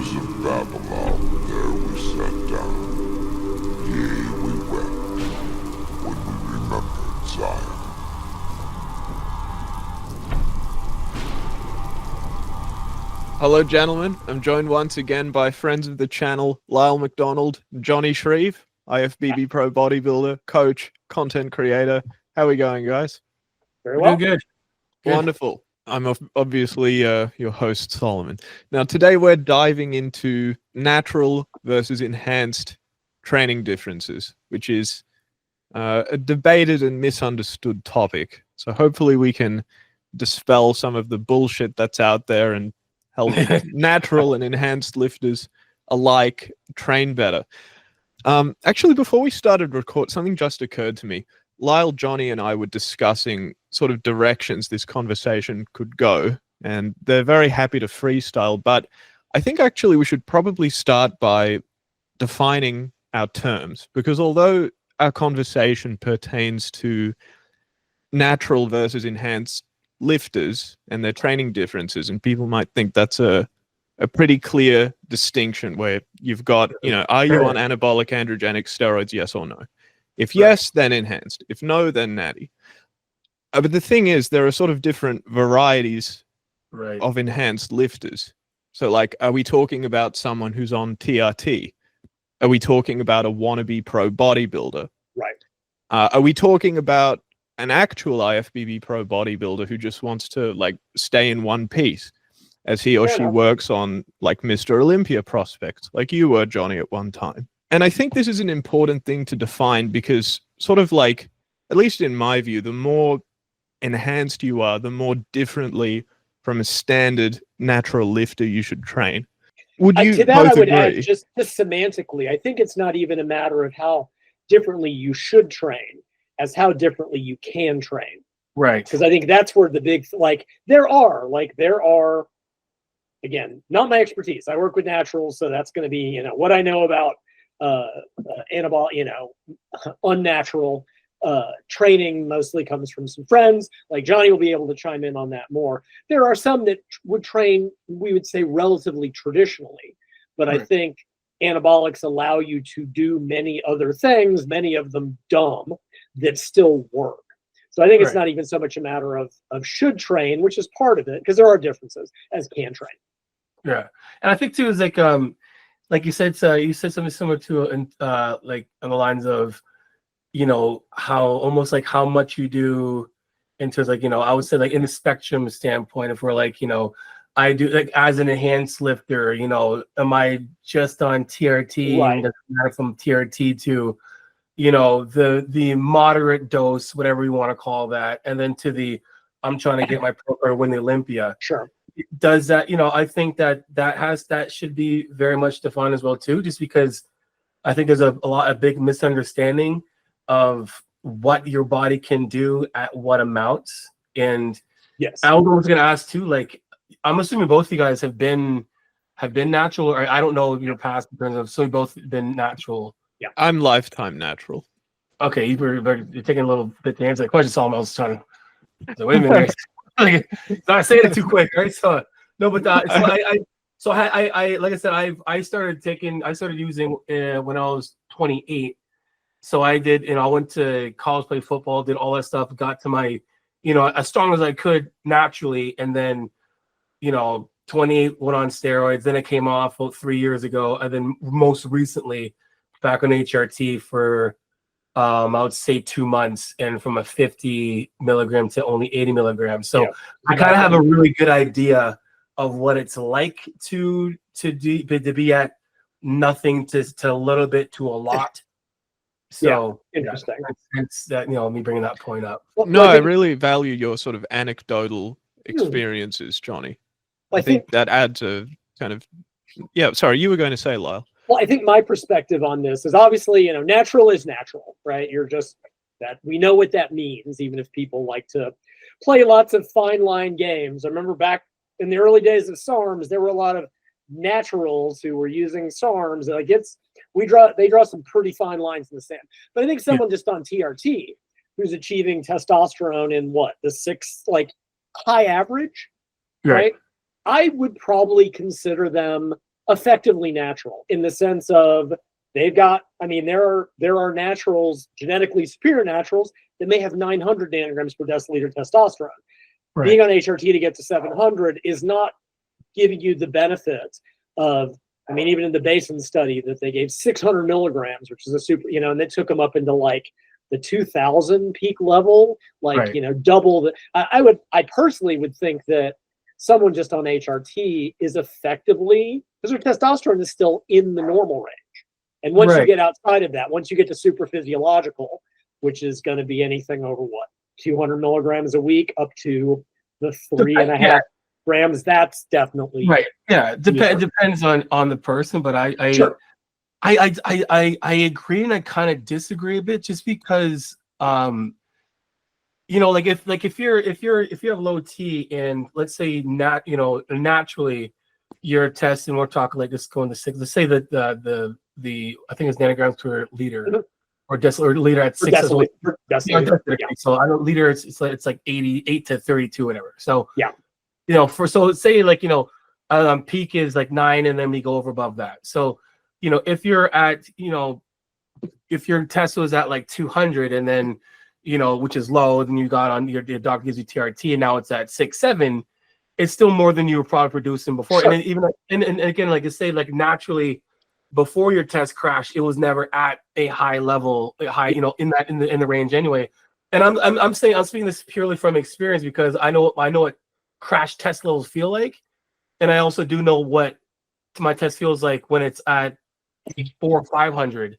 waters of Babylon, there we sat down. Yea, we wept when we remembered Zion. Hello, gentlemen. I'm joined once again by friends of the channel, Lyle, McDonald, Jonni, Shreve, IFBB Pro bodybuilder, coach, content creator. How are we going, guys? Very well. Doing good. Wonderful. I'm obviously your host, Solomon. Now, today we're diving into natural versus enhanced training differences, which is a debated and misunderstood topic. So hopefully we can dispel some of the bullshit that's out there and help natural and enhanced lifters alike train better. Actually, before we started record, something just occurred to me. Lyle, Jonni, and I were discussing sort of directions this conversation could go, and they're very happy to freestyle, but I think actually we should probably start by defining our terms, because although our conversation pertains to natural versus enhanced lifters and their training differences, and people might think that's a pretty clear distinction where you've got, are you on anabolic androgenic steroids, yes or no? If yes, then enhanced. If no, then natty. But the thing is, there are sort of different varieties of enhanced lifters. So like, are we talking about someone who's on TRT? Are we talking about a wannabe pro bodybuilder? Right. Are we talking about an actual IFBB pro bodybuilder who just wants to like stay in one piece as he or she works on like Mr. Olympia prospects, like you were, Jonni, at one time? And I think this is an important thing to define because sort of like, at least in my view, the more enhanced you are, the more differently from a standard natural lifter you should train. Would you to that both I would agree? add just semantically, I think it's not even a matter of how differently you should train as how differently you can train. Right. Because I think that's where the big, there are, again, not my expertise. I work with naturals, so that's going to be, what I know about anabolic, unnatural training mostly comes from some friends. Like Jonni will be able to chime in on that more. There are some that would train, we would say, relatively traditionally, but I think anabolics allow you to do many other things, many of them dumb, that still work. So I think it's not even so much a matter of should train, which is part of it, because there are differences, as can train. Yeah, and I think too is like you said something similar to like on the lines of, how almost like how much you do in terms like, I would say like in the spectrum standpoint, if we're like, I do like as an enhanced lifter, am I just on TRT? Right. And doesn't matter from TRT to, the moderate dose, whatever you want to call that, and then to the I'm trying to get my pro or win the Olympia. Sure. Does that, I think that should be very much defined as well too, just because I think there's a big misunderstanding of what your body can do at what amounts. And yes, I was going to ask too, like, I'm assuming both of you guys have been natural, or I don't know your past in terms of, so we both been natural. Yeah, I'm lifetime natural. Okay, you're taking a little bit to answer that question, Solomon. I was trying to wait a minute. I say it too quick, right? So no, but I like I said, I started using when I was 28. So I did, I went to college, played football, did all that stuff, got to my, as strong as I could naturally, and then, 28 went on steroids. Then it came off about 3 years ago, and then most recently back on HRT for I would say 2 months, and from a 50 milligram to only 80 milligrams. So I kind of have a really good idea of what it's like to be at nothing to a little bit to a lot. So interesting. It's that, me bringing that point up. Well, No, I really value your sort of anecdotal experiences, Jonni. I think that adds a kind of, sorry, you were going to say, Lyle. Well, I think my perspective on this is obviously, natural is natural, right? You're just that we know what that means, even if people like to play lots of fine line games. I remember back in the early days of SARMs, there were a lot of naturals who were using SARMs. Like they draw some pretty fine lines in the sand. But I think someone just on TRT who's achieving testosterone in the 6, high average, right? I would probably consider them effectively natural in the sense of they've got, I mean, there are naturals, genetically superior naturals that may have 900 nanograms per deciliter testosterone. Right. Being on HRT to get to 700 is not giving you the benefit of, I mean, even in the Basin study that they gave 600 milligrams, which is a super, you know, and they took them up into like the 2000 peak level, like, Right. you know, double the, I personally would think that someone just on HRT is effectively, because their testosterone is still in the normal range. And once you Right. get outside of that, once you get to super physiological, which is going to be anything over what, 200 milligrams a week up to the 3.5 grams, that's definitely Right. Yeah. Depends on the person, but Sure. I agree and I kind of disagree a bit, just because you know, like if you have low T and let's say not, you know, naturally you're testing, we're talking like this going to 6, let's say that the I think it's nanograms per liter Mhm. or deciliter at 6 as well. Deciliter. Yeah. So I know liter it's like 88 to 32 whatever. So Yeah. you know, so say like, you know, peak is like 9 and then we go over above that. So, you know, if you're at, you know, if your test was at like 200 and then, you know, which is low, then you got on your doctor gives you TRT and now it's at 6, 7, it's still more than you were probably producing before. Sure. And then even like, and again, like I say, like naturally before your test crash, it was never at a high level, you know, in the range anyway. And I'm speaking this purely from experience because I know what crash test levels feel like, and I also do know what my test feels like when it's at 400 or 500,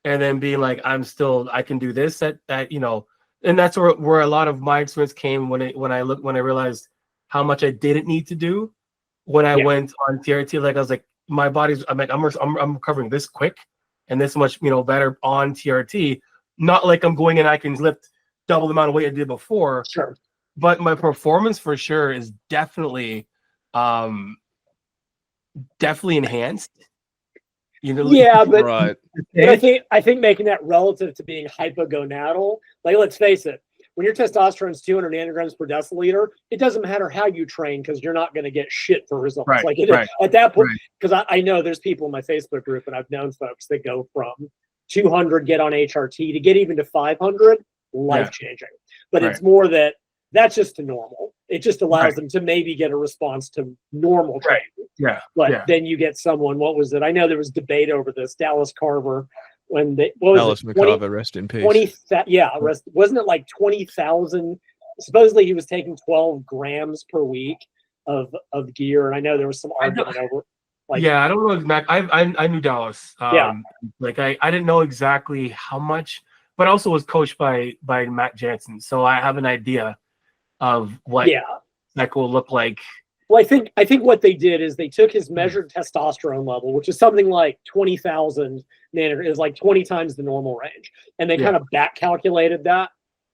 and then being like I can do this at you know, and that's where a lot of my experience came when I realized how much I didn't need to do when I went on TRT. Like I was like, my body's I'm recovering this quick and this much, you know, better on TRT, not like I'm going and I can lift double the amount of weight I did before. Sure. But my performance for sure is definitely enhanced. You know, Yeah, but, Right. but I think making that relative to being hypogonadal, like let's face it, when your testosterone is 200 nanograms per deciliter, it doesn't matter how you train because you're not going to get shit for results. Right, Like at that point, because I know there's people in my Facebook group and I've known folks that go from 200 get on HRT to get even to 500, life changing. But it's more that's just to normal. It just allows them to maybe get a response to normal training. Yeah. But then you get someone, what was it? I know there was debate over this. Dallas Carver, when they, what was Dallas it? McCarver, rest in peace. Wasn't it like 20,000? Supposedly he was taking 12 grams per week of gear. And I know there was some argument over like, I don't know exactly. I knew Dallas. Like I didn't know exactly how much, but I also was coached by Matt Jansen. So I have an idea of what that will look like. Well, I think what they did is they took his measured testosterone level, which is something like 20,000 nanograms, is like 20 times the normal range, and they kind of back calculated that.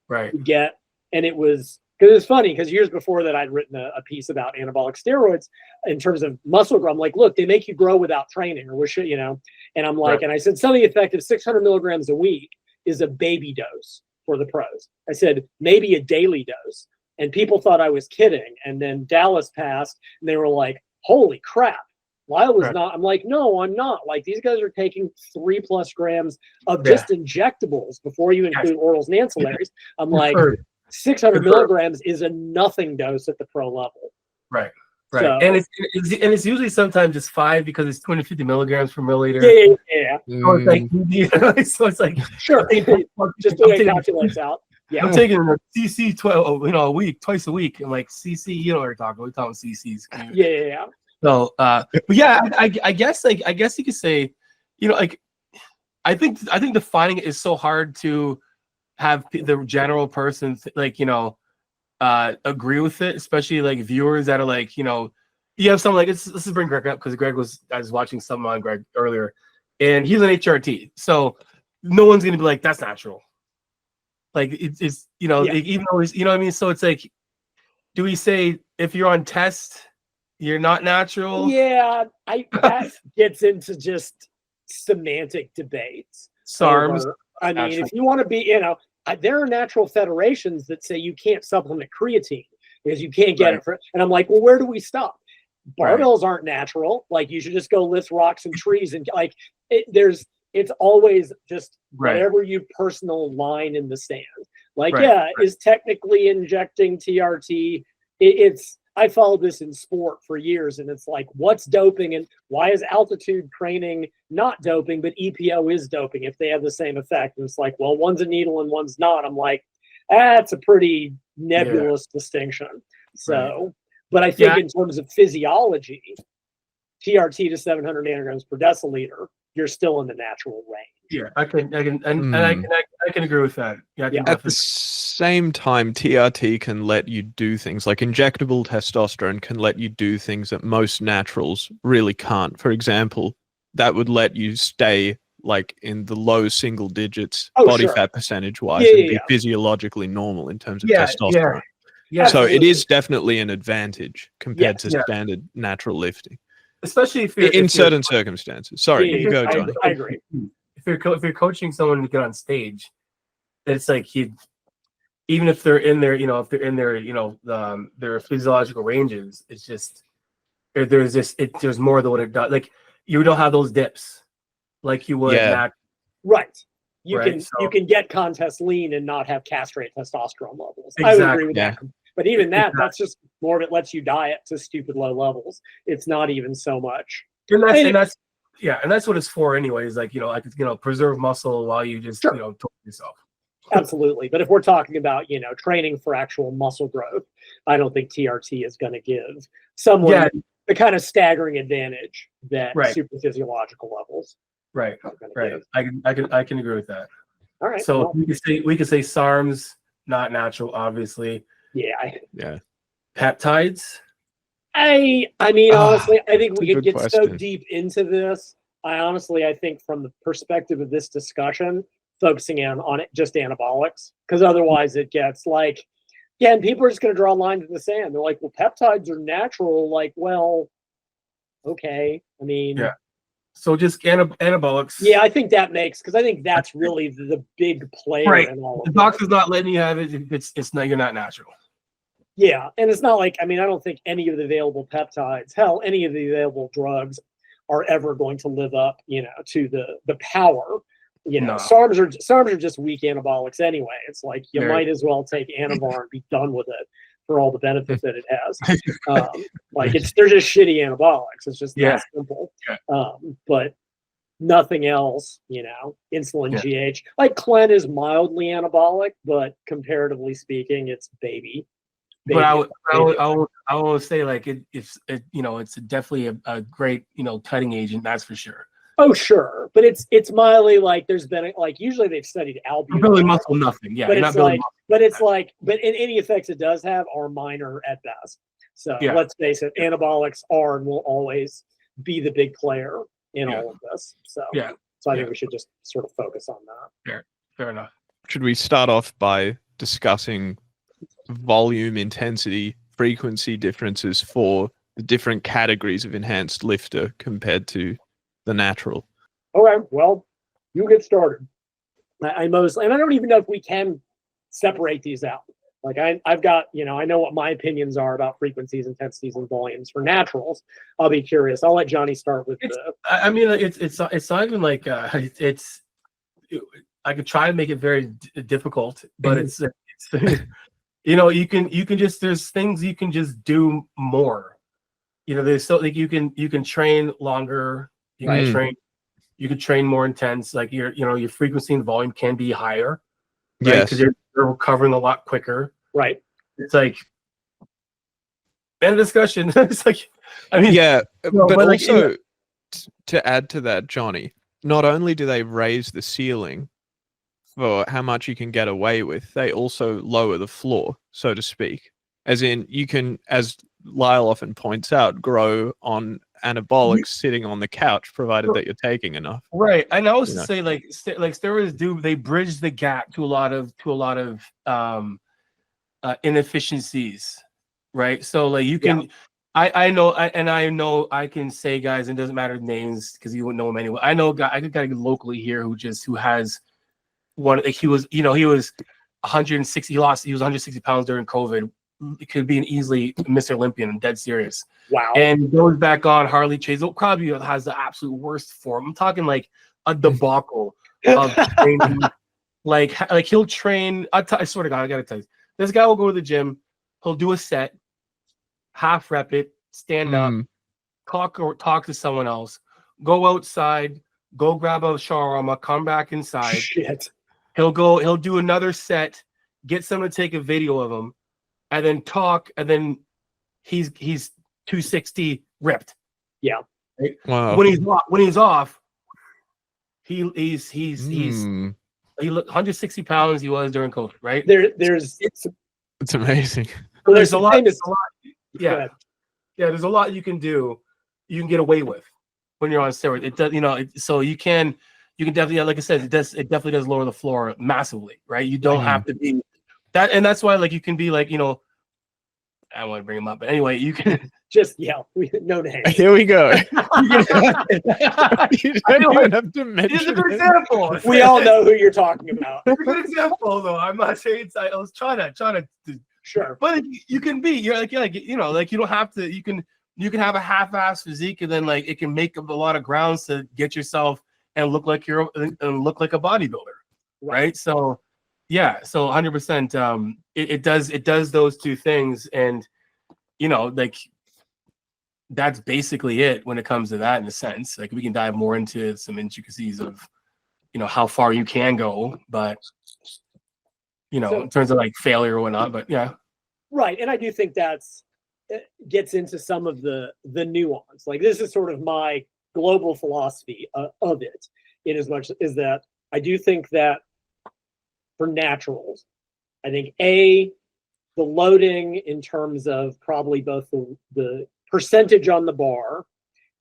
Right. To get, and it was because it's funny because years before that I'd written a piece about anabolic steroids in terms of muscle growth. I'm like, look, they make you grow without training, or wish it, you know. And I'm like, and I said something effective 600 milligrams a week is a baby dose for the pros. I said maybe a daily dose. And people thought I was kidding. And then Dallas passed, and they were like, holy crap. Lyle was not. I'm like, no, I'm not. Like, these guys are taking 3+ grams of just injectables before you include orals and ancillaries. I'm like, 600 milligrams is a nothing dose at the pro level. Right. So, and it's usually sometimes just 5 because it's 250 milligrams per milliliter. Yeah. So it's like sure. Just the way it calculates out. Yeah, I'm taking a CC 12, you know, a week, twice a week. I'm like CC, you know what we're talking. We're talking CCs. Yeah. So, but yeah, I guess you could say, you know, like I think defining it is so hard to have the general person like, you know, agree with it, especially like viewers that are like, you know, you have someone like let's just bring Greg up because I was watching something on Greg earlier, and he's an HRT, so no one's gonna be like that's natural. Like it's you know, even though you know what I mean. So it's like, do we say if you're on test, you're not natural? Yeah, that gets into just semantic debates. SARMs. I mean, if you want to be, you know, there are natural federations that say you can't supplement creatine because you can't get it. And I'm like, well, where do we stop? Barbells aren't natural. Like you should just go lift rocks and trees and like it's always just whatever you personal line in the sand. Like, is technically injecting TRT. I followed this in sport for years, and it's like, what's doping and why is altitude training not doping, but EPO is doping if they have the same effect? And it's like, well, one's a needle and one's not. I'm like, that's a pretty nebulous distinction. So, but I think in terms of physiology, TRT to 700 nanograms per deciliter, you're still in the natural range. Yeah, I can agree with that. Yeah, At the same time, TRT can let you do things like injectable testosterone can let you do things that most naturals really can't. For example, that would let you stay like in the low single digits body fat percentage wise and be physiologically normal in terms of testosterone. Yeah, so it is definitely an advantage compared to standard natural lifting. Especially if you're in certain circumstances. Sorry, you go, Johnny. I agree. If you're coaching someone to get on stage, it's like even if they're in their, their physiological ranges, it's just there's more than what it does. Like you don't have those dips like you would. Right. You can get contest lean and not have castrate testosterone levels. Exactly. I would agree with that. But even that's just more of it lets you diet to stupid low levels. It's not even so much. And that's what it's for anyways. Like, preserve muscle while you just, torture yourself. Absolutely. But if we're talking about, training for actual muscle growth, I don't think TRT is going to give someone the kind of staggering advantage that super physiological levels. Right. I can agree with that. All right. So we could say SARMs, not natural, obviously. Yeah. Peptides. I mean, honestly, I think we could get so deep into this. I think from the perspective of this discussion, focusing on it just anabolics, because otherwise it gets like, and people are just going to draw lines in the sand. They're like, well, peptides are natural. Like, well, okay. I mean, so just anabolics. Yeah, I think that makes, because I think that's really the big player in all of the doctor's not letting you have it. It's not, you're not natural. Yeah, and it's not like, I mean, I don't think any of the available peptides, hell, any of the available drugs are ever going to live up, to the power. SARMs are just weak anabolics anyway. It's like you might as well take Anavar and be done with it for all the benefits that it has. They're just shitty anabolics. It's just that simple. But nothing else, insulin GH. Like Clen is mildly anabolic, but comparatively speaking, it's baby. But I will say like it's definitely a great cutting agent, that's for sure. Oh sure, but it's mildly like there's been like usually they've studied albumin. Building muscle, nothing. Yeah, but in any effects it does have are minor at best. So let's face it, anabolics are and will always be the big player in all of this. So I think we should just sort of focus on that. Fair enough. Should we start off by discussing volume, intensity, frequency differences for the different categories of enhanced lifter compared to the natural? Okay, well, you get started. I don't even know if we can separate these out. Like I've got, I know what my opinions are about frequencies, intensities, and volumes for naturals. I'll be curious. I'll let Johnny start with it's not even like I could try to make it very difficult, but it's you can just, there's things you can just do more. There's so like you can train longer. You can train more intense. Like your frequency and volume can be higher. Right? Because you're recovering a lot quicker. Right. It's like end of discussion. It's like, I mean, but also to add to that, Johnny, not only do they raise the ceiling for how much you can get away with, they also lower the floor, so to speak. As in, you can, as Lyle often points out, grow on anabolics sitting on the couch, provided that you're taking enough. Right. And I also say like steroids they bridge the gap to a lot of inefficiencies. Right. So like you can, I know I can say guys, and it doesn't matter names because you wouldn't know them anyway. I know I got a guy locally here who has one. Like he was 160. He was 160 pounds during COVID. could be an easily Mr. Olympian and dead serious. Wow. And goes back on Harley Chase. Probably has the absolute worst form. I'm talking like a debacle of training. Like he'll train. I swear to God, I gotta tell you, this guy will go to the gym. He'll do a set, half rep it, stand up, talk to someone else, go outside, go grab a shawarma, come back inside. Shit. He'll do another set, get someone to take a video of him, and then talk, and then he's 260 ripped. Yeah. Right? Wow. When he's off, he's 160 pounds he was during COVID, right? It's amazing. There's a lot. Yeah. Yeah, there's a lot you can do, you can get away with when you're on steroids. It does, so you can definitely, like I said, it definitely does lower the floor massively, right? You don't have to be that, and that's why, like, you can be like, I don't want to bring him up, but anyway, you can just yell. No names. Here we go. You don't even have to mention It's a good it. example. We all know who you're talking about. It's a good example, though. I'm not saying I was trying to. Sure. But you can be. You're like, like you don't have to. You can have a half-ass physique, and then like it can make up a lot of grounds to get yourself and look like a bodybuilder, right? So, yeah. So 100%. It does those two things, and like that's basically it when it comes to that, in a sense. Like we can dive more into some intricacies of how far you can go, but in terms of like failure or whatnot. But yeah, right. And I do think gets into some of the nuance. Like this is sort of my global philosophy of it, in as much as that I do think that for naturals, I think the loading in terms of probably both the percentage on the bar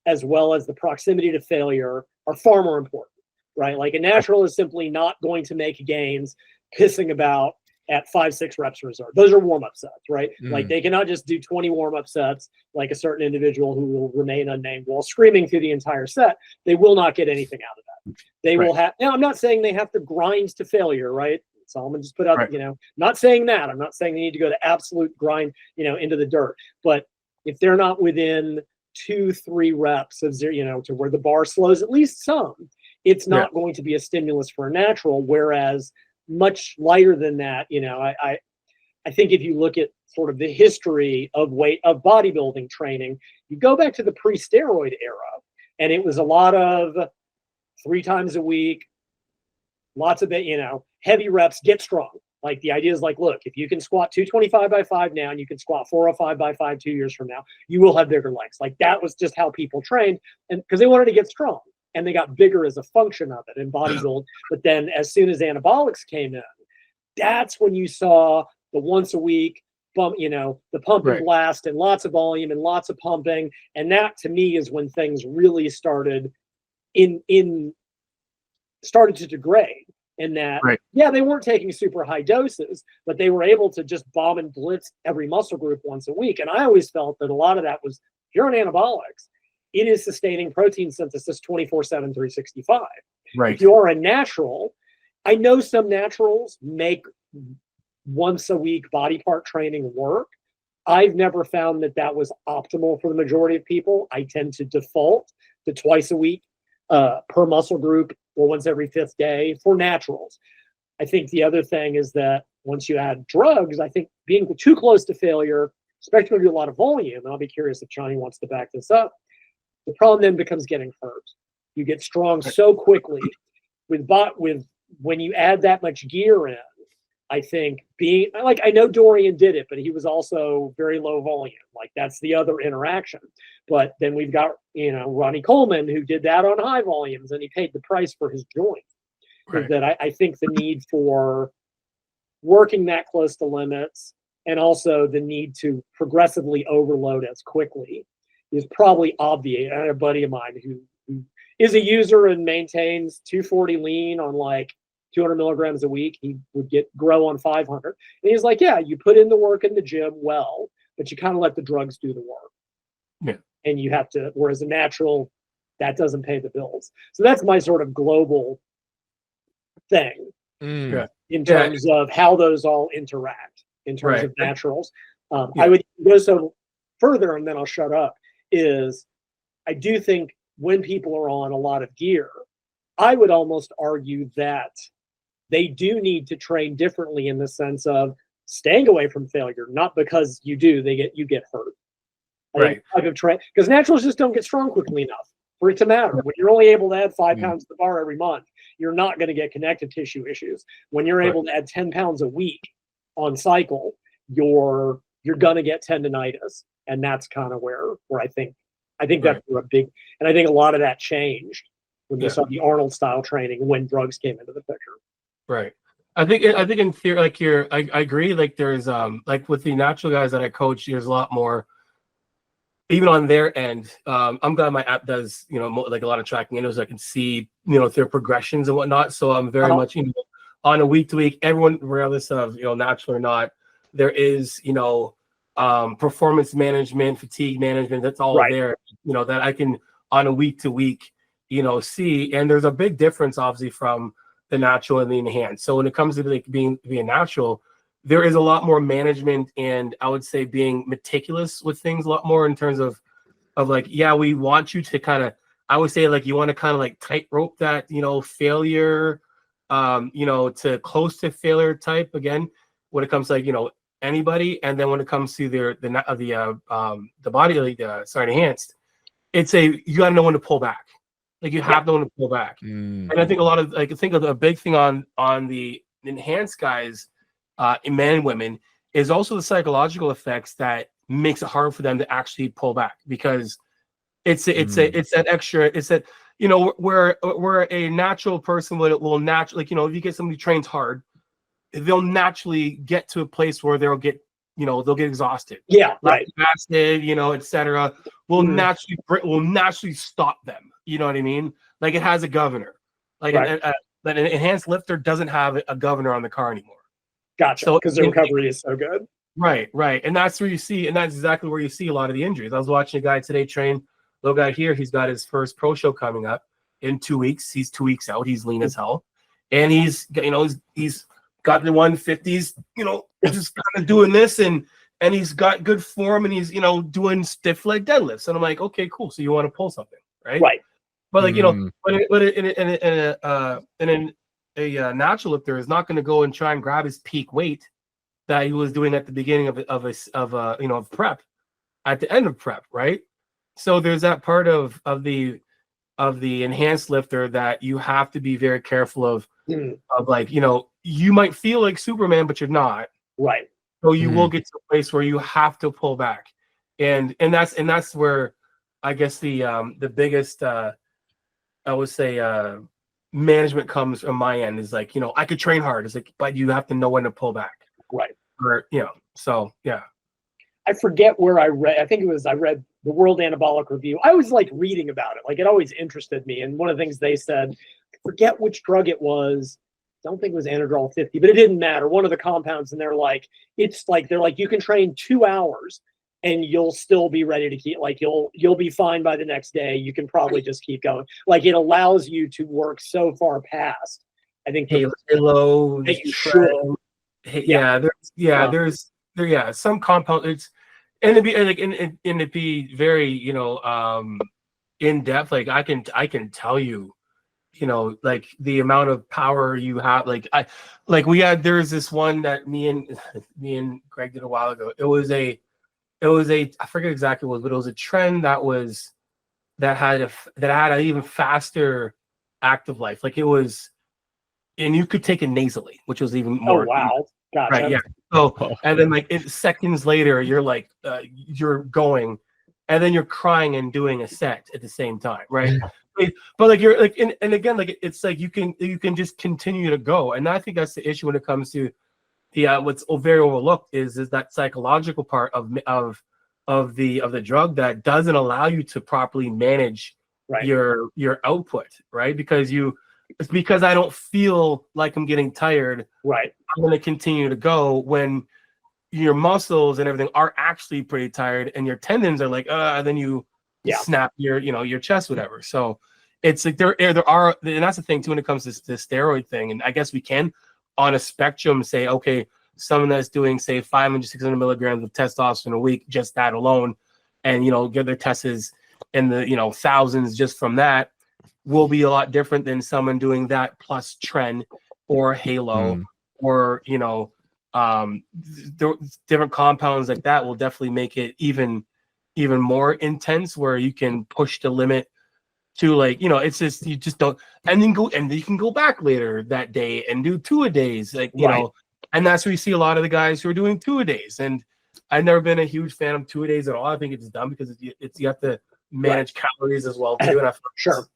as well as the proximity to failure are far more important, right? Like a natural is simply not going to make gains pissing about at 5-6 reps reserve. Those are warm-up sets, right? Like they cannot just do 20 warm-up sets like a certain individual who will remain unnamed while screaming through the entire set. They will not get anything out of that. They will have, now I'm not saying they have to grind to failure, right? Solomon just put out, not saying that. I'm not saying they need to go to absolute grind, into the dirt. But if they're not within 2-3 reps of zero, to where the bar slows at least some, it's not going to be a stimulus for a natural. Whereas much lighter than that, I think if you look at sort of the history of bodybuilding training, you go back to the pre-steroid era, and it was a lot of 3 times a week, lots of heavy reps, get strong. Like the idea is like, look, if you can squat 225 by 5 now, and you can squat 405 by 5 2 years from now, you will have bigger legs. Like that was just how people trained, and because they wanted to get strong. And they got bigger as a function of it in bodybuilding. But then as soon as anabolics came in, that's when you saw the once a week bump, the pump and blast and lots of volume and lots of pumping. And that to me is when things really started started to degrade. In that, they weren't taking super high doses, but they were able to just bomb and blitz every muscle group once a week. And I always felt that a lot of that was, if you're on anabolics, it is sustaining protein synthesis 24/7, 365. Right. If you are a natural, I know some naturals make once a week body part training work. I've never found that was optimal for the majority of people. I tend to default to twice a week per muscle group or once every 5th day for naturals. I think the other thing is that once you add drugs, I think being too close to failure, especially when you do a lot of volume, and I'll be curious if Jonni wants to back this up, the problem then becomes getting hurt. You get strong so quickly with when you add that much gear in. I think I know Dorian did it, but he was also very low volume. Like that's the other interaction. But then we've got Ronnie Coleman, who did that on high volumes, and he paid the price for his joint. Right. That I think the need for working that close to limits, and also the need to progressively overload as quickly, is probably obvious. I had a buddy of mine who is a user and maintains 240 lean on like 200 milligrams a week. He would grow on 500. And he's like, yeah, you put in the work in the gym well, but you kind of let the drugs do the work. Yeah. And you have to, whereas a natural, that doesn't pay the bills. So that's my sort of global thing in terms of how those all interact in terms of naturals. I would go so further, and then I'll shut up, is I do think when people are on a lot of gear, I would almost argue that they do need to train differently in the sense of staying away from failure, not because you get hurt. Right. Because naturals just don't get strong quickly enough for it to matter. When you're only able to add 5 pounds to the bar every month, you're not going to get connective tissue issues. When you're able to add 10 pounds a week on cycle, you're going to get tendonitis. And that's kind of where I think that's a big, and I think a lot of that changed when you saw the Arnold style training when drugs came into the picture. Right. I think in theory, like I agree. Like there's like with the natural guys that I coach, there's a lot more, even on their end. I'm glad my app does, like a lot of tracking windows. I can see, their progressions and whatnot. So I'm very much, on a week to week, everyone, regardless of, natural or not, there is, performance management, fatigue management. That's all there, that I can on a week to week, see. And there's a big difference, obviously, from the natural and the enhanced. So when it comes to like being natural, there is a lot more management, and I would say being meticulous with things a lot more in terms of like, we want you to kind of, I would say like you want to kind of like tightrope that, failure, to close to failure type again, when it comes to like, anybody. And then when it comes to the body, enhanced, you got to know when to pull back. Like you have to know when to pull back. And I think a lot of, I think of a big thing on the enhanced guys, men and women, is also the psychological effects that makes it hard for them to actually pull back, because it's that extra, it's that, where a natural person will naturally, like, if you get somebody who trains hard, they'll naturally get to a place where they'll get exhausted. Yeah, right. Fasted, etc. Will naturally stop them. You know what I mean? Like it has a governor. Like an enhanced lifter doesn't have a governor on the car anymore. Gotcha. Because the recovery is so good. Right. And that's where you see, and that's exactly where you see a lot of the injuries. I was watching a guy today train, little guy here. He's got his first pro show coming up in 2 weeks. He's 2 weeks out. He's lean as hell, and he's got the 150s. Just kind of doing this, and he's got good form, and he's doing stiff leg deadlifts. And I'm like, okay, cool. So you want to pull something, right? Right. But like in a natural lifter is not going to go and try and grab his peak weight that he was doing at the beginning of prep, at the end of prep, right? So there's that part of the enhanced lifter that you have to be very careful of like, you might feel like Superman, but you're not. Right. So you will get to a place where you have to pull back. And that's where I guess the biggest I would say management comes from my end, is like, I could train hard. It's like, but you have to know when to pull back. Right. Or, so yeah. I forget where I read. I read the World Anabolic Review. I always like reading about it. Like it always interested me. And one of the things they said, I forget which drug it was. Don't think it was Anadrol 50, but it didn't matter. One of the compounds, and they're like, you can train 2 hours and you'll still be ready to keep, like you'll be fine by the next day. You can probably just keep going. Like it allows you to work so far past, I think, Halo, that you should. There's some compound. It's and to be very in depth. Like I can tell you, like the amount of power you have. There's this one that me and Greg did a while ago. It was a I forget exactly what it was, but it was a trend that had an even faster active life. Like it was, and you could take it nasally, which was even more. Oh wow. Gotcha. Right, yeah. So, and then like seconds later, you're like, you're going, and then you're crying and doing a set at the same time, right? But like you're like, and again, like it's like you can just continue to go, and I think that's the issue when it comes to the what's very overlooked is that psychological part of the drug that doesn't allow you to properly manage your output, right? It's because I don't feel like I'm getting tired. Right. I'm going to continue to go when your muscles and everything are actually pretty tired, and your tendons are like, then you snap your chest, whatever. So it's like there are, and that's the thing too when it comes to the steroid thing. And I guess we can, on a spectrum, say, okay, someone that's doing, say, 500, 600 milligrams of testosterone a week, just that alone, and, get their tests in the, thousands just from that, will be a lot different than someone doing that plus Tren or Halo or, different compounds like that will definitely make it even more intense, where you can push the limit to, like, it's just, you just don't, and then you can go back later that day and do 2-a-days, like, and that's where you see a lot of the guys who are doing 2-a-days. And I've never been a huge fan of 2-a-days at all. I think it's dumb because you have to manage calories as well too. And Sure.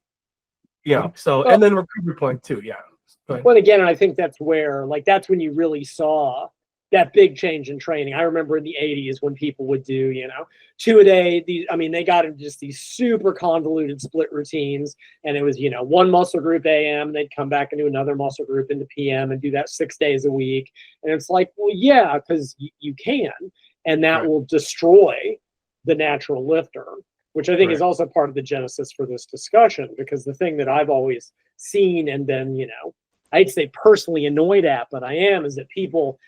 So, and then recovery point too. Yeah. But again, and I think that's where, like, that's when you really saw that big change in training. I remember in the 80s when people would do, 2-a-day. They got into just these super convoluted split routines, and it was, one muscle group AM, they'd come back and do another muscle group into PM and do that 6 days a week. And it's like, well, yeah, because you can, and that will destroy the natural lifter, which I think is also part of the genesis for this discussion, because the thing that I've always seen and been, I'd say personally annoyed at, but I am, is that people,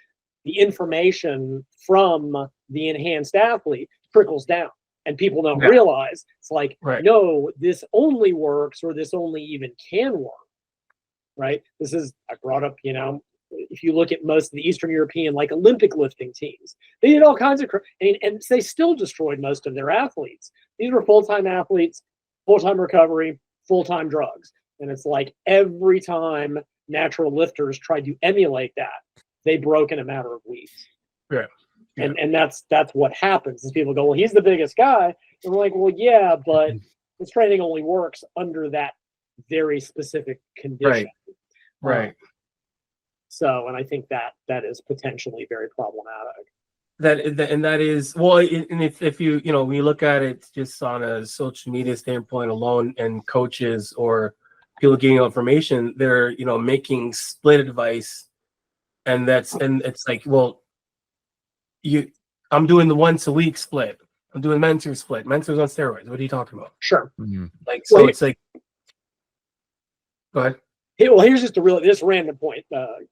the information from the enhanced athlete trickles down, and people don't realize it's like, no, this only works, or this only even can work, right? This is, I brought up, if you look at most of the Eastern European, like, Olympic lifting teams, they did all kinds of, and they still destroyed most of their athletes. These were full-time athletes, full-time recovery, full-time drugs. And it's like every time natural lifters tried to emulate that, they broke in a matter of weeks. Yeah. And that's what happens, is people go, well, he's the biggest guy. And we're like, well, yeah, but his training only works under that very specific condition. Right. So, and I think that is potentially very problematic. That is, well, and if you when you look at it just on a social media standpoint alone, and coaches or people getting information, they're making split advice, and it's like, well, I'm doing the once a week split, I'm doing mentor split, mentors on steroids, what are you talking about? Sure. Like, so it's like, go ahead. Well, here's just this random point.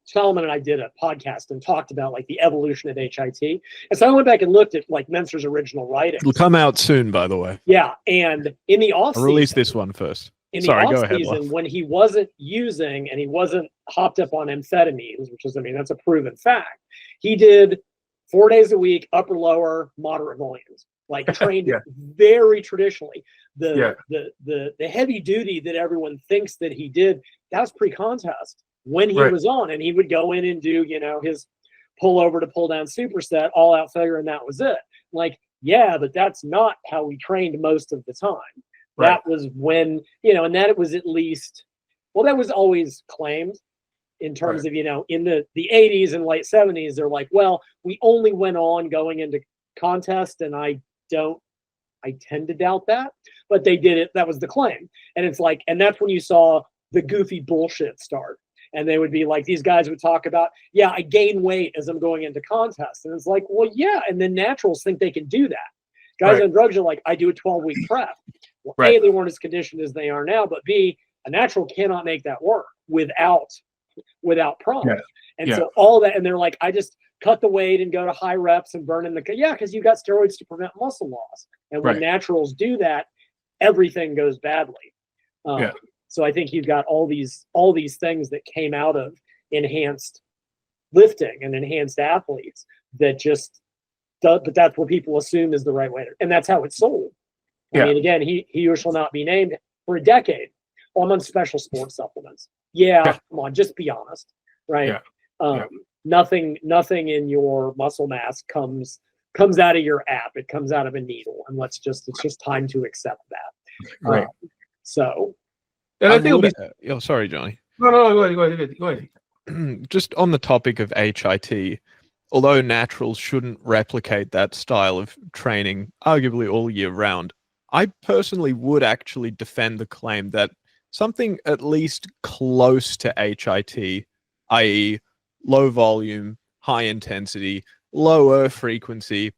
Solomon and I did a podcast and talked about, like, the evolution of HIT. And so I went back and looked at, like, Mentzer's original writings. It'll come out soon, by the way. Yeah, and in the off-season, I'll release this one first. Sorry, go ahead. When he wasn't using and he wasn't hopped up on amphetamines, which is, that's a proven fact, he did 4 days a week, upper, lower, moderate volumes, like, trained very traditionally. The heavy duty that everyone thinks that he did, that was pre-contest when he was on, and he would go in and do, his pull over to pull down superset, all out failure, and that was it. Like, yeah, but that's not how he trained most of the time. That was when, and that it was at least, well, that was always claimed in terms of, in the 80s and late 70s, they're like, well, we only went on going into contest, and I tend to doubt that, but they did it. That was the claim. And it's like, and that's when you saw the goofy bullshit start. And they would be like, these guys would talk about, yeah, I gain weight as I'm going into contests. And it's like, well, yeah. And then naturals think they can do that. Guys on drugs are like, I do a 12-week prep. Well, A, they weren't as conditioned as they are now, but B, a natural cannot make that work without prompt. And so all that, and they're like, I just cut the weight and go to high reps and burn in because you got steroids to prevent muscle loss. And when naturals do that, everything goes badly. So I think you've got all these things that came out of enhanced lifting and enhanced athletes that just, but that's what people assume is the right way. And that's how it's sold. I mean, again, he who shall not be named for a decade. Well, I'm on special sports supplements. Come on, just be honest, right? Nothing in your muscle mass comes out of your app. It comes out of a needle, and it's just time to accept that. So, and I think sorry, Johnny. No, go ahead. Just on the topic of HIT, although naturals shouldn't replicate that style of training, arguably all year round, I personally would actually defend the claim that something at least close to HIT, i.e., low volume, high intensity, lower frequency,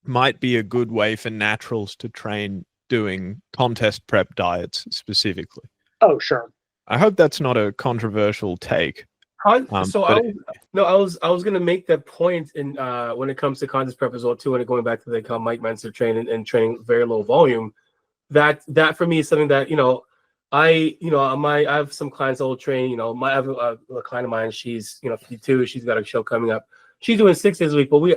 might be a good way for naturals to train doing contest prep diets specifically. Oh, sure. I hope that's not a controversial take. So but I was gonna make that point in when it comes to contest prep as well too, when going back to the Mike Menser training and training very low volume, that for me is something that I have some clients that will train. I have a client of mine. She's 52. She's got a show coming up. She's doing 6 days a week, but we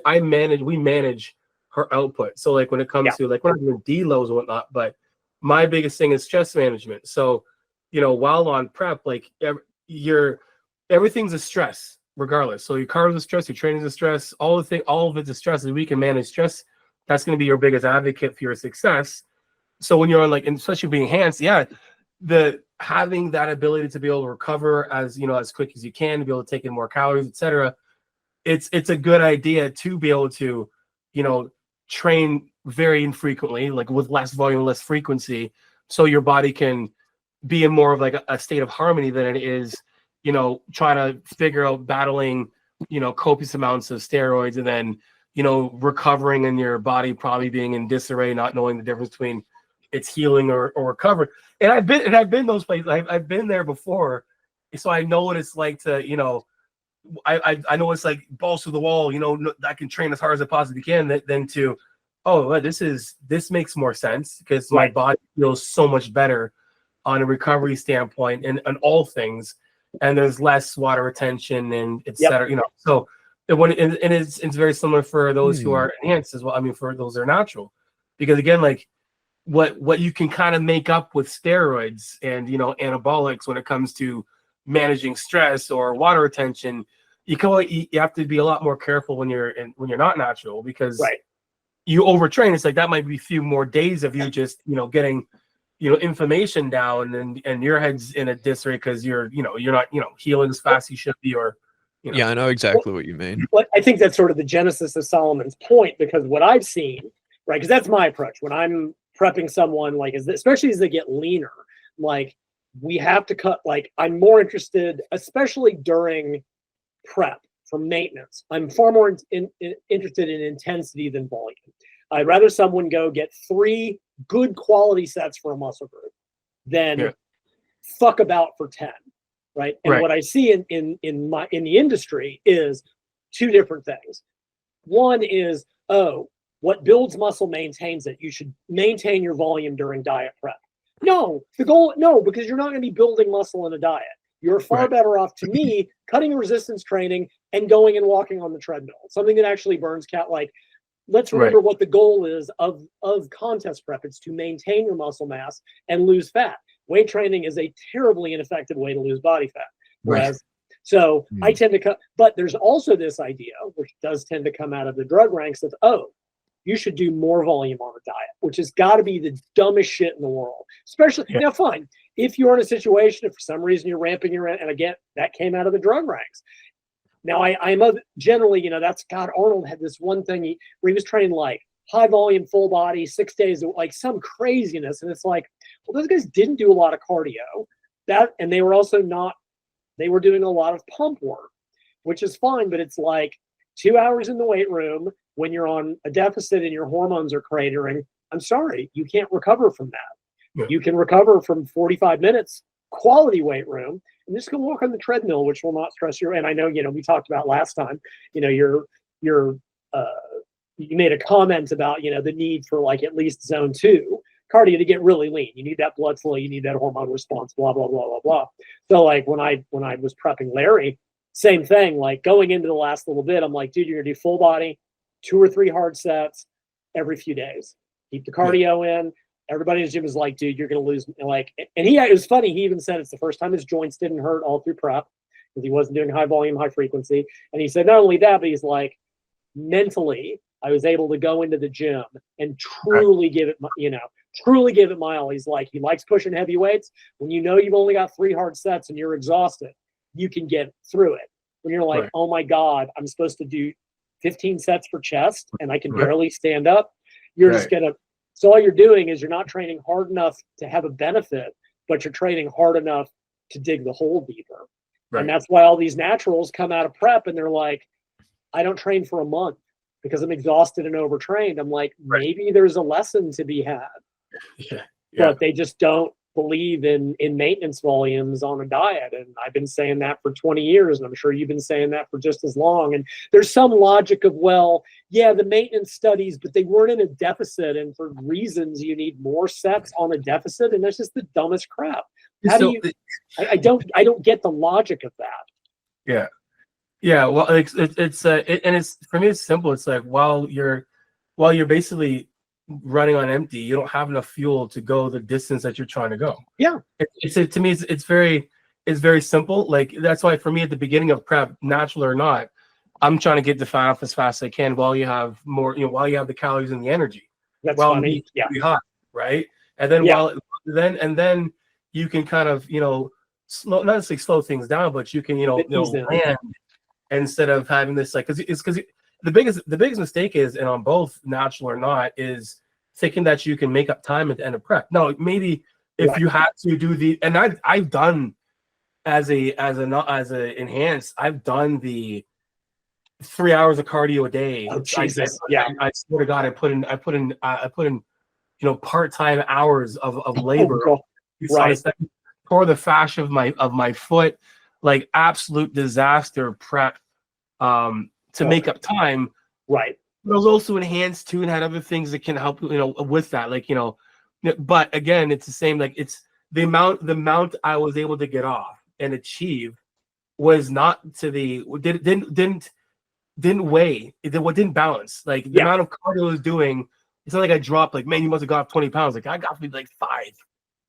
manage her output. So like when it comes to like we're not doing deloads and whatnot, but my biggest thing is stress management. So while on prep, like everything's a stress regardless. So your carbs are stress, your training is a stress, all of it's a stress. And we can manage stress. That's going to be your biggest advocate for your success. So when you're on and especially being enhanced, the having that ability to be able to recover as quick as you can, to be able to take in more calories, etc. It's a good idea to be able to train very infrequently, like with less volume, less frequency, so your body can be in more of like a state of harmony than it is trying to figure out battling copious amounts of steroids and then recovering and your body probably being in disarray, not knowing the difference between it's healing or recovery. And I've been those places. I've been there before, so I know what it's like to I know it's like balls to the wall. I can train as hard as I possibly can. Than to this makes more sense because my body feels so much better on a recovery standpoint and on all things, and there's less water retention and etc. So it's very similar for those who are enhanced as well. I mean, for those that are natural, because again, like what you can kind of make up with steroids and anabolics when it comes to managing stress or water retention, you have to be a lot more careful when you're not natural, because you overtrain. It's like that might be a few more days of you just getting inflammation down and your head's in a disarray because you're not healing as fast as you should be, or yeah, I know exactly what you mean. Well, I think that's sort of the genesis of Solomon's point, because what I've seen, right, because that's my approach when I'm prepping someone, like especially as they get leaner, like we have to cut. Like I'm more interested, especially during prep for maintenance, I'm far more interested in intensity than volume. I'd rather someone go get 3 good quality sets for a muscle group than fuck about for 10, right? And what I see in the industry is 2 different things. One is, what builds muscle maintains it. You should maintain your volume during diet prep. No, because you're not going to be building muscle in a diet. You're far better off, to me, cutting resistance training and going and walking on the treadmill, something that actually burns like. Let's remember what the goal is of contest prep. It's to maintain your muscle mass and lose fat. Weight training is a terribly ineffective way to lose body fat. So I tend to cut, but there's also this idea, which does tend to come out of the drug ranks, of you should do more volume on a diet, which has got to be the dumbest shit in the world. Especially now, fine, if you're in a situation, if for some reason you're ramping your end, and again, that came out of the drug ranks. Now, I'm generally, that's God. Arnold had this one thing where he was training like high volume, full body, 6 days, like some craziness. And it's like, well, those guys didn't do a lot of cardio. And they were also they were doing a lot of pump work, which is fine. But it's like 2 hours in the weight room when you're on a deficit and your hormones are cratering. I'm sorry, you can't recover from that. You can recover from 45 minutes quality weight room and just go walk on the treadmill, which will not stress your. And I know, we talked about last time, you made a comment about, the need for like at least zone 2 cardio to get really lean. You need that blood flow, you need that hormone response, blah, blah, blah, blah, blah. So like when I was prepping Larry, same thing, like going into the last little bit, I'm like, dude, you're gonna do full body, 2 or 3 hard sets every few days. Keep the cardio in. Everybody in the gym is like, dude, you're going to lose. And it was funny. He even said it's the first time his joints didn't hurt all through prep because he wasn't doing high volume, high frequency. And he said, not only that, but he's like, mentally, I was able to go into the gym and truly give it my all. He's like, he likes pushing heavy weights. When you've only got 3 hard sets and you're exhausted, you can get through it. When you're like, oh my God, I'm supposed to do 15 sets for chest and I can barely stand up. You're just going to. So all you're doing is you're not training hard enough to have a benefit, but you're training hard enough to dig the hole deeper. And that's why all these naturals come out of prep and they're like, I don't train for a month because I'm exhausted and overtrained. I'm like, maybe there's a lesson to be had. But they just don't believe in maintenance volumes on a diet. And I've been saying that for 20 years, and I'm sure you've been saying that for just as long. And there's some logic of, well, yeah, the maintenance studies, but they weren't in a deficit. And for reasons, you need more sets on a deficit. And that's just the dumbest crap. How do you, I don't get the logic of that. Yeah. Yeah. Well, and it's, for me, it's simple. It's like, while you're basically running on empty, you don't have enough fuel to go the distance that you're trying to go. Yeah. To me, it's very simple. Like, that's why for me at the beginning of prep, natural or not, I'm trying to get the fat off as fast as I can while you have more, while you have the calories and the energy. That's funny. Yeah. Be hot, right? And then then you can kind of, slow, not necessarily slow things down, but you can, land instead of having this, like, because the biggest mistake is, and on both natural or not, is thinking that you can make up time at the end of prep. No, maybe if you have to do and I've done as a enhanced, I've done the 3 hours of cardio a day. Oh, Jesus. I swear to God, I put in part-time hours of labor. Oh, right. Tore the fascia of my foot, like absolute disaster prep. To make up time, right? But it was also enhanced too, and had other things that can help, with that, like, But again, it's the same. Like, it's the amount I was able to get off and achieve was not to the didn't weigh. What didn't balance. Like, the amount of cardio I was doing. It's not like I dropped. Like, man, you must have got off 20 pounds. Like, I got me like 5,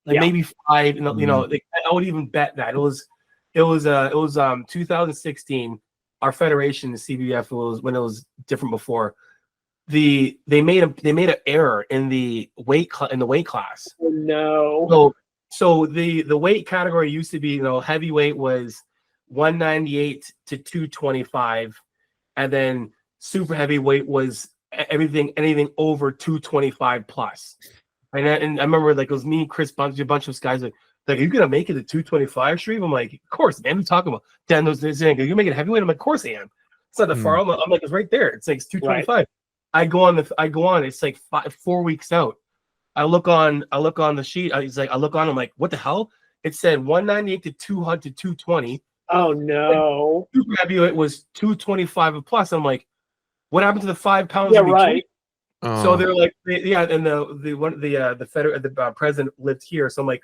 like maybe 5. And like, I would even bet that it was 2016. Our federation, the CBF, was when it was different before. They made an error in the weight class. Oh, no. So the weight category used to be, heavyweight was 198 to 225, and then super heavyweight was anything over 225 plus. And I remember, like, it was me, Chris Bunch, a bunch of guys like, are you gonna make it to 225, Shreve? I'm like, of course, man. We're talking about Dan. You make it heavyweight? I'm like, of course I am. It's not that far. I'm like, it's right there. It's like 225. Right. I go on. It's like 4 weeks out. I look on the sheet. I'm like, what the hell? It said 198 to 200 to 220. Oh no. Super heavyweight was 225 plus. I'm like, what happened to the 5 pounds? Yeah, right. So they're like, and the president lived here. So I'm like,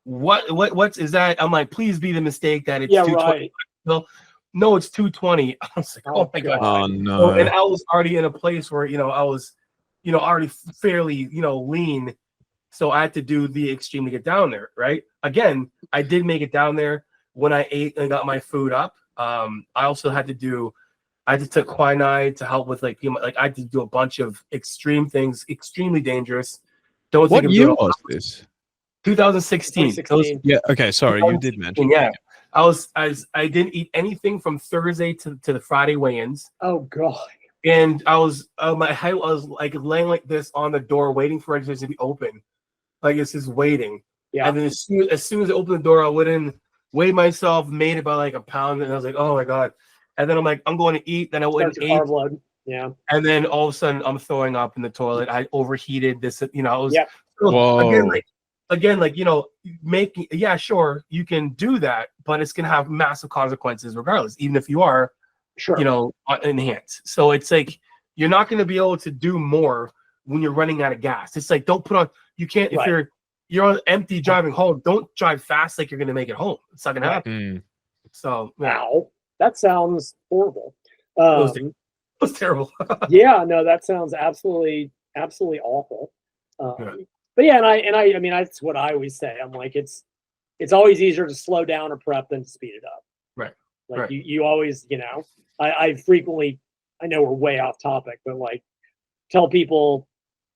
what is that? I'm like, please be the mistake that it's 220. Right. No, it's 220. I was like, oh my God. Oh no. So, and I was already in a place where, I was, already fairly, lean. So I had to do the extreme to get down there. Right. Again, I did make it down there when I ate and got my food up. I also had to take quinine to help with, like, I had to do a bunch of extreme things, extremely dangerous. What year was this? 2016. Yeah. Okay. Sorry, you did mention. Yeah, I didn't eat anything from Thursday to the Friday weigh-ins. Oh God. And I was like laying like this on the door, waiting for exercise to be open, like it's just waiting. Yeah. And then as soon as I opened the door, I went in, weighed myself, made about like a pound, and I was like, oh my God. And then I'm like, I'm going to eat. Then I went and ate. Blood. Yeah. And then all of a sudden, I'm throwing up in the toilet. I overheated. This, I was. Yep. Again, making. Yeah, sure, you can do that, but it's gonna have massive consequences regardless, even if you are, enhanced. So it's like you're not gonna be able to do more when you're running out of gas. It's like, don't put on. You can't if you're on empty driving home. Don't drive fast like you're gonna make it home. It's not gonna happen. So wow. That sounds horrible. It was terrible. Yeah, no, that sounds absolutely awful. But yeah, and I mean, that's what I always say. I'm like, it's always easier to slow down a prep than to speed it up. Right. Like you always, I frequently, I know we're way off topic, but like tell people,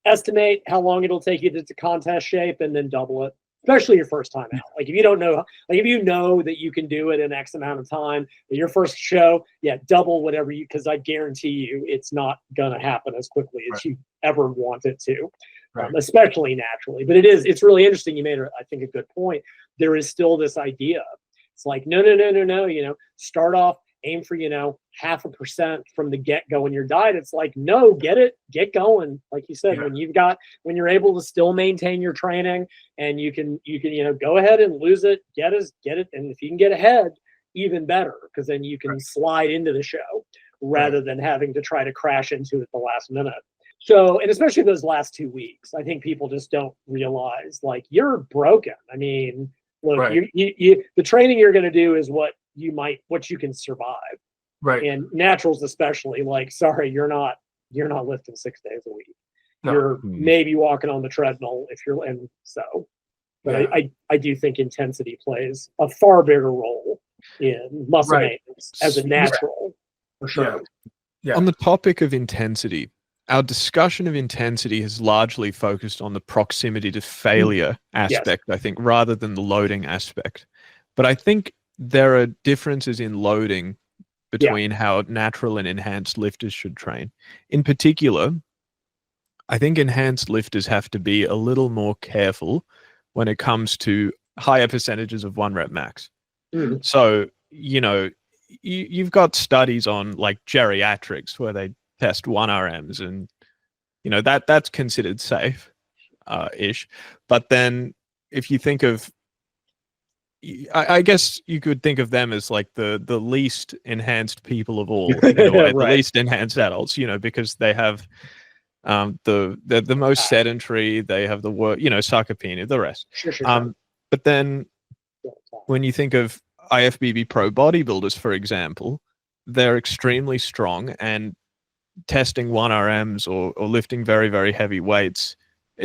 estimate how long it'll take you to contest shape and then double it. Especially your first time out. Like if you don't know, like if you know that you can do it in X amount of time, your first show, double whatever because I guarantee you it's not gonna happen as quickly as you ever want it to, especially naturally. But it's really interesting. You made, I think, a good point. There is still this idea. It's like, no, start off aim for, 0.5% from the get-go in your diet. It's like, no, get going. Like you said, when you're able to still maintain your training and you can, go ahead and lose it, get it. And if you can get ahead, even better, because then you can slide into the show rather than having to try to crash into it at the last minute. So, and especially those last 2 weeks, I think people just don't realize, like, you're broken. I mean, look, the training you're going to do is what you can survive. Right. And naturals especially, like, sorry, you're not lifting 6 days a week. No. You're maybe walking on the treadmill but I do think intensity plays a far bigger role in muscle maintenance as a natural, for sure. Yeah. On the topic of intensity, our discussion of intensity has largely focused on the proximity to failure aspect, I think, rather than the loading aspect. But I think there are differences in loading between how natural and enhanced lifters should train. In particular, I think enhanced lifters have to be a little more careful when it comes to higher percentages of 1 rep max. So, you've got studies on, like, geriatrics where they test 1 RMs and, that's considered safe ish. But then if you think of, I guess you could think of them as like the least enhanced people of all, in a way, the least enhanced adults, because they have the most sedentary, they have the work, sarcopenia, the rest. Sure. But then when you think of IFBB pro bodybuilders, for example, they're extremely strong, and testing 1 RMs or lifting very, very heavy weights,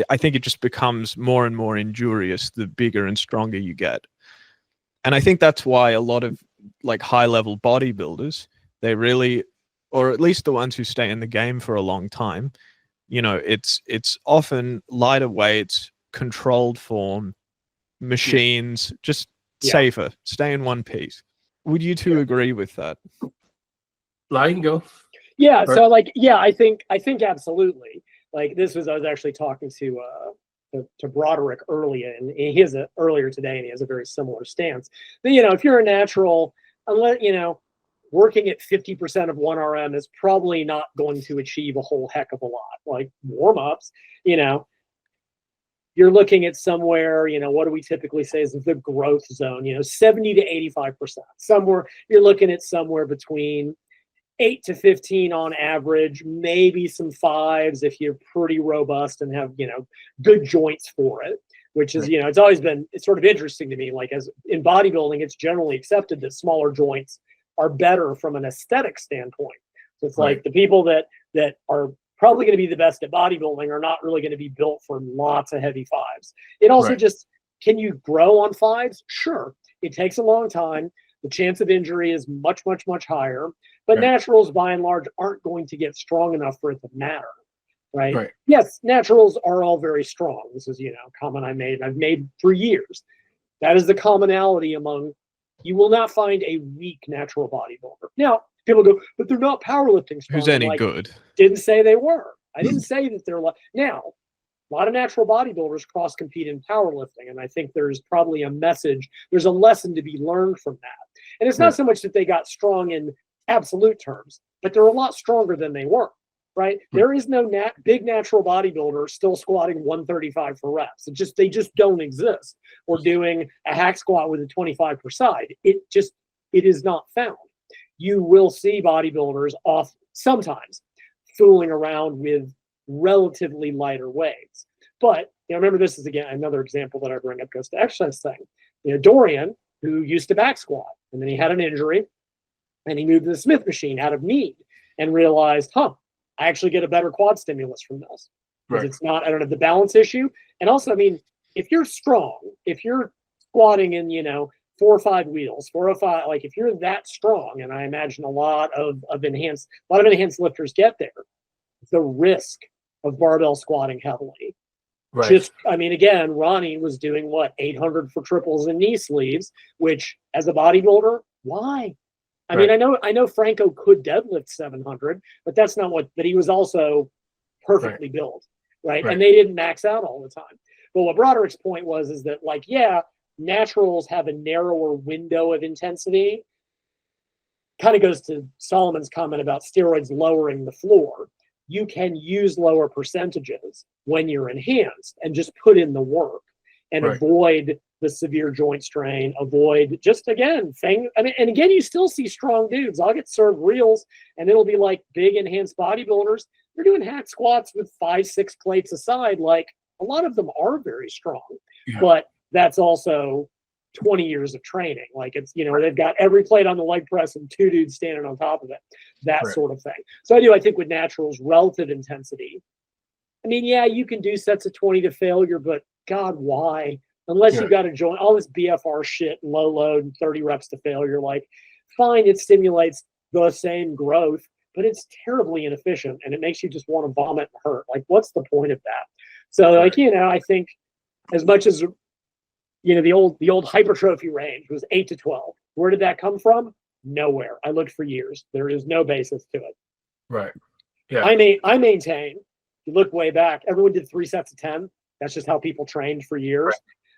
I think it just becomes more and more injurious the bigger and stronger you get. And I think that's why a lot of, like, high level bodybuilders, they really, or at least the ones who stay in the game for a long time, it's often lighter weights, controlled form, machines, just safer, stay in one piece. Would you two agree with that? Lyle, you can go. Yeah. So, like, I think absolutely. Like, I was actually talking to Broderick earlier, and earlier today, and he has a very similar stance. But, if you're a natural, unless, working at 50% of 1 RM is probably not going to achieve a whole heck of a lot. Like, warm-ups, you're looking at somewhere, what do we typically say is the growth zone, 70 to 85%. Somewhere, you're looking at somewhere between 8 to 15 on average, maybe some 5s if you're pretty robust and have, good joints for it, which is, it's sort of interesting to me. Like, as in bodybuilding, it's generally accepted that smaller joints are better from an aesthetic standpoint. So it's like the people that are probably going to be the best at bodybuilding are not really going to be built for lots of heavy 5s. It also just, can you grow on 5s? Sure. It takes a long time. The chance of injury is much, much, much higher. But naturals, by and large, aren't going to get strong enough for it to matter, right? Yes, naturals are all very strong. This is, a comment I've made for years. That is the commonality among, you will not find a weak natural bodybuilder. Now, people go, but they're not powerlifting strong. Who's any good? Didn't say they were. I didn't say that they're now. A lot of natural bodybuilders cross-compete in powerlifting, and I think there's probably there's a lesson to be learned from that. And it's not so much that they got strong in absolute terms, but they're a lot stronger than they were, right? There is no big natural bodybuilder still squatting 135 for reps. They just don't exist. Or doing a hack squat with a 25 per side. It is not found. You will see bodybuilders sometimes fooling around with relatively lighter weights. But, remember, this is, again, another example that I bring up goes to exercise thing. Dorian, who used to back squat, and then he had an injury, and he moved to the Smith machine out of need and realized, I actually get a better quad stimulus from this. Because it's not, I don't have the balance issue. And also, I mean, if you're strong, if you're squatting in, 4 or 5 wheels, 4 or 5, like, if you're that strong, and I imagine a lot of enhanced lifters get there, the risk of barbell squatting heavily. Again, Ronnie was doing 800 for triples and knee sleeves, which as a bodybuilder, why? I mean, I know Franco could deadlift 700, but that's not but he was also perfectly built, right? And they didn't max out all the time. But what Broderick's point is that, naturals have a narrower window of intensity, kind of goes to Solomon's comment about steroids lowering the floor. You can use lower percentages when you're enhanced and just put in the work and avoid the severe joint strain, avoid just, again, and again, you still see strong dudes. I'll get served reels and it'll be like big enhanced bodybuilders. They're doing hack squats with 5-6 plates aside. Like, a lot of them are very strong, but that's also 20 years of training. Like, it's, they've got every plate on the leg press and 2 dudes standing on top of it, that sort of thing. So I think with naturals, relative intensity, I mean, yeah, you can do sets of 20 to failure, but God, why? Unless you've got to join all this BFR shit, low load and 30 reps to failure. Like, fine, it stimulates the same growth, but it's terribly inefficient and it makes you just want to vomit and hurt. Like, what's the point of that? So, I think as much as, the old hypertrophy range was 8 to 12. Where did that come from? Nowhere. I looked for years. There is no basis to it. Right. Yeah. I maintain, if you look way back, everyone did 3 sets of 10. That's just how people trained for years.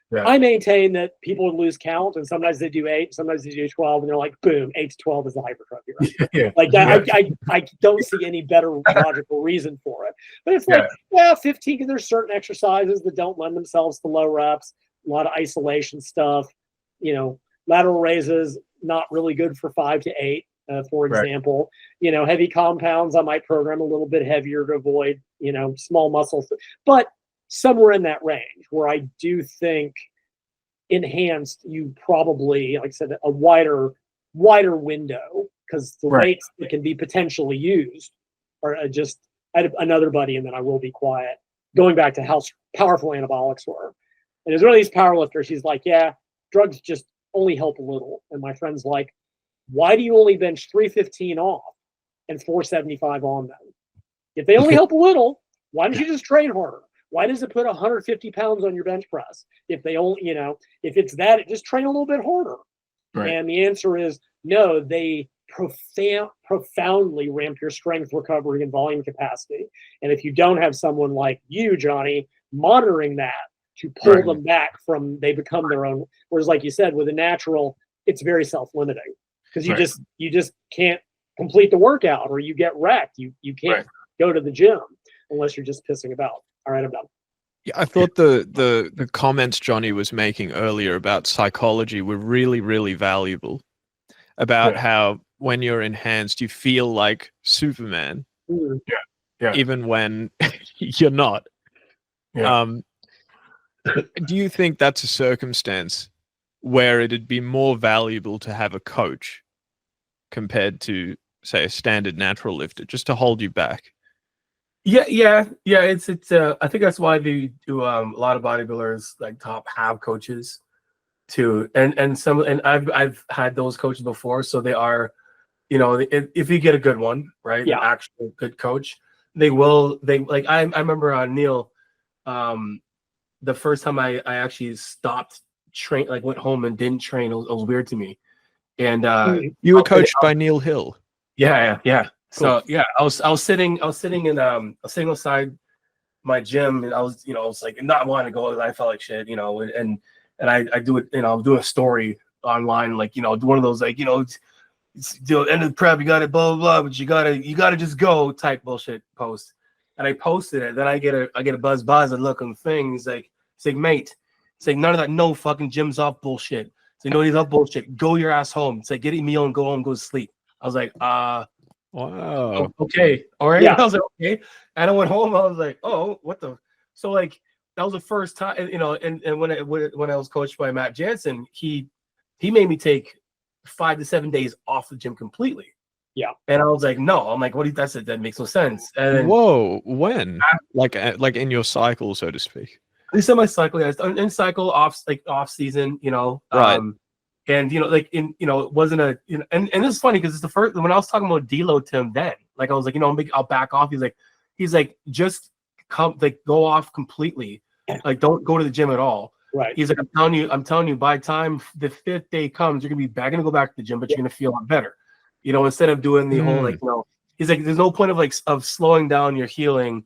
Right. Yeah. I maintain that people would lose count, and sometimes they do 8, sometimes they do 12, and they're like, boom, 8 to 12 is the hypertrophy range. Yeah. Like that, I don't see any better logical reason for it. But it's like, 15, because there's certain exercises that don't lend themselves to low reps, a lot of isolation stuff, lateral raises, not really good for 5 to 8, for example. Heavy compounds, I might program a little bit heavier to avoid, small muscles. But somewhere in that range where I do think enhanced, you probably, like I said, a wider window, because the weights that can be potentially used are just, I had another buddy, and then I will be quiet, going back to how powerful anabolics were. And there's one of these powerlifters, he's like, yeah, drugs just only help a little. And my friend's like, why do you only bench 315 off and 475 on them? If they only help a little, why don't you just train harder? Why does it put 150 pounds on your bench press? If they only, if it's that, just train a little bit harder. Right. And the answer is no, they profoundly ramp your strength, recovery, and volume capacity. And if you don't have someone like you, Jonni, monitoring that to pull them back from, they become their own. Whereas, like you said, with a natural, it's very self-limiting, because you just can't complete the workout, or you get wrecked. You can't go to the gym unless you're just pissing about. All right, I'm done. Yeah, I thought the comments Jonni was making earlier about psychology were really, really valuable. About how when you're enhanced, you feel like Superman, even when you're not. Yeah. Do you think that's a circumstance where it'd be more valuable to have a coach compared to, say, a standard natural lifter, just to hold you back? Yeah. It's I think that's why they do a lot of bodybuilders like top have coaches too, and I've had those coaches before, so they are, if you get a good one, right, an actual good coach, they like I remember Neil, the first time I actually stopped train, like went home and didn't train, it was weird to me, and you were coached by Neil Hill. Yeah. Cool. So I was sitting outside my gym, and I was like not wanting to go. I felt like shit, and I do it, I'm doing a story online, like, one of those, like, it's the end of the prep, you got it, blah, blah, blah, but you gotta just go type bullshit post. And I posted it, then I get a buzz, and look on the thing, it's like, mate, it's like, none of that, no fucking gym's off bullshit. So nobody's off bullshit. Go your ass home. It's like, get a meal and go home, go to sleep. I was like, wow. Okay. All right. Yeah. I was like, okay. And I went home. I was like, oh, what the? So like, that was the first time, and when I was coached by Matt Jansen, he made me take 5 to 7 days off the gym completely. Yeah. And I was like, no, I'm like, what do you, that makes no sense. And then, whoa, when? Like in your cycle, so to speak. At least in my cycle, yeah, in cycle off season, right. And it wasn't a, and this is funny because it's the first, when I was talking about deload to him then, like I was like, I'll back off. He's like, just come, like, go off completely, like don't go to the gym at all. Right. He's like, I'm telling you, by the time the 5th day comes, you're gonna go back to the gym, but you're gonna feel a lot better. Instead of doing the whole, like, he's like, there's no point of slowing down your healing,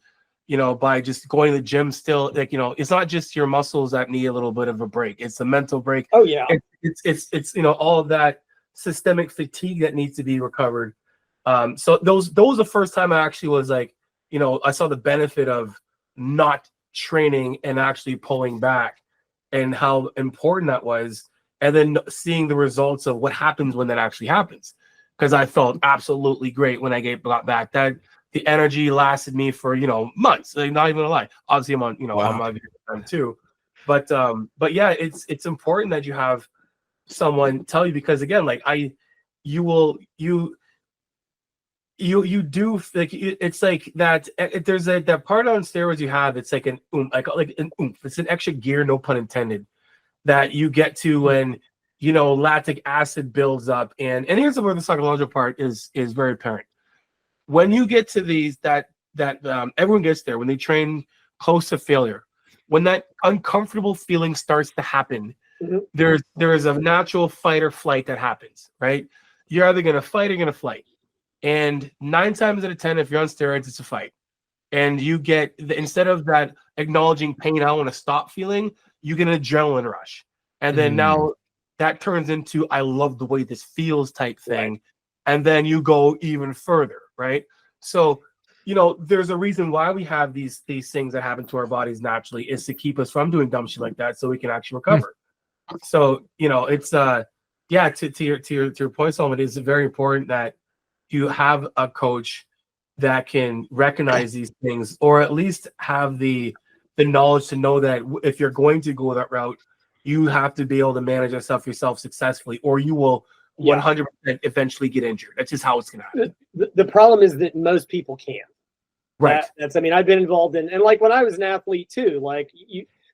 by just going to the gym still. Like, it's not just your muscles that need a little bit of a break. It's the mental break. Oh yeah. It's all of that systemic fatigue that needs to be recovered. So those the first time I actually was like, I saw the benefit of not training and actually pulling back and how important that was. And then seeing the results of what happens when that actually happens. Because I felt absolutely great when I got back. That the energy lasted me for, months. Like, not even a lie. Obviously I'm on, on my video time too. But yeah, it's important that you have someone tell you, because again, like you do, like, it's like that. There's that part on steroids you have. It's like an like an oomph. It's an extra gear, no pun intended, that you get to when lactic acid builds up. And here's where the psychological part is very apparent. When you get to these that everyone gets there when they train close to failure, when that uncomfortable feeling starts to happen, there is a natural fight or flight that happens, right? You're either going to fight or going to flight. And 9 times out of 10, if you're on steroids, it's a fight. And you get, instead of that acknowledging pain, I want to stop feeling, you get an adrenaline rush. And then now that turns into, I love the way this feels type thing. Right. And then you go even further, right? So, there's a reason why we have these things that happen to our bodies naturally, is to keep us from doing dumb shit like that so we can actually recover. So, it's to your point, Solomon, it is very important that you have a coach that can recognize these things, or at least have the knowledge to know that if you're going to go that route, you have to be able to manage yourself successfully, or you will 100% eventually get injured. That's just how it's going to happen. The problem is that most people can't. Right. I've been involved in, and like when I was an athlete too, like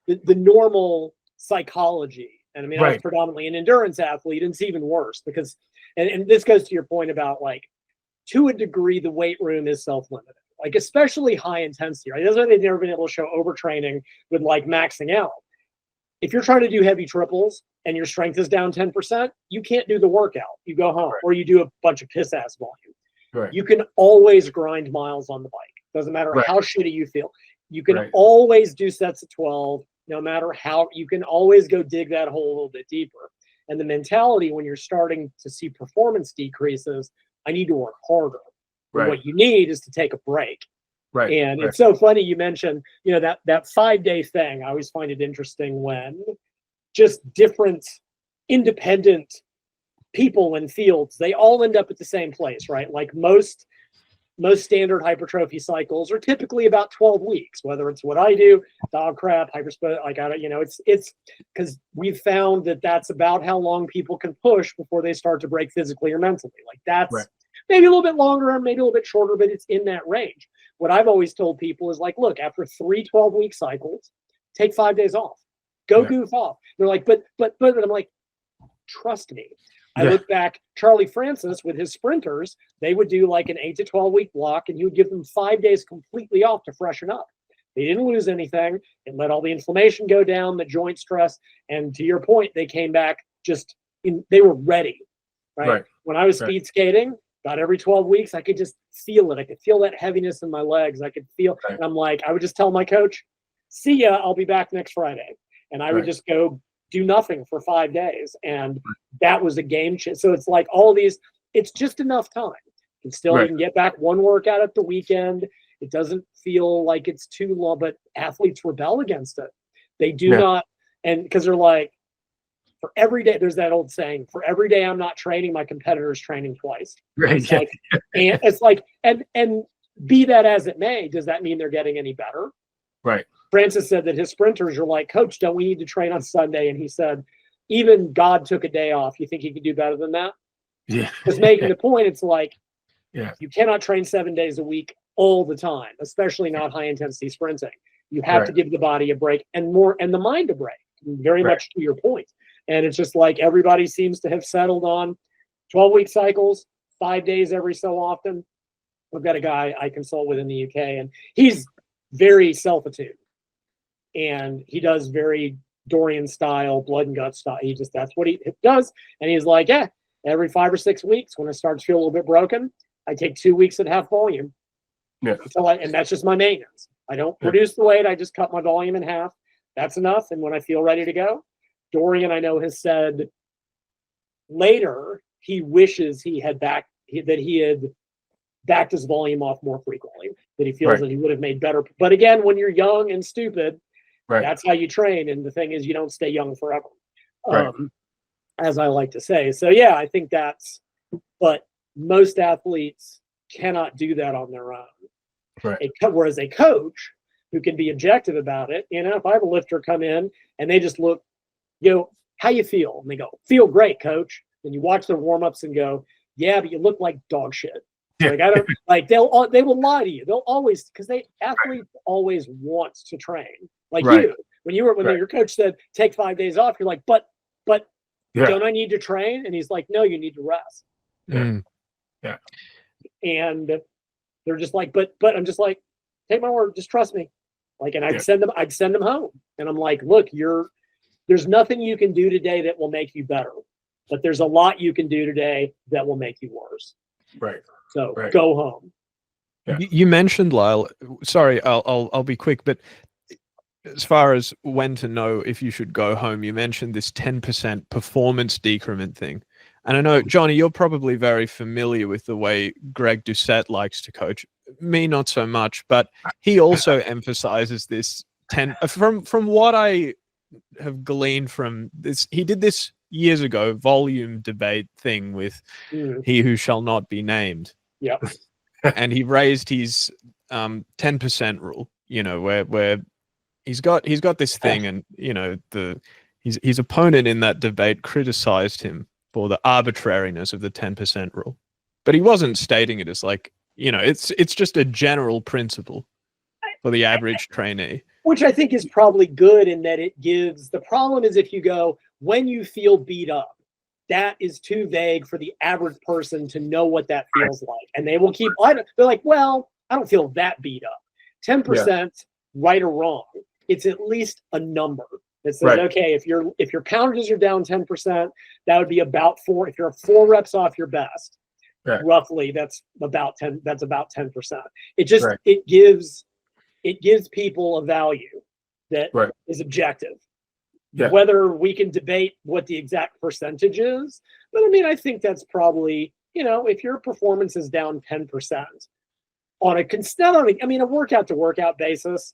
the normal psychology. And I was predominantly an endurance athlete, and it's even worse because, and this goes to your point about, like, to a degree, the weight room is self-limited, like especially high intensity, right? That's why they've never been able to show overtraining with like maxing out. If you're trying to do heavy triples and your strength is down 10%, you can't do the workout. You go home, or you do a bunch of piss ass volume. Right. You can always grind miles on the bike. Doesn't matter how shitty you feel. You can always do sets of 12, no matter how. You can always go dig that hole a little bit deeper. And the mentality when you're starting to see performance decreases, I need to work harder. Right. What you need is to take a break. Right. And it's so funny you mentioned, that 5-day thing. I always find it interesting when just different independent people in fields, they all end up at the same place, right? Like most standard hypertrophy cycles are typically about 12 weeks, whether it's what I do, dog crap, hyperspeed, like, it's because we've found that that's about how long people can push before they start to break physically or mentally. Like that's maybe a little bit longer or maybe a little bit shorter, but it's in that range. What I've always told people is, like, look, after 3 12-week cycles, take 5 days off, go goof off. They're like, but I'm like, trust me. I look back, Charlie Francis with his sprinters, they would do like an 8 to 12-week block, and he would give them 5 days completely off to freshen up. They didn't lose anything. It let all the inflammation go down, the joint stress. And to your point, they came back they were ready, right? When I was speed skating, about every 12 weeks, I could just feel it. I could feel that heaviness in my legs. I could feel, and I'm like, I would just tell my coach, see ya, I'll be back next Friday. And I would just go do nothing for 5 days. And that was a game changer. So it's like all these, it's just enough time. You can get back one workout at the weekend. It doesn't feel like it's too long, but athletes rebel against it. They do not. And because they're like, for every day, there's that old saying, for every day I'm not training, my competitor's training twice. Right. It's like, and it's like, and be that as it may, does that mean they're getting any better? Right. Francis said that his sprinters are like, Coach, don't we need to train on Sunday? And he said, even God took a day off. You think he could do better than that? Yeah. Just making the point, it's like, you cannot train 7 days a week all the time, especially not high intensity sprinting. You have to give the body a break and the mind a break, very much to your point. And it's just like everybody seems to have settled on 12-week cycles, 5 days every so often. We've got a guy I consult with in the UK, and he's very self-attuned. And he does very Dorian style, blood and gut style. That's what he does. And he's like, every 5 or 6 weeks, when it starts to feel a little bit broken, I take 2 weeks at half volume. And that's just my maintenance. I don't produce the weight. I just cut my volume in half. That's enough. And when I feel ready to go, Dorian, I know, has said later he wishes that he had backed his volume off more frequently, that he feels that he would have made better. But again, when you're young and stupid, that's how you train. And the thing is, you don't stay young forever, as I like to say. So yeah, I think but most athletes cannot do that on their own. Whereas a coach who can be objective about it, if I have a lifter come in and they just look, how you feel? And they go, feel great, coach. And you watch their warm-ups and go, yeah, but you look like dog shit. Like I don't like they will lie to you. They'll always, because athletes always want to train. Like you, when your coach said take 5 days off, you're like, but don't I need to train? And he's like, no, you need to rest. Yeah. And they're just like, but I'm just like, take my word, just trust me. Like, and I'd send them home. And I'm like, look, there's nothing you can do today that will make you better, but there's a lot you can do today that will make you worse. Right. So go home. Yeah. You mentioned, Lyle, sorry, I'll be quick, but as far as when to know if you should go home, you mentioned this 10% performance decrement thing. And I know, Jonni, you're probably very familiar with the way Greg Doucette likes to coach. Me, not so much, but he also emphasizes this 10. From what I have gleaned from this, he did this years ago, volume debate thing with he who shall not be named. Yep. And he raised his 10% rule, where he's got this thing, and his opponent in that debate criticized him for the arbitrariness of the 10% rule, but he wasn't stating it as like, it's just a general principle for the average trainee, which I think is probably good in that it gives. The problem is if you go, when you feel beat up, that is too vague for the average person to know what that feels like, and they will keep. They're like, well, I don't feel that beat up. 10%, right or wrong, it's at least a number. It says, okay, if your poundages are down 10%, that would be about 4. If you're 4 reps off your best, roughly, that's about 10. That's about 10%. It just it gives people a value that is objective. Yeah. Whether we can debate what the exact percentage is, but I mean, I think that's probably, if your performance is down 10% on a workout to workout basis,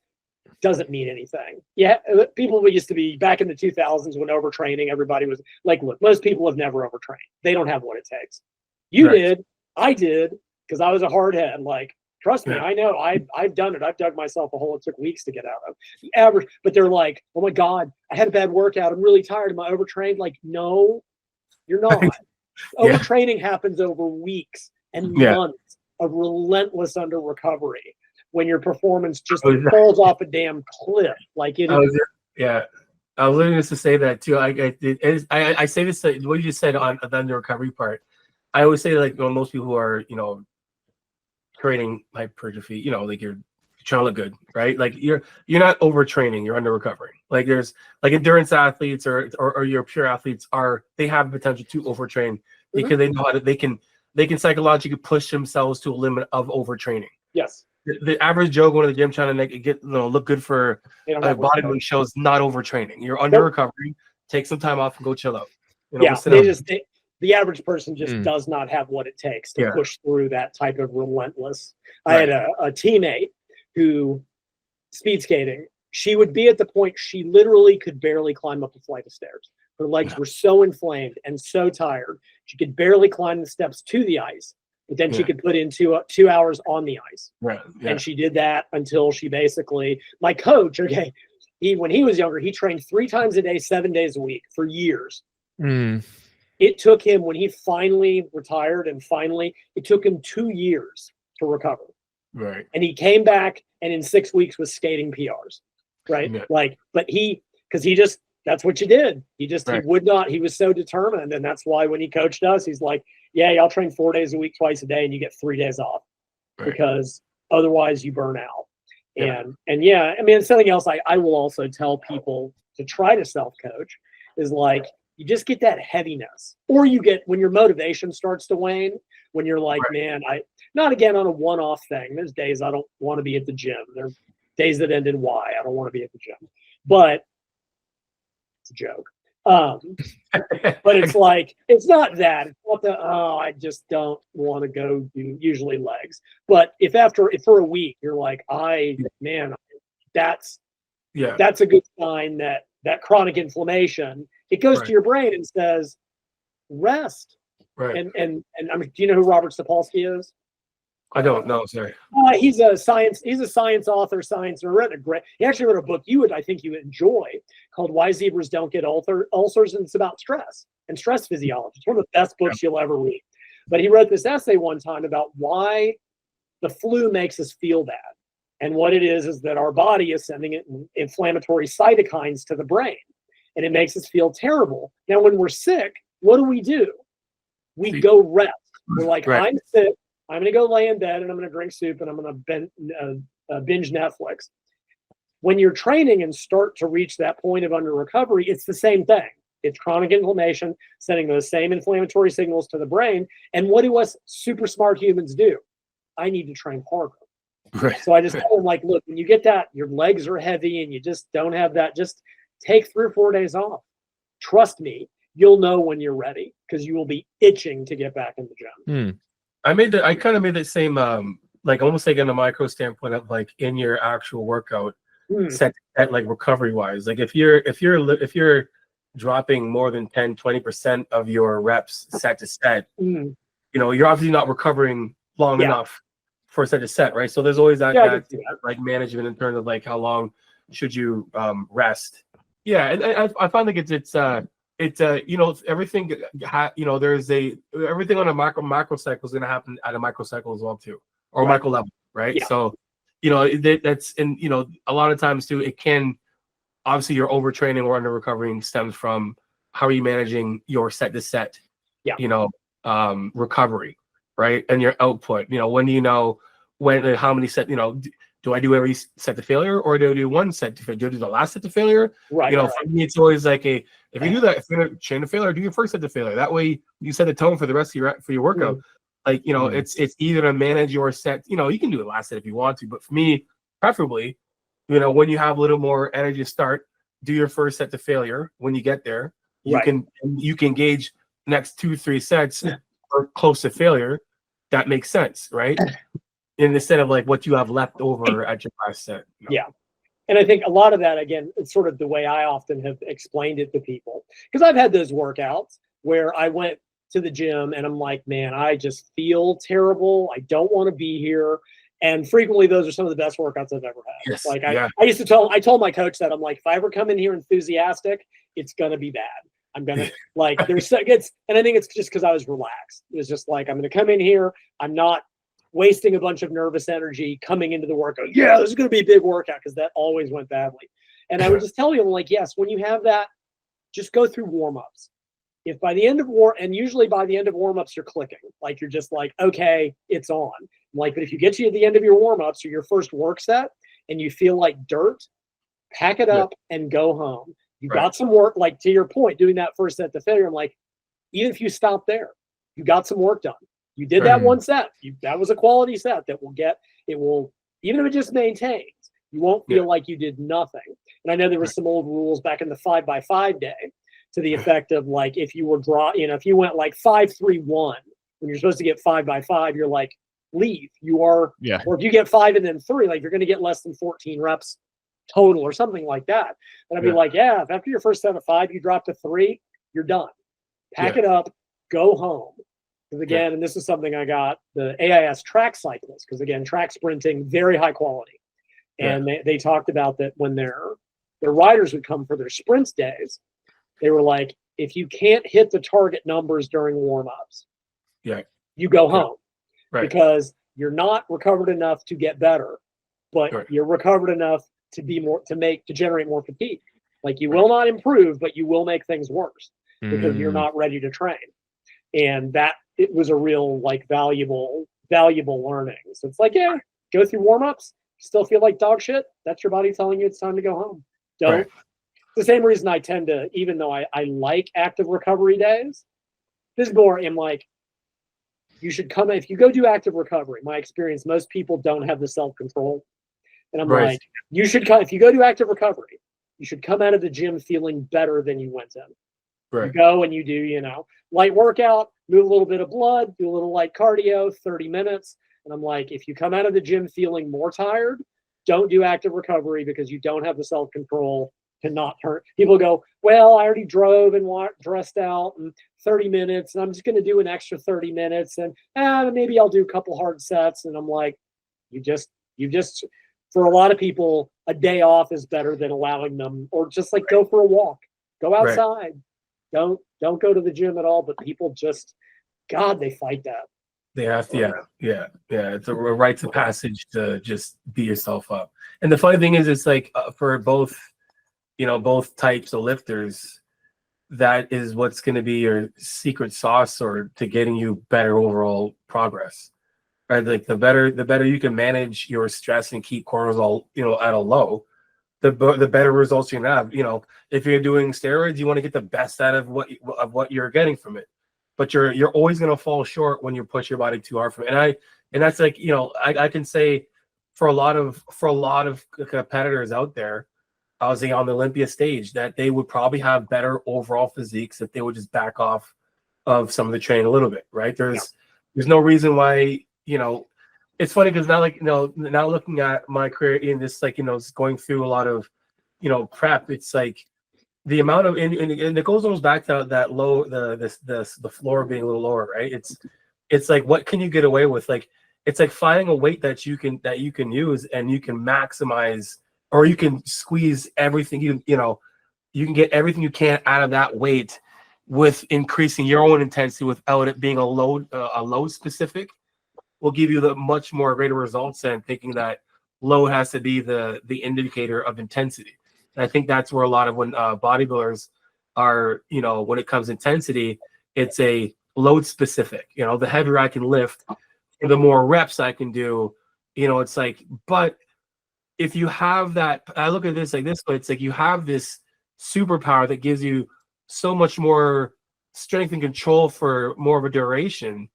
doesn't mean anything. Yeah, people used to be back in the 2000s when overtraining, everybody was like, look, most people have never overtrained. They don't have what it takes. You did. I did, because I was a hard head. Like, trust me, I know. I've done it. I've dug myself a hole it took weeks to get out of. The average, but they're like, oh my God, I had a bad workout. I'm really tired. Am I overtrained? Like, no, you're not. Overtraining happens over weeks and months of relentless under recovery when your performance just falls off a damn cliff. Like it is. I was literally just to say that too. I say this, what you just said on the under recovery part. I always say, like, most people who are, creating hypertrophy, like you're trying to look good, right? Like you're not overtraining, you're under recovering. Like there's like endurance athletes or your pure athletes they have potential to overtrain because they know how to, they can psychologically push themselves to a limit of overtraining. Yes. The average Joe going to the gym trying to get look good for bodybuilding shows, not overtraining. You're under recovery. Take some time off and go chill out. The average person just does not have what it takes to push through that type of relentless. I had a teammate who, speed skating, she would be at the point she literally could barely climb up a flight of stairs. Her legs were so inflamed and so tired, she could barely climb the steps to the ice. But then she could put in 2 hours on the ice. And she did that until she basically, my coach, when he was younger, he trained 3 times a day, 7 days a week for years. It took him, when he finally retired it took him 2 years to recover. Right. And he came back and in 6 weeks was skating PRs. Right. Yeah. Like, but that's what you did. He would not, he was so determined. And that's why when he coached us, he's like, yeah, y'all train 4 days a week, twice a day, and you get 3 days off because otherwise you burn out. And something else I will also tell people to try to self-coach is like, you just get that heaviness, or you get, when your motivation starts to wane, when you're like, man, not again on a one-off thing. There's days I don't want to be at the gym. There's days that end in Y. I don't want to be at the gym, but it's a joke. But it's like, it's not that. It's not the, oh, I just don't want to go do usually legs. But if for a week, you're like, man, that's a good sign that chronic inflammation, it goes to your brain and says, rest. Right. And I mean, do you know who Robert Sapolsky is? I don't know. Sorry. He's a science author, he actually wrote a book I think you would enjoy called Why Zebras Don't Get Ulcers, and it's about stress and stress physiology. It's one of the best books you'll ever read. But he wrote this essay one time about why the flu makes us feel bad. And what it is that our body is sending inflammatory cytokines to the brain, and it makes us feel terrible. Now, when we're sick, what do? We go rest. We're like, I'm sick. I'm going to go lay in bed and I'm going to drink soup and I'm going to binge Netflix. When you're training and start to reach that point of under recovery, it's the same thing. It's chronic inflammation, sending those same inflammatory signals to the brain. And what do us super smart humans do? I need to train harder. Right. So I just tell them, like, look, when you get that, your legs are heavy and you just don't have that, just take 3 or 4 days off. Trust me, you'll know when you're ready because you will be itching to get back in the gym. I kind of made that same like almost like in a micro standpoint of like in your actual workout set at like recovery wise. Like if you're dropping more than 10-20% of your reps set to set, you know, you're obviously not recovering long enough for set to set, right? So there's always that like management in terms of like how long should you rest. Yeah, and I find like it's you know, everything you know, there's everything on a macro cycle is going to happen at a micro cycle as well too, or micro level, right? So you know, that's, and you know, a lot of times too, it can obviously your overtraining or under recovering stems from how are you managing your set to set, you know, recovery, right? And your output, you know, when do you know when, how many set, you know, do I do every set to failure or do I do one set to failure? Do I do the last set to failure? Right. You know, for me, it's always like if you do that, if you're gonna chain to failure, do your first set to failure. That way you set the tone for the rest of your workout. Like, you know, it's either to manage your set, you know, you can do the last set if you want to, but for me, preferably, you know, when you have a little more energy to start, do your first set to failure. When you get there, you can gauge next 2-3 sets or close to failure. That makes sense, right? Instead of like what you have left over at your last set. You know? Yeah. And I think a lot of that, again, it's sort of the way I often have explained it to people. Because I've had those workouts where I went to the gym and I'm like, man, I just feel terrible. I don't want to be here. And frequently those are some of the best workouts I've ever had. Yes, like I told my coach that I'm like, if I ever come in here enthusiastic, it's going to be bad. I'm going to like, and I think it's just because I was relaxed. It was just like, I'm going to come in here. I'm not wasting a bunch of nervous energy coming into the workout. Yeah, this is going to be a big workout because that always went badly. And I would just tell you, I'm like, yes, when you have that, just go through warm-ups. If by the end of usually by the end of warm-ups, you're clicking. Like you're just like, okay, it's on. Like, but if you get to the end of your warm-ups or your first work set and you feel like dirt, pack it up and go home. You got some work, like to your point, doing that first set to failure. I'm like, even if you stop there, you got some work done. You did that one set. That was a quality set that will, even if it just maintains, you won't feel like you did nothing. And I know there was some old rules back in the 5x5 day to the effect of like, if you were if you went like 5-3-1, when you're supposed to get 5x5, you're like, leave. Or if you get 5 and then 3, like you're going to get less than 14 reps total or something like that. And I'd be like, if after your first set of 5, you drop to 3, you're done. Pack it up, go home. Because again, and this is something I got the AIS track cyclists, because again, track sprinting, very high quality. And they talked about that when their riders would come for their sprints days, they were like, if you can't hit the target numbers during warm-ups, you go home. Because you're not recovered enough to get better, but you're recovered enough to generate more fatigue. Like you will not improve, but you will make things worse because you're not ready to train. And that it was a real like valuable learning. So it's like, go through warm-ups, still feel like dog shit. That's your body telling you it's time to go home. Don't. It's the same reason I tend to, even though I like active recovery days, this is more in like, you should come, if you go do active recovery, my experience, most people don't have the self-control. And I'm like, you should come, if you go do active recovery, you should come out of the gym feeling better than you went in. You go and you do, you know, light workout, move a little bit of blood, do a little light cardio, 30 minutes. And I'm like, if you come out of the gym feeling more tired, don't do active recovery because you don't have the self-control to not turn. People go, well, I already drove and dressed out in 30 minutes, and I'm just going to do an extra 30 minutes, and maybe I'll do a couple hard sets. And I'm like, you just, for a lot of people, a day off is better than allowing them, or just like go for a walk, go outside. Don't go to the gym at all. But people just, God, they fight that. They have to, yeah. It's a rites of passage to just beat yourself up. And the funny thing is, it's like for both, you know, both types of lifters, that is what's going to be your secret sauce or to getting you better overall progress. Right? Like the better you can manage your stress and keep cortisol, you know, at a low, the better results you're gonna have. You know, if you're doing steroids, you want to get the best out of what you're getting from it. But you're always going to fall short when you push your body too hard from it. And that's like, you know, I can say for a lot of competitors out there, I was on the Olympia stage, that they would probably have better overall physiques if they would just back off of some of the training a little bit, right? There's no reason why, you know, it's funny because now, like, you know, now looking at my career in this, like, you know, going through a lot of, you know, prep, it's like, the amount of and it goes almost back to that low the floor being a little lower, right? It's like, what can you get away with? Like, it's like finding a weight that you can use and you can maximize, or you can squeeze everything you can get everything you can out of that weight with increasing your own intensity without it being a load specific will give you the much more greater results than thinking that load has to be the indicator of intensity. And I think that's where a lot of when bodybuilders are, you know, when it comes to intensity, it's a load specific. You know, the heavier I can lift, the more reps I can do. You know, it's like, but if you have that, I look at this like this, but it's like you have this superpower that gives you so much more strength and control for more of a duration,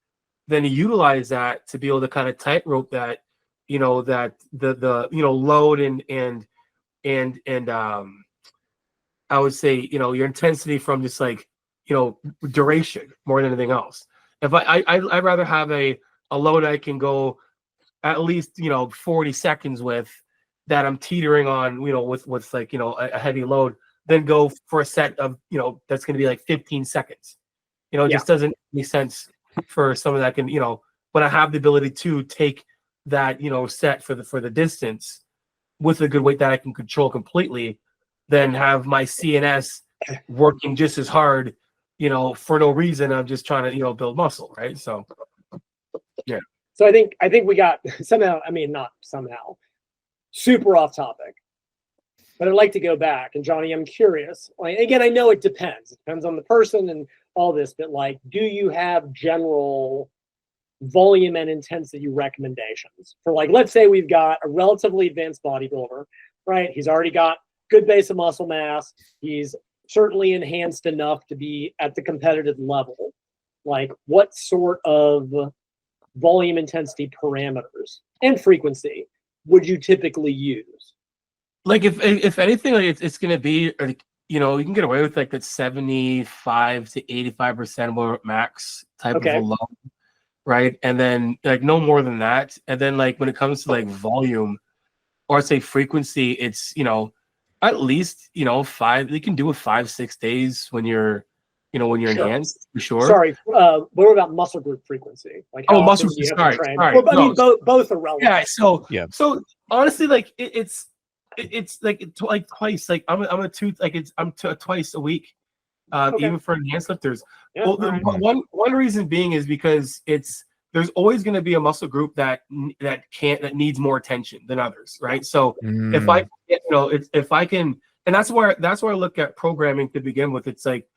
then you utilize that to be able to kind of tightrope that, you know, that the you know, load and I would say, you know, your intensity from just like, you know, duration more than anything else. If I'd rather have a load I can go at least, you know, 40 seconds with, that I'm teetering on, you know, with like, you know, a heavy load, than go for a set of, you know, that's going to be like 15 seconds. You know, it just doesn't make sense for someone that can, you know, when I have the ability to take that, you know, set for the distance with a good weight that I can control completely, then have my CNS working just as hard, you know, for no reason. I'm just trying to, you know, build muscle, right? So, yeah. So I think we got somehow, I mean, not somehow, super off topic, but I'd like to go back. And Jonni, I'm curious. Like, again, I know it depends. It depends on the person and all this, but like, do you have general volume and intensity recommendations for, like, let's say we've got a relatively advanced bodybuilder, right? He's already got good base of muscle mass. He's certainly enhanced enough to be at the competitive level. Like, what sort of volume intensity parameters and frequency would you typically use? Like, if anything, like it's going to be, you know, you can get away with like that 75 to 85% max type of a load, right? And then like no more than that. And then like when it comes to like volume or say frequency, it's, you know, at least, you know, you can do it 5-6 days when you're, you know, when you're enhanced, for sure. Sorry, what about muscle group frequency? Like, muscle group. Sorry. Well, I mean, both are relevant. Yeah. So honestly, like it's like twice. Like I'm twice a week, even for enhanced lifters. Yeah, well, one reason being is because there's always going to be a muscle group that needs more attention than others, right? So if I, you know, if I can, and that's where I look at programming to begin with. It's like,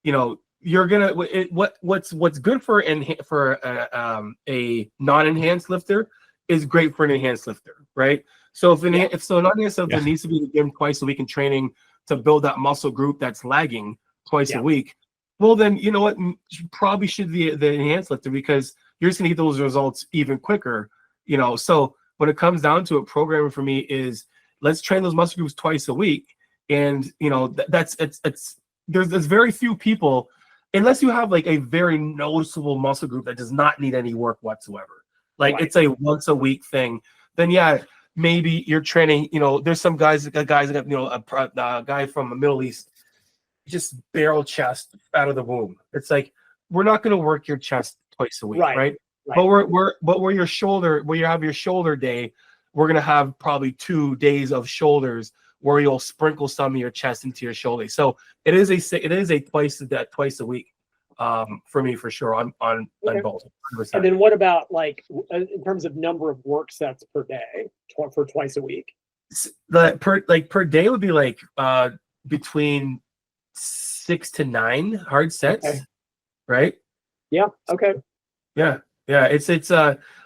you know, you're gonna what's good for a non-enhanced lifter is great for an enhanced lifter, right? So if an non-enhanced lifter needs to be in the gym twice a week in training to build that muscle group that's lagging twice a week, well then, you know what, you probably should be the enhanced lifter, because you're just gonna get those results even quicker, you know. So when it comes down to it, programming for me is let's train those muscle groups twice a week, and you know that's there's very few people, unless you have like a very noticeable muscle group that does not need any work whatsoever. Like Right. it's a once a week thing. Then yeah, maybe you're training. You know, there's some guys that got, you know, a guy from the Middle East, just barrel chest out of the womb. It's like, we're not going to work your chest twice a week, Right. right? Right. But where your shoulder, where you have your shoulder day, we're going to have probably 2 days of shoulders where you'll sprinkle some of your chest into your shoulder. So it is a twice a week for me, for sure, on both. 100%. And then what about like in terms of number of work sets per day for twice a week? Per day would be like between 6 to 9 hard sets, Okay. right? Yeah. Okay. Yeah. It's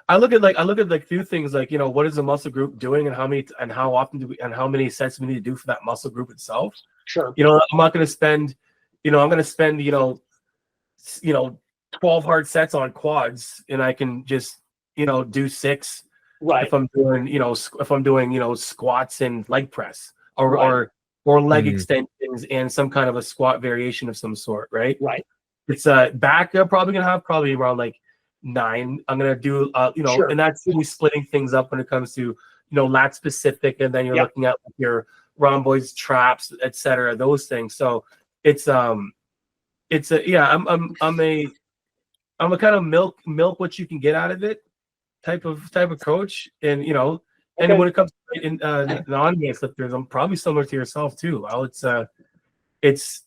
I look at like few things, like, you know, what is the muscle group doing, and how often do we, and how many sets we need to do for that muscle group itself. Sure. You know, I'm not going to spend, you know, 12 hard sets on quads, and I can just, you know, do 6 Right. if I'm doing, you know, squats and leg press, or Right. or leg Mhm. extensions and some kind of a squat variation of some sort, right? Right. It's back. I'm probably gonna have around like 9. I'm gonna do you know, Sure. and that's me splitting things up when it comes to, you know, lat specific, and then you're Yep. looking at like your rhomboids, traps, etc. Those things. So it's a yeah. I'm a kind of milk what you can get out of it type of coach, and you know, and Okay. when it comes to non-advanced lifters, I'm probably similar to yourself too. Well, it's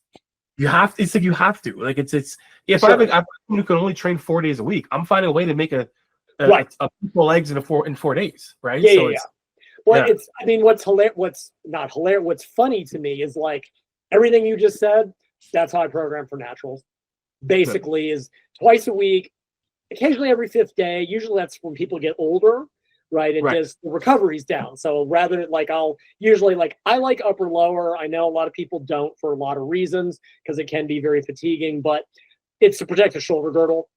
you have to. It's like you have to. Like it's if Sure. I have you can only train 4 days a week, I'm finding a way to make a Right. couple legs in 4 days, right? Yeah. So Yeah. it's Well, yeah. I mean, what's hilarious, what's not hilarious, what's funny to me is like everything you just said, that's how I program for naturals. Basically, is twice a week, occasionally every 5th day. Usually that's when people get older, right? And Right. just the recovery's down. So rather, like, I'll usually, like, I like upper lower. I know a lot of people don't for a lot of reasons because it can be very fatiguing, but it's to protect the shoulder girdle.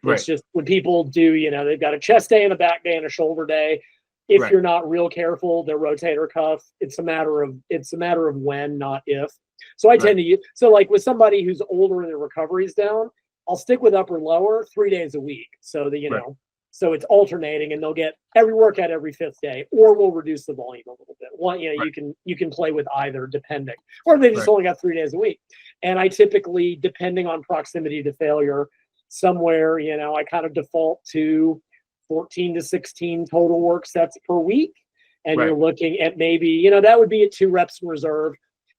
Right. It's just when people do, you know, they've got a chest day and a back day and a shoulder day. If Right. you're not real careful, their rotator cuff, it's a matter of when, not if. So I tend to use, so like with somebody who's older and their recovery's down, I'll stick with upper lower 3 days a week. So that, you Right. know, so it's alternating, and they'll get every workout every 5th day, or we'll reduce the volume a little bit. One, you know, Right. you can play with either depending, or they just Right. only got 3 days a week. And I typically, depending on proximity to failure, somewhere, you know, I kind of default to 14 to 16 total work sets per week. And you're Right. looking at maybe, you know, that would be at 2 reps in reserve.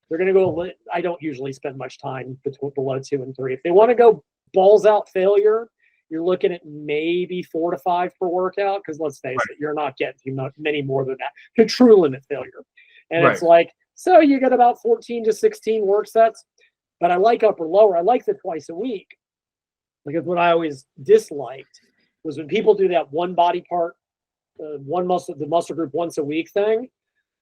They're going to go, I don't usually spend much time below 2 and 3. If they want to go balls out failure, you're looking at maybe 4 to 5 per workout. Because let's face it, you're not getting many more than that to true limit failure. And it's like, so you get about 14 to 16 work sets. But I like upper lower. I like the twice a week. Because what I always disliked was when people do that one body part, the muscle group once a week thing,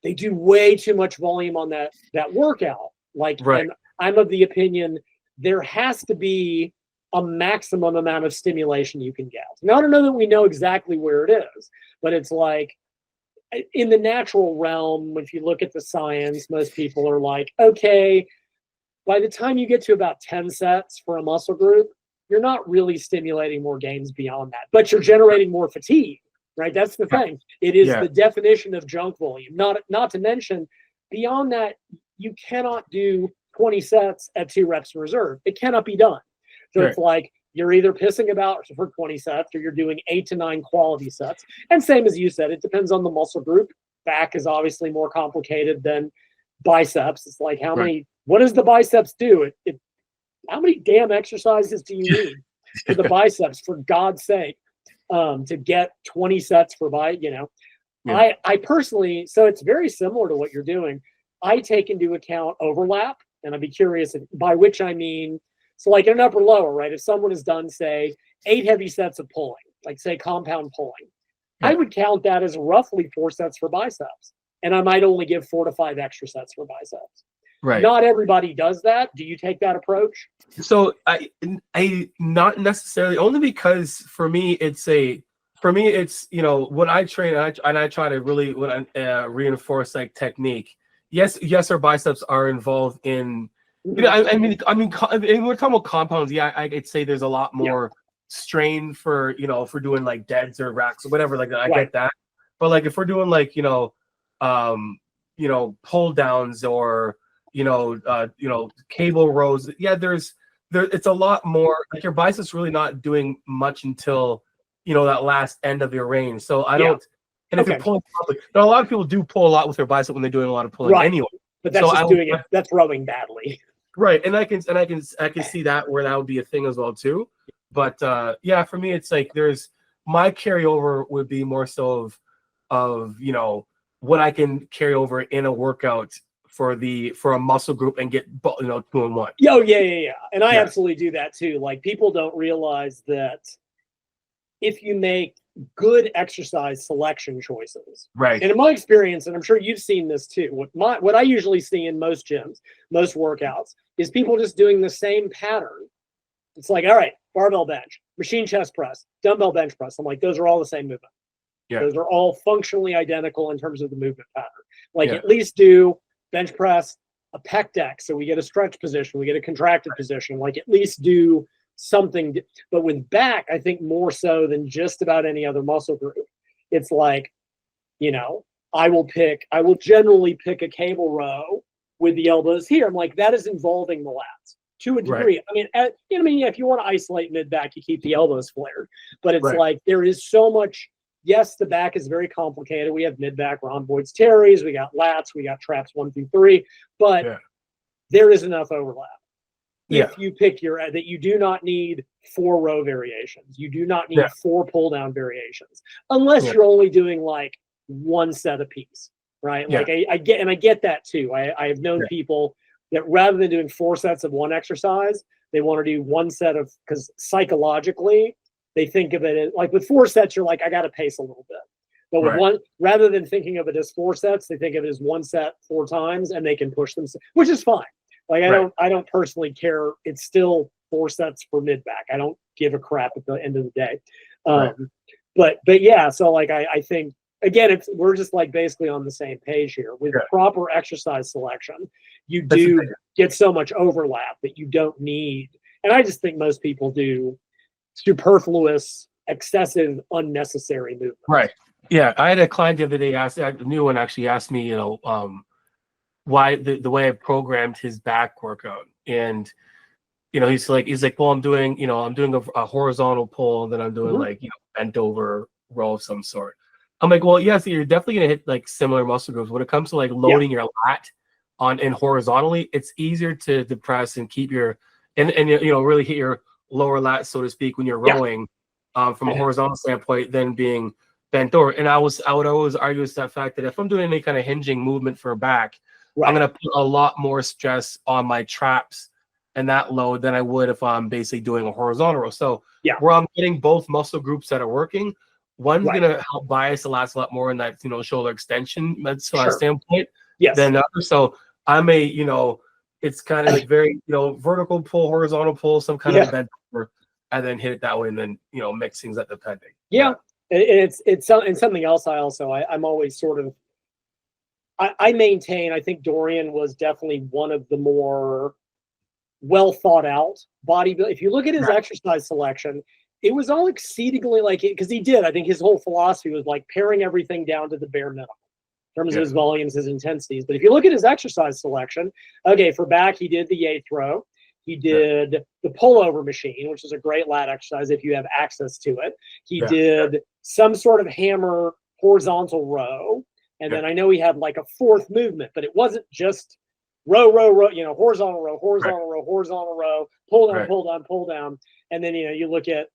they do way too much volume on that workout. Like, Right. and I'm of the opinion there has to be a maximum amount of stimulation you can get. Now, I don't know that we know exactly where it is, but it's like in the natural realm, if you look at the science, most people are like, okay, by the time you get to about 10 sets for a muscle group, you're not really stimulating more gains beyond that, but you're generating more fatigue, right? That's the thing. It is the definition of junk volume. Not to mention, beyond that, you cannot do 20 sets at 2 reps in reserve. It cannot be done. So it's like you're either pissing about for 20 sets or you're doing 8 to 9 quality sets. And same as you said, it depends on the muscle group. Back is obviously more complicated than biceps. It's like what does the biceps do? How many damn exercises do you need for the biceps, for God's sake, to get 20 sets for I personally, so it's very similar to what you're doing. I take into account overlap, and I'd be curious by which I mean, so like in an upper lower, right? If someone has done, say, 8 heavy sets of pulling, like say compound pulling, I would count that as roughly 4 sets for biceps. And I might only give 4 to 5 extra sets for biceps. Right. Not everybody does that. Do you take that approach? So I not necessarily, only because for me it's you know, when I train and I try to really reinforce like technique. Yes, our biceps are involved in You know, and we're talking about compounds. Yeah, I'd say there's a lot more strain for, you know, if we're doing like deads or racks or whatever like that. I get that, but like if we're doing like, pull downs or cable rows, it's a lot more. Like your biceps really not doing much until that last end of your range. So I don't. And if you're pulling properly, now a lot of people do pull a lot with their bicep when they're doing a lot of pulling anyway. But that's just doing it. That's rowing badly. Right, and I can see that where that would be a thing as well too. But for me, it's like there's my carryover would be more so of what I can carry over in a workout for a muscle group and get 2 in 1. Oh yeah. And I absolutely do that too. Like people don't realize that if you make good exercise selection choices, right? And in my experience, and I'm sure you've seen this too, what I usually see in most gyms, most workouts, is people just doing the same pattern. It's like, all right, barbell bench, machine chest press, dumbbell bench press. I'm like, those are all the same movement. Yeah. Those are all functionally identical in terms of the movement pattern. Like at least do bench press, a pec deck, so we get a stretch position, we get a contracted position. Like at least do something. But with back, I think more so than just about any other muscle group, it's like, I will generally pick a cable row with the elbows here. I'm like, that is involving the lats to a degree. Right. If you want to isolate mid back, you keep the elbows flared, but it's like there is so much. Yes, the back is very complicated. We have mid back, rhomboids, teres, we got lats, we got traps 1 through 3, but there is enough overlap. If you pick that you do not need 4 row variations, you do not need 4 pull down variations, unless you're only doing like 1 set apiece, right? Like I get that too. I have known people that rather than doing 4 sets of 1 exercise, they want to do 1 set of, because psychologically they think of it as like with 4 sets, you're like, I got to pace a little bit. But with 1, rather than thinking of it as 4 sets, they think of it as 1 set 4 times, and they can push them, which is fine. Like I don't personally care. It's still 4 sets for mid back. I don't give a crap at the end of the day. But yeah, so like I think again, we're just like basically on the same page here. With proper exercise selection, you do get so much overlap that you don't need. And I just think most people do superfluous, excessive, unnecessary movement. Right. Yeah, I had a client the other day a new one actually asked me, why the way I programmed his back workout, and he's like, well, I'm doing a horizontal pull, and then I'm doing like bent over row of some sort. I'm like, well, yeah, so you're definitely gonna hit like similar muscle groups. When it comes to like loading your lat on and horizontally, it's easier to depress and keep your and really hit your lower lat, so to speak, when you're rowing from a horizontal standpoint than being bent over. And I would always argue with that fact that if I'm doing any kind of hinging movement for back, I'm going to put a lot more stress on my traps and that load than I would if I'm basically doing a horizontal row. So where I'm getting both muscle groups that are working, one's going to help bias the lats a lot more in that, shoulder extension standpoint than the other. So I'm it's kind of like very, vertical pull, horizontal pull, some kind of bent over, and then hit it that way, and then, mix things up depending. Yeah. It's something else. I'm always sort of, I maintain, I think Dorian was definitely one of the more well thought out bodybuilding. If you look at his exercise selection, it was all exceedingly because he did. I think his whole philosophy was like paring everything down to the bare minimum in terms of his volumes, his intensities. But if you look at his exercise selection, for back, he did the yay throw. He did the pullover machine, which is a great lat exercise if you have access to it. He did some sort of hammer horizontal row. And then I know he had like a 4th movement, but it wasn't just row, horizontal row, horizontal row, horizontal row, pull down, pull down, pull down. And then, you look at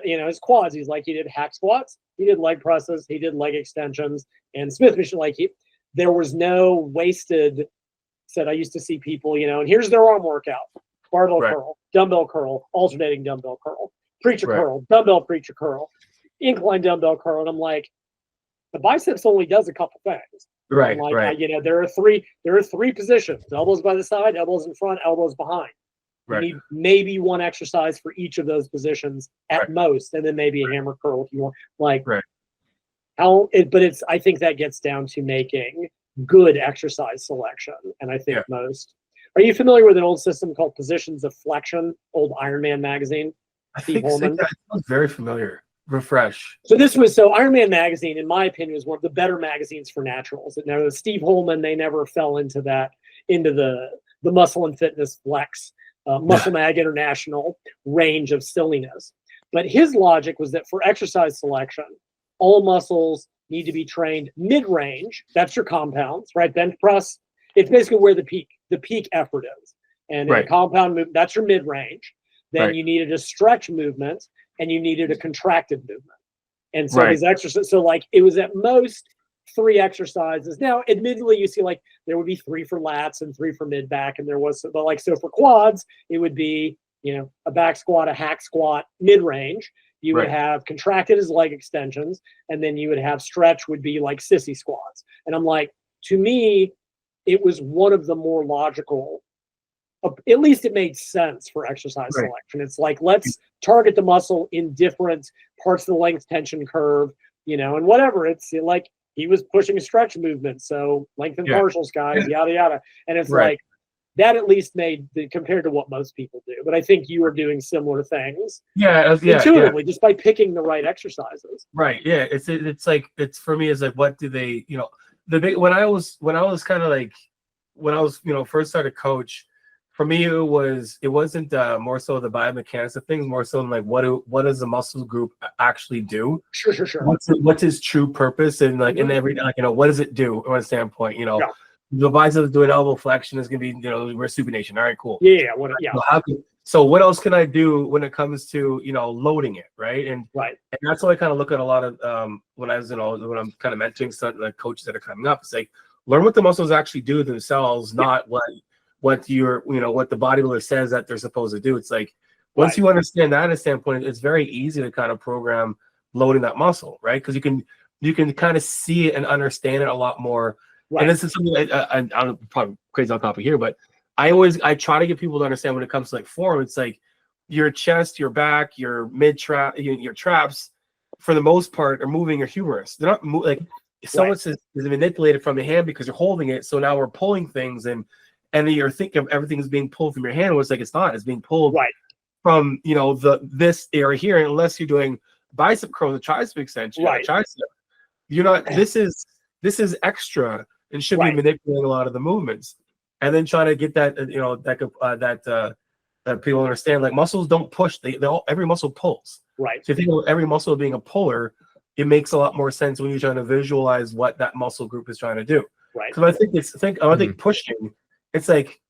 his quads. He's like, he did hack squats, he did leg presses, he did leg extensions, and Smith machine. There was no wasted. Said I used to see people, and here's their arm workout: barbell curl, dumbbell curl, alternating dumbbell curl, preacher curl, dumbbell preacher curl, incline dumbbell curl, and I'm like, the biceps only does a couple things. Right. There are 3 positions: elbows by the side, elbows in front, elbows behind. You need maybe 1 exercise for each of those positions at most, and then maybe a hammer curl if you want. I think that gets down to making good exercise selection, and I think Are you familiar with an old system called Positions of Flexion, old Iron Man magazine? I Steve think so. Holman? That sounds very familiar. Refresh. So Iron Man magazine, in my opinion, was one of the better magazines for naturals. And now Steve Holman, they never fell into the muscle and fitness flex, Muscle Mag International range of silliness. But his logic was that for exercise selection, all muscles need to be trained mid-range. That's your compounds, right? Bench press, it's basically where the peak effort is. And in a compound movement, that's your mid-range. Then you needed a stretch movement and you needed a contracted movement. And so these exercises, so like it was at most 3 exercises. Now, admittedly, you see like there would be 3 for lats and 3 for mid back. And there was, but like, so for quads, it would be, you know, a back squat, a hack squat, mid-range. You would have contracted as leg extensions, and then you would have stretch would be like sissy squats. And I'm like, to me, it was one of the more logical, at least it made sense for exercise selection. It's like, let's target the muscle in different parts of the length tension curve, you know, and whatever. It's like he was pushing a stretch movement. So lengthen partials, guys, yada, yada. And it's like, that at least made compared to what most people do. But I think you were doing similar things. Intuitively, just by picking the right exercises. Right. Yeah. It's like, it's for me, is like, what do they, you know, the big, when I was kind of like, when I was, you know, first started coach, for me, it wasn't more so the biomechanics of things, more so like what does the muscle group actually do? Sure. What's its true purpose, and like in every, like, you know, what does it do from a standpoint, you know? The biceps doing elbow flexion is gonna be, you know, we're supination. All right, cool. So what else can I do when it comes to, you know, loading it, right? And that's why I kind of look at a lot of when I'm kind of mentoring some like coaches that are coming up. It's like, learn what the muscles actually do themselves, not what your, you know, what the bodybuilder says that they're supposed to do. It's like, once you understand that standpoint, it's very easy to kind of program loading that muscle, right? Because you can kind of see it and understand it a lot more. And this is something I'm probably crazy on topic here, but I try to get people to understand when it comes to like form. It's like your chest, your back, your mid trap, your traps, for the most part, are moving your humerus. They're not like someone is manipulated from the hand because you're holding it. So now we're pulling things, and you're thinking of everything is being pulled from your hand. It's like it's not. It's being pulled from, you know, this area here. And unless you're doing bicep curls, a tricep extension, tricep, you're not. This is extra. And should be manipulating a lot of the movements, and then trying to get that, you know, that people understand, like muscles don't push, every muscle pulls. So if you think of every muscle being a puller, it makes a lot more sense when you're trying to visualize what that muscle group is trying to do. So I think pushing, it's like,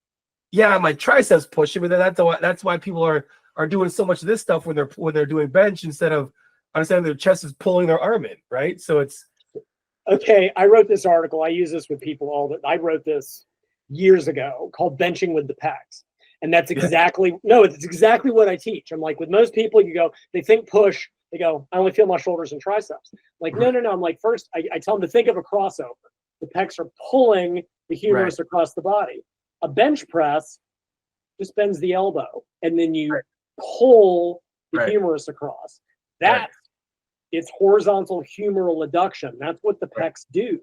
yeah, my triceps pushing, but then that's why people are doing so much of this stuff when they're doing bench, instead of understanding their chest is pulling their arm in, right? So it's okay, I wrote this article. I use this with people I wrote this years ago, called Benching with the Pecs. And that's exactly, it's exactly what I teach. I'm like, with most people, they think push, they go, I only feel my shoulders and triceps. Like, no. I'm like, first, I tell them to think of a crossover. The pecs are pulling the humerus across the body. A bench press just bends the elbow, and then you pull the humerus across. It's horizontal humeral adduction. That's what the pecs do.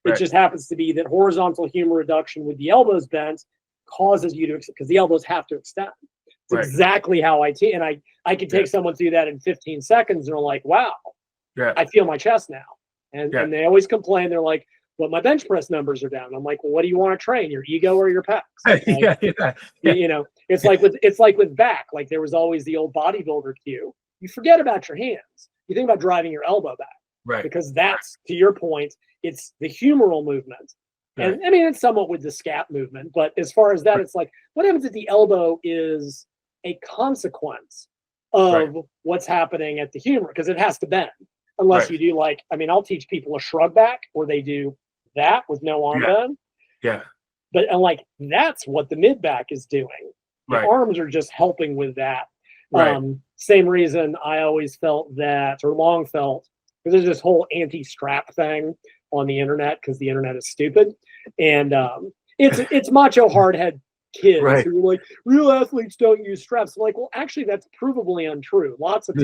It just happens to be that horizontal humeral adduction with the elbows bent causes you to, because the elbows have to extend. It's exactly how I teach. And I could take someone through that in 15 seconds, and they're like, wow, I feel my chest now. And they always complain. They're like, well, my bench press numbers are down. I'm like, well, what do you want to train, your ego or your pecs? You know, it's like with back. Like, there was always the old bodybuilder cue. You forget about your hands. You think about driving your elbow back, because that's, to your point, it's the humeral movement. And I mean, it's somewhat with the scap movement, but as far as that, it's like, what happens if the elbow is a consequence of what's happening at the humerus? Because it has to bend, unless you do, like, I mean, I'll teach people a shrug back, or they do that with no arm bend. But and like, that's what the mid back is doing. The arms are just helping with that. Same reason I always felt that, or long felt, because there's this whole anti-strap thing on the internet, because the internet is stupid, and it's macho hardhead kids who are like, real athletes don't use straps. I'm like, well, actually, that's provably untrue. Lots of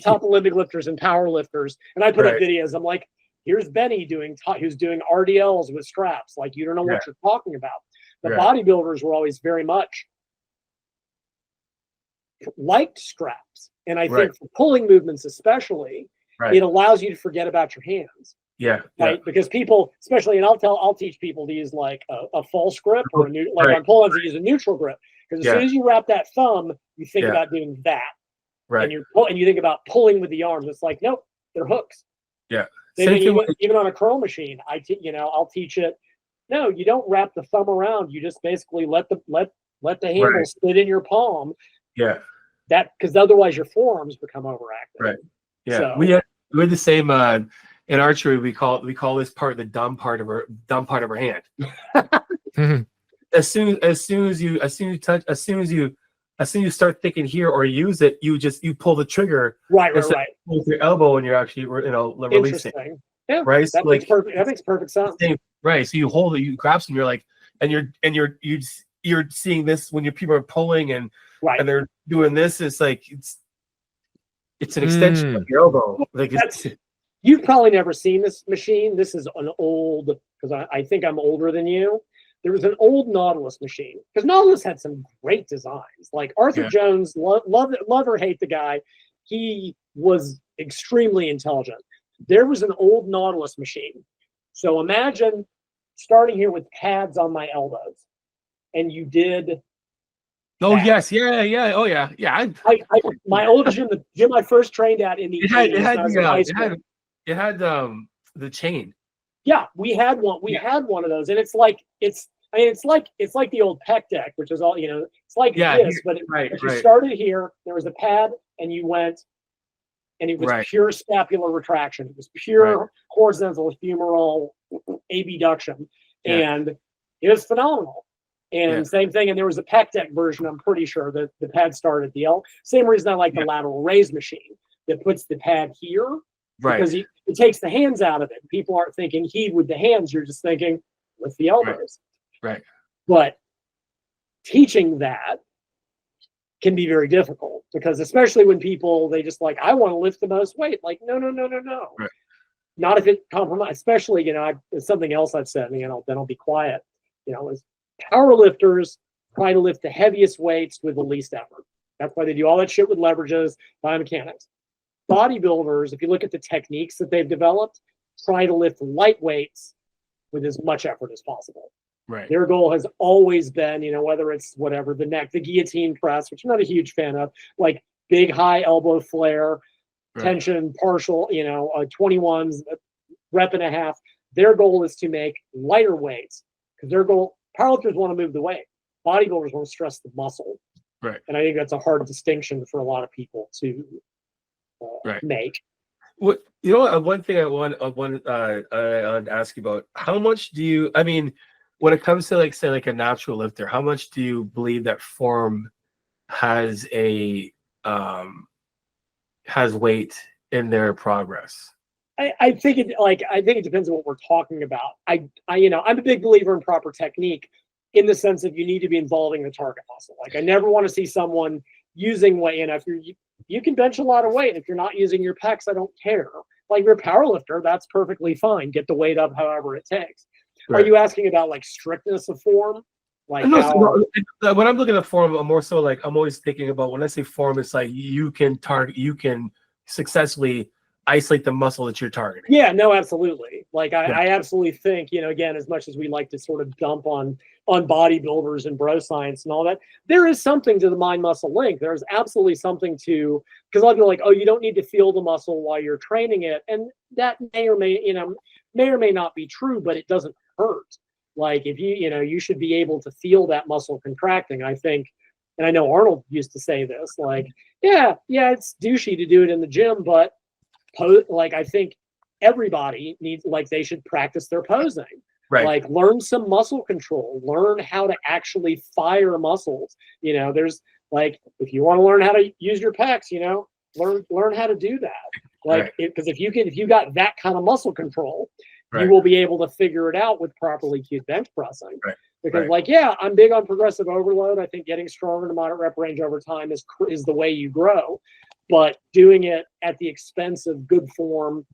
top Olympic lifters and power lifters, and I put up videos. I'm like, here's Benny who's doing RDLs with straps. Like, you don't know what you're talking about. The Yeah. bodybuilders were always very much liked straps. And I Right. think for pulling movements especially, Right. it allows you to forget about your hands. Yeah. Right, because people, especially, and I'll teach people to use like a false grip or a new, like Right. on pull-ons, to use a neutral grip. Because as soon as you wrap that thumb, you think about doing that, Right. and you think about pulling with the arms. It's like, nope, they're hooks. Yeah. Same Same thing, thing with, even on a curl machine, I'll teach it. No, you don't wrap the thumb around. You just basically let the handle Right. sit in your palm. yeah. That, because otherwise your forearms become overactive. Right. Yeah. So, We had the same in archery. We call this part the dumb part of our hand. As soon as you start thinking here or use it, you pull the trigger right. with your elbow, and you're actually releasing. Interesting. Yeah. Right. That So, makes perfect. That makes perfect sense. Right. So you hold it, you grab some, you're like, and you're seeing this when your people are pulling and Right. and they're doing this. It's like it's an extension of your elbow. Like You've probably never seen this machine. This is an old, because I think I'm older than you. There was an old Nautilus machine, because Nautilus had some great designs. Like Arthur Jones, love or hate the guy, he was extremely intelligent. There was an old Nautilus machine. So imagine starting here with pads on my elbows, and you did. Oh that. yes, yeah. Oh yeah. My old gym, the gym I first trained at in the 80s, it had the chain. Yeah, we had one. We had one of those, and it's like the old pec deck, which is all it's like this, but you started here. There was a pad, and you went, and it was pure scapular retraction. It was pure horizontal femoral abduction, and it was phenomenal. And same thing, and there was a pec deck version. I'm pretty sure that the pad started at the L. Same reason I like the lateral raise machine that puts the pad here. Right. Because it takes the hands out of it. People aren't thinking heave with the hands. You're just thinking with the elbows. Right. But teaching that can be very difficult, because especially when people, they just like, I want to lift the most weight. Like, no. Right. Not if it compromises. Especially, it's something else I've said, and then I'll be quiet. As power lifters try to lift the heaviest weights with the least effort. That's why they do all that shit with leverages, biomechanics. Bodybuilders, if you look at the techniques that they've developed, try to lift light weights with as much effort as possible. Right. Their goal has always been, whether it's whatever, the guillotine press, which I'm not a huge fan of, like big high elbow flare, tension, partial, 21s, rep and a half. Their goal is to make lighter weights, because powerlifters want to move the weight. Bodybuilders want to stress the muscle. Right. And I think that's a hard distinction for a lot of people to make. What one thing I want to ask you about, how much do you, when it comes to like a natural lifter, how much do you believe that form has weight in their progress? I think it depends on what we're talking about. I'm a big believer in proper technique, in the sense that you need to be involving the target muscle. Like, I never want to see someone using weight. If you can bench a lot of weight. If you're not using your pecs, I don't care. Like, you're a power lifter, that's perfectly fine. Get the weight up however it takes. Right. Are you asking about like strictness of form? Like, when I'm looking at form, I'm more so like, I'm always thinking about, when I say form, it's like you can successfully isolate the muscle that you're targeting. Yeah, no, absolutely. Like, I absolutely think, again, as much as we like to sort of dump on bodybuilders and bro science and all that, there is something to the mind muscle link. There's absolutely something to, because a lot of people are like, oh, you don't need to feel the muscle while you're training it. And that may or may not be true, but it doesn't hurt. Like, if you should be able to feel that muscle contracting. I think, and I know Arnold used to say this, like, yeah, it's douchey to do it in the gym, but I think everybody needs, like, they should practice their posing. Right. Like, learn some muscle control, learn how to actually fire muscles. There's, like, if you want to learn how to use your pecs, learn how to do that. Like, because if you got that kind of muscle control, you will be able to figure it out with properly cued bench pressing. Right. Because I'm big on progressive overload. I think getting stronger to moderate rep range over time is the way you grow. But doing it at the expense of good form,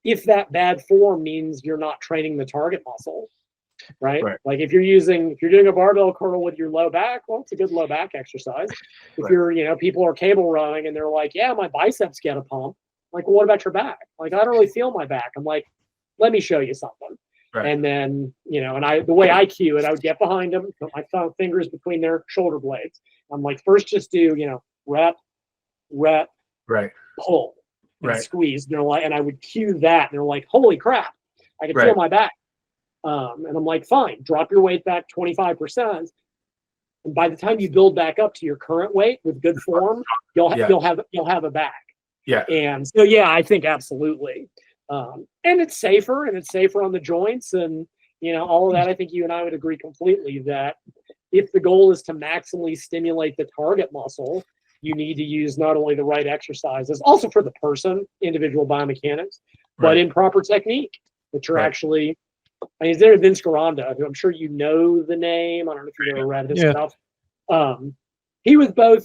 if that bad form means you're not training the target muscle, right? Right. Like if you're doing a barbell curl with your low back, well, it's a good low back exercise. If Right. you're, people are cable rowing and they're like, yeah, my biceps get a pump. Like, well, what about your back? Like, I don't really feel my back. I'm like, let me show you something. Right. And then, and the way I cue it, I would get behind them, put my fingers between their shoulder blades. I'm like, first just do, rep, Right. pull, and Right. squeeze. And they're like, and I would cue that. And they're like, holy crap, I can feel Right. my back. And I'm like, fine, drop your weight back 25%. And by the time you build back up to your current weight with good form, you'll have a back. Yeah. And so, yeah, I think absolutely. And it's safer on the joints and, all of that. I think you and I would agree completely that if the goal is to maximally stimulate the target muscle, you need to use not only the right exercises, also for the person, individual biomechanics, but in proper technique, that you're actually, is there Vince Garanda, who I'm sure you know the name. I don't know if you've ever read his stuff. He was both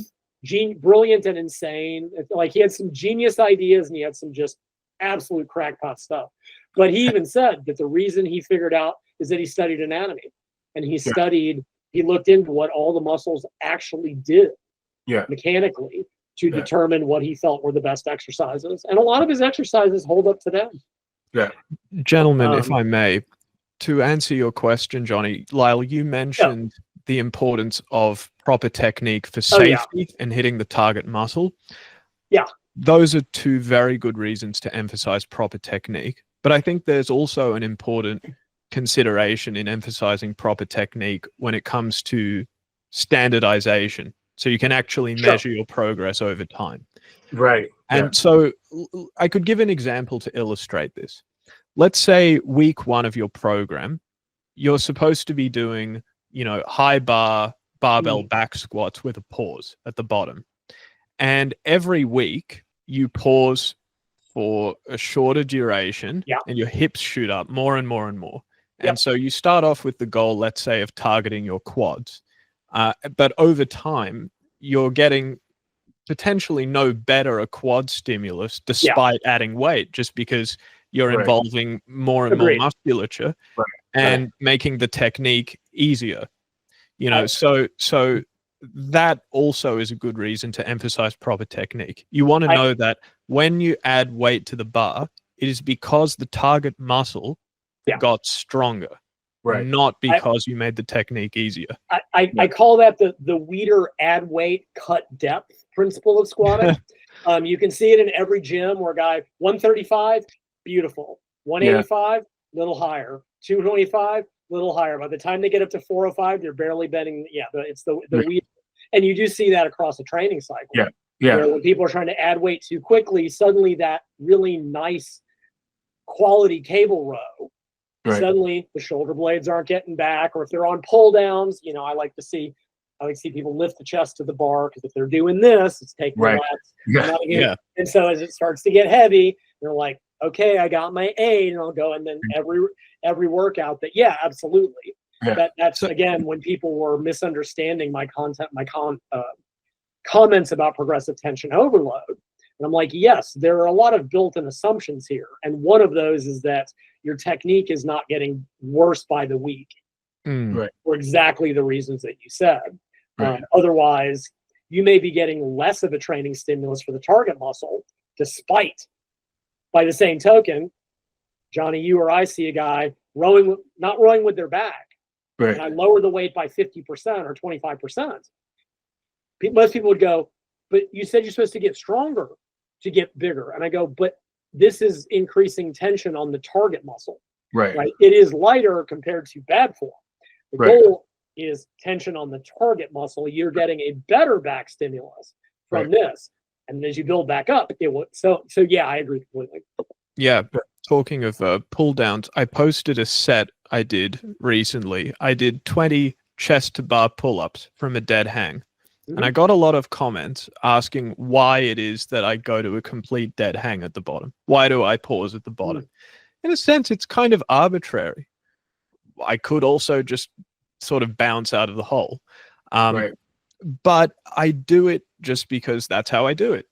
brilliant and insane. Like he had some genius ideas and he had some just absolute crackpot stuff. But he even said that the reason he figured out is that he studied anatomy and he looked into what all the muscles actually did mechanically to determine what he felt were the best exercises. And a lot of his exercises hold up today. Yeah. Gentlemen, if I may, to answer your question, Jonni, Lyle, you mentioned the importance of proper technique for safety and hitting the target muscle. Yeah. Those are two very good reasons to emphasize proper technique. But I think there's also an important consideration in emphasizing proper technique when it comes to standardization. So you can actually measure your progress over time. Right. And so I could give an example to illustrate this. Let's say week 1 of your program, you're supposed to be doing, high barbell back squats with a pause at the bottom. And every week you pause for a shorter duration and your hips shoot up more and more and more. And so you start off with the goal, let's say, of targeting your quads. But over time, you're getting potentially no better a quad stimulus despite adding weight, just because you're involving more and more musculature and making the technique easier. So that also is a good reason to emphasize proper technique. You want to know that when you add weight to the bar, it is because the target muscle got stronger, not because you made the technique easier. I call that the Weider add weight, cut depth principle of squatting. You can see it in every gym where a guy 135, beautiful, 185, little higher, 225, little higher. By the time they get up to 405, they're barely bending. It's the Weider. And you do see that across the training cycle. Where when people are trying to add weight too quickly, suddenly that really nice quality cable row, suddenly the shoulder blades aren't getting back. Or if they're on pull downs, I like to see people lift the chest to the bar, because if they're doing this, it's taking less. And so as it starts to get heavy, they're like, okay, I got my aid, and I'll go. And then every workout absolutely. That's again, when people were misunderstanding my content, comments about progressive tension overload. And I'm like, yes, there are a lot of built-in assumptions here. And one of those is that your technique is not getting worse by the week for exactly the reasons that you said. Otherwise, you may be getting less of a training stimulus for the target muscle, despite, by the same token, Jonni, you or I see a guy not rowing with their back, and I lower the weight by 50% or 25%. Most people would go, but you said you're supposed to get stronger to get bigger. And I go, but this is increasing tension on the target muscle. Right? It is lighter compared to bad form. The goal is tension on the target muscle. You're getting a better back stimulus from this. And as you build back up, it will. So yeah, I agree completely. Yeah. Talking of pull downs, I posted a set I did recently. I did 20 chest to bar pull-ups from a dead hang. And I got a lot of comments asking why it is that I go to a complete dead hang at the bottom. Why do I pause at the bottom? In a sense, it's kind of arbitrary. I could also just sort of bounce out of the hole. But I do it just because that's how I do it.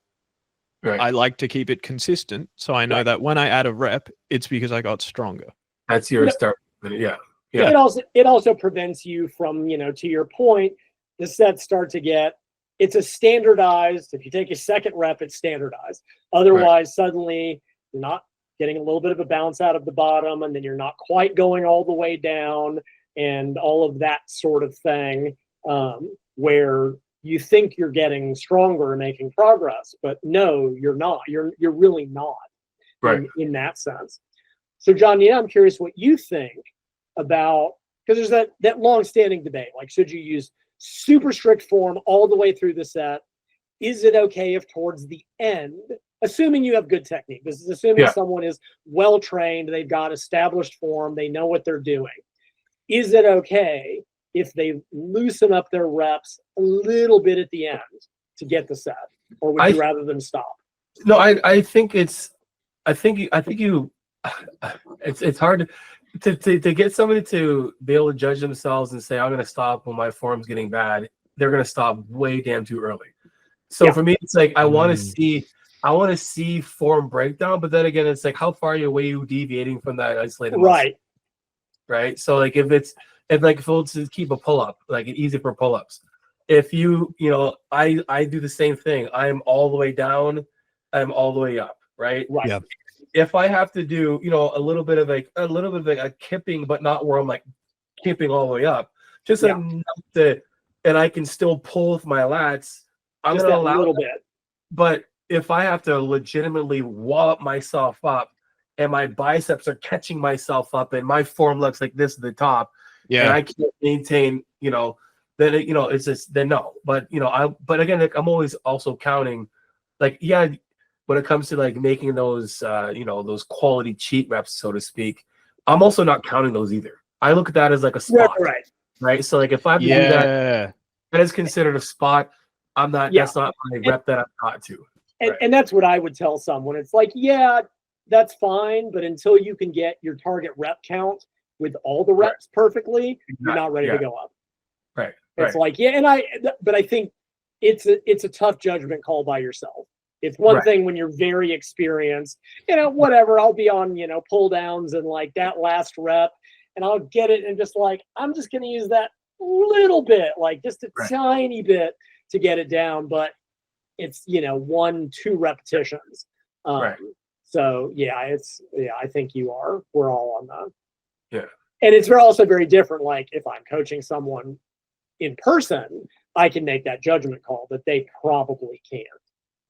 I like to keep it consistent. So I know that when I add a rep, it's because I got stronger. That's your start. Yeah. Yeah. It also prevents you from, to your point, the sets start to get, it's a standardized, if you take a second rep, it's standardized. Otherwise, suddenly you're not getting a little bit of a bounce out of the bottom, and then you're not quite going all the way down, and all of that sort of thing, where you think you're getting stronger and making progress, but no, you're not. You're really not, in that sense. So, John, I'm curious what you think about, because there's that long-standing debate, like, should you use super strict form all the way through the set? Is it okay if towards the end, assuming you have good technique, this is assuming someone is well trained, they've got established form, they know what they're doing. Is it okay if they loosen up their reps a little bit at the end to get the set, or would you rather them stop? No, I think it's hard to get somebody to be able to judge themselves and say, I'm going to stop when my form's getting bad. They're going to stop way damn too early. So for me, it's like, I want to see form breakdown, but then again, it's like, how far away are you deviating from that isolated muscle? Right. So like, if it's to keep a pull-up, like easy for pull-ups, if I do the same thing. I'm all the way down, I'm all the way up. Right. Yeah. If I have to do, a little bit of a kipping, but not where I'm like kipping all the way up, just enough to, and I can still pull with my lats, I'm going to allow a little bit. But if I have to legitimately wallop myself up and my biceps are catching myself up and my form looks like this at the top, and I can't maintain, then it's just, then no. But but again, like, I'm always also counting, like, when it comes to like making those those quality cheat reps, so to speak, I'm also not counting those either. I look at that as like a spot, right? So like, if I have to do that is considered a spot. I'm not. That's not my rep that I'm not to. And that's what I would tell someone. It's like, that's fine, but until you can get your target rep count with all the reps perfectly, you're not ready to go up. Right. It's like, but I think it's a tough judgment call by yourself. It's one thing when you're very experienced, whatever, I'll be on, pull downs and like that last rep, and I'll get it and just like, I'm just going to use that little bit, like just a tiny bit to get it down. But it's, 1-2 repetitions. So I think we're all on that. Yeah. And it's also very different. Like, if I'm coaching someone in person, I can make that judgment call that they probably can't.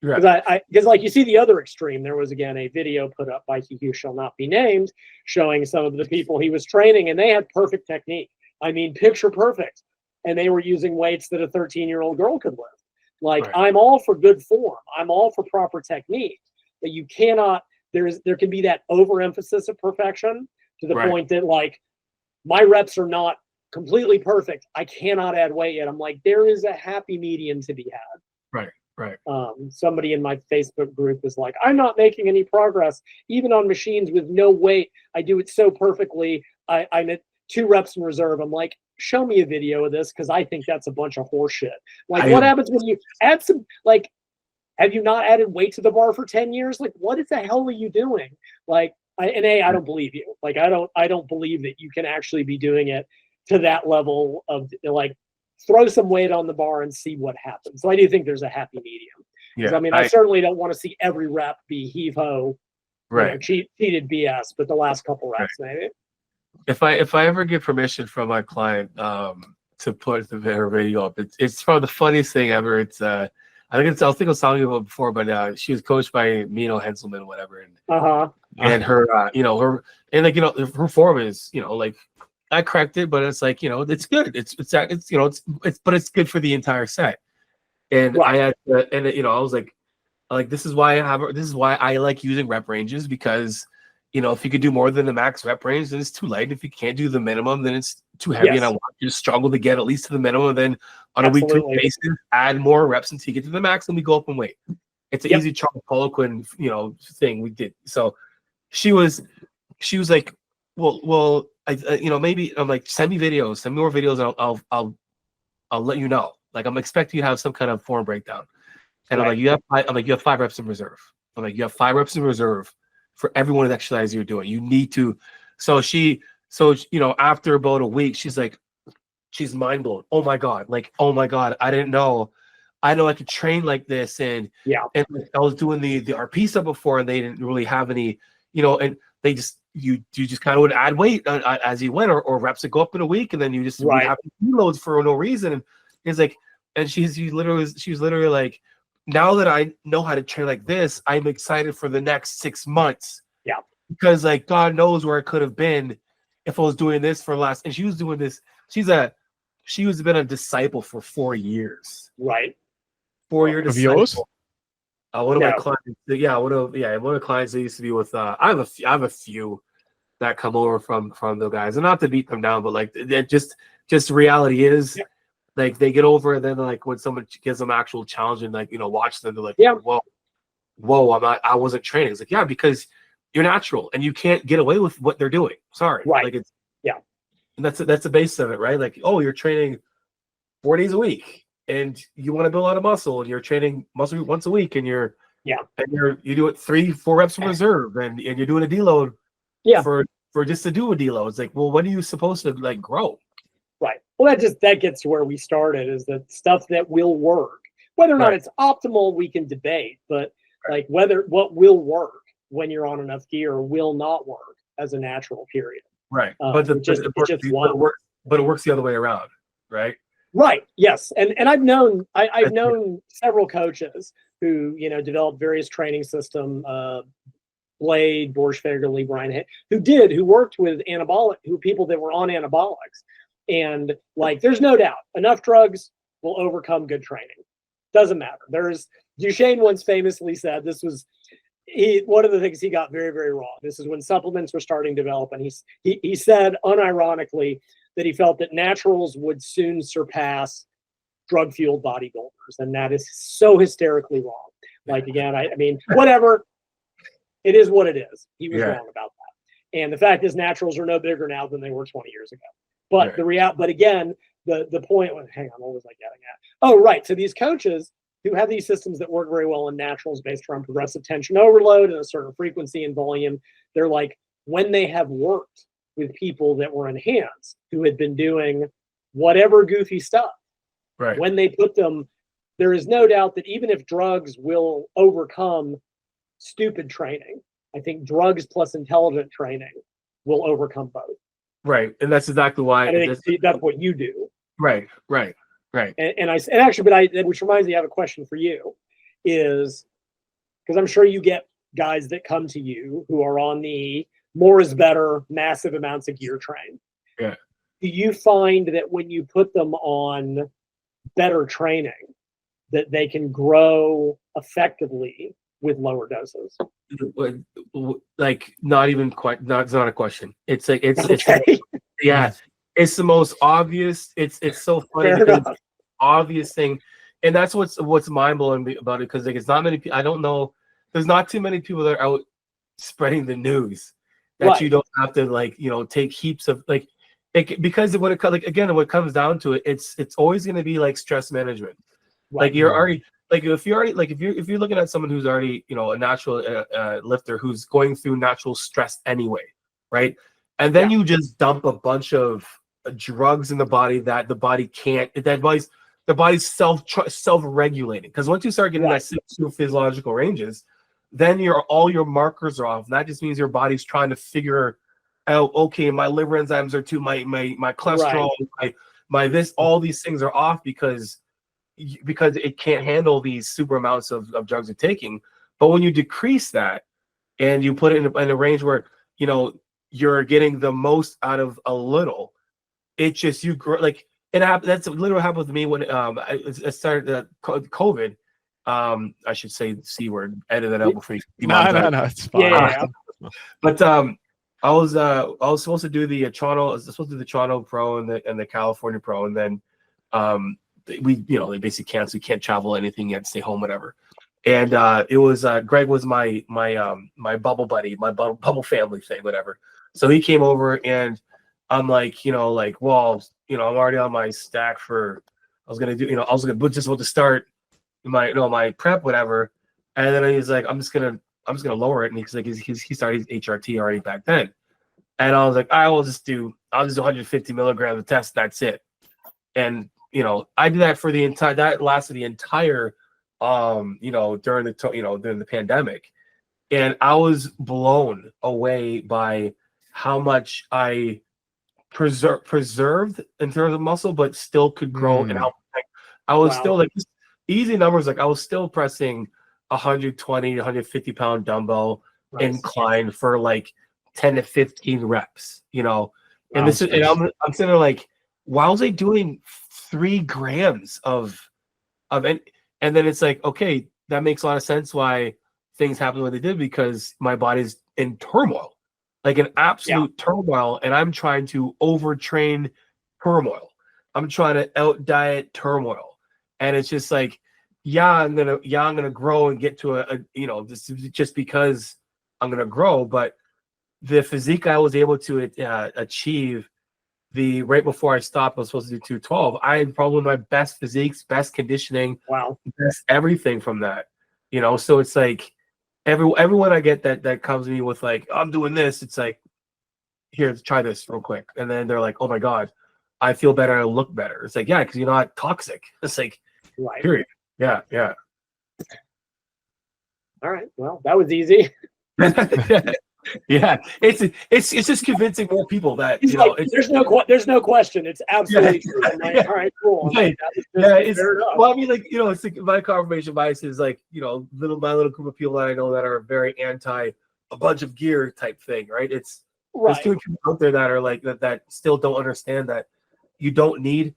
Because like, you see the other extreme. There was, again, a video put up by he who shall not be named showing some of the people he was training, and they had perfect technique. I mean, picture perfect. And they were using weights that a 13-year-old girl could lift. Like, I'm all for good form. I'm all for proper technique. But you cannot, there can be that overemphasis of perfection to the point that, like, my reps are not completely perfect. I cannot add weight yet. I'm like, there is a happy medium to be had. Right. Somebody in my Facebook group is like, I'm not making any progress, even on machines with no weight. I do it so perfectly. I'm at 2 reps in reserve. I'm like, show me a video of this, because I think that's a bunch of horse shit. Like, what happens when you add some, like, have you not added weight to the bar for 10 years? Like, what the hell are you doing? Like, I don't believe you. Like, I don't believe that you can actually be doing it to that level of, like, throw some weight on the bar and see what happens. So I do think there's a happy medium. I mean, I certainly don't want to see every rep be heave-ho, cheated BS, but the last couple reps, maybe. If I ever get permission from my client to put the video up, it's probably the funniest thing ever. It's I think I was telling you about before, but she was coached by Mino Henselman, whatever, and her her form is, like, I correct it, but it's like, it's good. But it's good for the entire set. And I had to, I was like, this is why I like using rep ranges, because, if you could do more than the max rep range, then it's too light. If you can't do the minimum, then it's too heavy. And I want you to struggle to get at least to the minimum. Then on a week-to-week basis, add more reps until you get to the max, and we go up in weight. It's an easy Charles Poliquin, thing we did. So she was like, well, maybe, I'm like, send me more videos, and I'll let you know. Like, I'm expecting you to have some kind of form breakdown. And I'm like, you have 5 reps in reserve. I'm like, you have 5 reps in reserve for every one of the exercises you're doing. You need to. So she So, after about a week, she's mind blown. Oh my God. Like, oh my God. I didn't know. I know I could train like this. And I was doing the RP stuff before, and they didn't really have any, and they just, you just kind of would add weight as you went, or reps would go up in a week, and then you just would have deloads for no reason. And it's like, and she was literally like, now that I know how to train like this, I'm excited for the next 6 months. Yeah. Because like God knows where I could have been if I was doing this for last. And she was doing this. She was been a disciple for 4 years. Right. 4-year disciple. Of yours? One of my clients. Yeah, one of the clients I used to be with. I have a few that come over from the guys, and not to beat them down, but like just reality is. Yeah. Like they get over, and then like when someone gives them actual challenge and like watch them, they're like, whoa, I wasn't training. It's like, yeah, because you're natural and you can't get away with what they're doing. Sorry, right? Like it's and that's the base of it, right? Like, oh, you're training 4 days a week, and you want to build a lot of muscle, and you're training muscle once a week, and you do it 3-4 reps from reserve, and you're doing a deload, for just to do a deload. It's like, well, when are you supposed to like grow? Right. Well, that gets to where we started, is that stuff that will work. Whether or not it's optimal, we can debate, but like what will work when you're on enough gear will not work as a natural period. Right. But it works the other way around, right? Right. Yes. And I've known several coaches who, developed various training system, Blade, Boris Fagerly, Brian, who worked with people that were on anabolics. And like, there's no doubt enough drugs will overcome good training. Doesn't matter. Duchesne once famously said, one of the things he got very, very wrong. This is when supplements were starting to develop. And he said unironically that he felt that naturals would soon surpass drug fueled bodybuilders. And that is so hysterically wrong. Like, again, I mean, whatever, it is what it is. He was wrong about that. And the fact is, naturals are no bigger now than they were 20 years ago. But but again, the point was, hang on, what was I getting at? Oh, right. So these coaches who have these systems that work very well in naturals based around progressive tension overload and a certain frequency and volume, they're like, when they have worked with people that were enhanced, who had been doing whatever goofy stuff, when they put them, there is no doubt that even if drugs will overcome stupid training, I think drugs plus intelligent training will overcome both. Right, and that's exactly why. And that's what you do. Right. Which reminds me, I have a question for you, is because I'm sure you get guys that come to you who are on the more is better, massive amounts of gear train. Yeah. Do you find that when you put them on better training, that they can grow effectively with lower doses? Like, not even quite. No, it's not a question. It's like it's it's the most obvious. It's so funny because it's the obvious thing, and that's what's mind blowing about it, because like it's not many people. I don't know. There's not too many people that are out spreading the news that you don't have to take heaps of because when it comes down to it, it's always going to be like stress management. Like you're already. If you're looking at someone who's already, a natural lifter who's going through natural stress anyway, right? And then you just dump a bunch of drugs in the body that the body can't. The body's self-regulating. Because once you start getting that physiological ranges, then all your markers are off. And that just means your body's trying to figure out, okay, my liver enzymes are too, my cholesterol, my this, all these things are off because it can't handle these super amounts of drugs it's taking. But when you decrease that and you put it in a range where you're getting the most out of a little, it just you grow like it happened. That's literally happened with me when I started COVID. I should say the C word. Edit that out before you. No, it's fine. Yeah. But I was supposed to do the Toronto. I was supposed to do the Toronto Pro and the California Pro, and then they basically canceled. You can't travel anything yet, stay home, whatever. And it was Greg was my bubble buddy, my bubble family thing, whatever. So he came over, and I'm like, well, I'm already on my stack for. I was gonna start my prep, whatever. And then he's like, I'm just gonna lower it, and he's like, he started his HRT already back then. And I was like, I'll just do 150 milligrams of test. That's it. And, you know, I did that for that lasted the entire, you know, during the pandemic. And I was blown away by how much I preserved in terms of muscle, but still could grow. And how I was still like easy numbers. Like I was still pressing 120 to 150 pound dumbbell incline for like 10 to 15 reps, you know. And this is, and I'm sitting there like, why was I doing 3 grams of and then it's like, okay, that makes a lot of sense why things happen the way they did, because my body's in turmoil, like an absolute turmoil, and I'm trying to overtrain turmoil. I'm trying to out diet turmoil, and it's just like, I'm gonna grow and get to a you know, this is just because I'm gonna grow, but the physique I was able to achieve right before I stopped, I was supposed to do 212. I had probably my best physiques, best conditioning, best everything from that, you know. So it's like everyone I get that comes to me with like, I'm doing this, it's like, here, try this real quick, and then they're like, oh my god, I feel better, I look better. It's like, yeah, because you're not toxic. It's like, period. Yeah. All right, well, that was easy. Yeah, it's just convincing more people that, you know, there's no question, it's absolutely true. I'm like, all right, cool. Right. Well, I mean, like, you know, it's like my confirmation bias is like, you know, my little group of people that I know that are very anti a bunch of gear type thing, right? There's too many people out there that are like that still don't understand that you don't need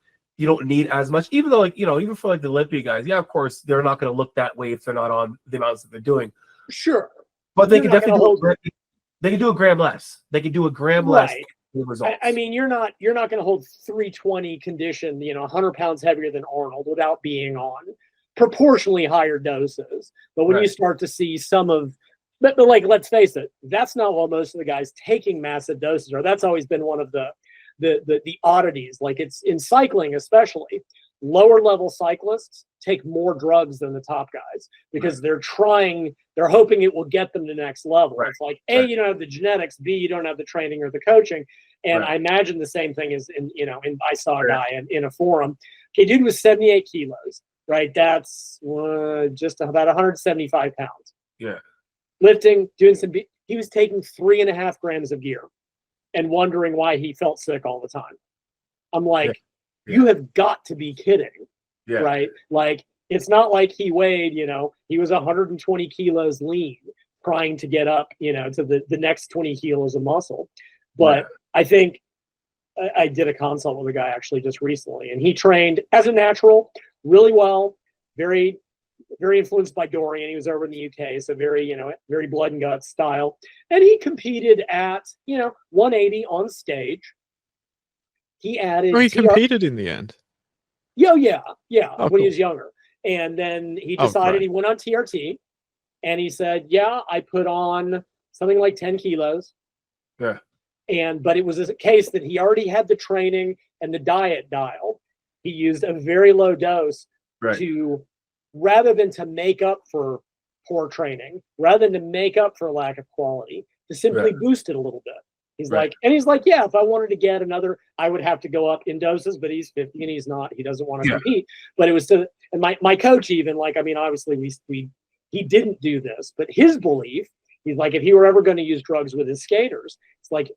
as much, even though, like, you know, even for like the Olympia guys, of course they're not going to look that way if they're not on the amounts that they're doing. Sure, but they can definitely they can do a gram less. They can do a gram less. Results. I mean, you're not going to hold 320 condition, you know, 100 pounds heavier than Arnold without being on proportionally higher doses. But when you start to see some of, but like, let's face it, that's not what most of the guys taking massive doses are. That's always been one of the oddities. Like, it's in cycling, especially lower level cyclists take more drugs than the top guys because they're hoping it will get them to the next level. It's like, A, you don't have the genetics, B, you don't have the training or the coaching. And I imagine the same thing is I saw a guy in a forum. Okay, dude was 78 kilos, right? That's just about 175 pounds. Yeah. Lifting, doing he was taking 3.5 grams of gear and wondering why he felt sick all the time. I'm like, you have got to be kidding, right? Like, it's not like he weighed, you know, he was 120 kilos lean trying to get up, you know, to the next 20 kilos of muscle. But I think I did a consult with a guy actually just recently, and he trained as a natural really well, very, very influenced by Dorian. He was over in the UK, so very, you know, very blood and guts style. And he competed at, you know, 180 on stage. He added. Oh, he competed in the end. Oh, when cool. he was younger. And then he decided he went on TRT, and he said, I put on something like 10 kilos. Yeah. But it was a case that he already had the training and the diet dialed. He used a very low dose to, rather than to make up for poor training, rather than to make up for lack of quality, to simply boost it a little bit. He's like, if I wanted to get another, I would have to go up in doses, but he's 50 and he doesn't want to compete. But it was and my coach even, like, I mean, obviously he didn't do this, but his belief, he's like, if he were ever going to use drugs with his skaters,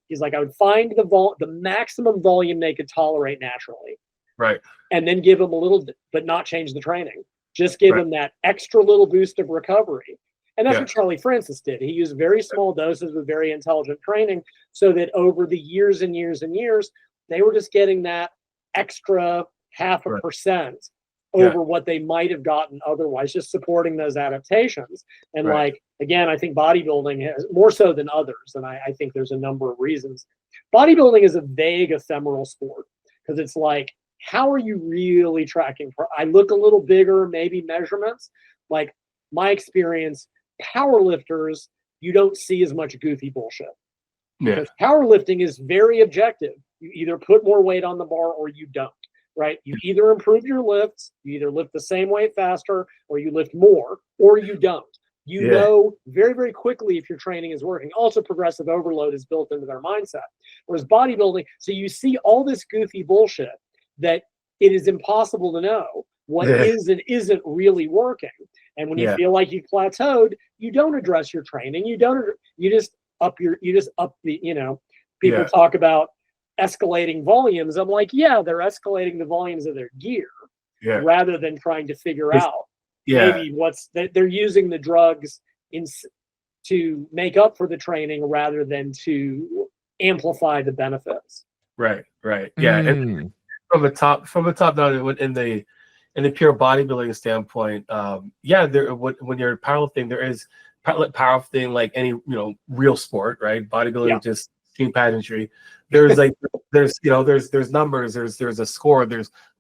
he's like, I would find the maximum volume they could tolerate naturally. Right. And then give them a little, but not change the training. Just give them that extra little boost of recovery. And that's what Charlie Francis did. He used very small doses with very intelligent training so that over the years and years and years, they were just getting that extra 0.5% over what they might have gotten otherwise, just supporting those adaptations. And like, again, I think bodybuilding has more so than others. And I think there's a number of reasons. Bodybuilding is a vague, ephemeral sport because it's like, how are you really tracking? I look a little bigger, maybe measurements. Like, my experience, powerlifters, you don't see as much goofy bullshit. Because powerlifting is very objective. You either put more weight on the bar or you don't, right? You either improve your lifts, you either lift the same weight faster, or you lift more, or you don't. You know very, very quickly if your training is working. Also, progressive overload is built into their mindset. Whereas bodybuilding, so you see all this goofy bullshit that it is impossible to know what is and isn't really working. And when you feel like you've plateaued, you don't address your training. You just up the, you know, people talk about escalating volumes. I'm like, yeah, they're escalating the volumes of their gear rather than trying to figure out maybe they're using the drugs to make up for the training rather than to amplify the benefits. Right. Yeah. And from a top down in the pure bodybuilding standpoint, when you're powerlifting, there is powerlifting like any, you know, real sport, right? Bodybuilding just team pageantry. There's like there's numbers, there's a score,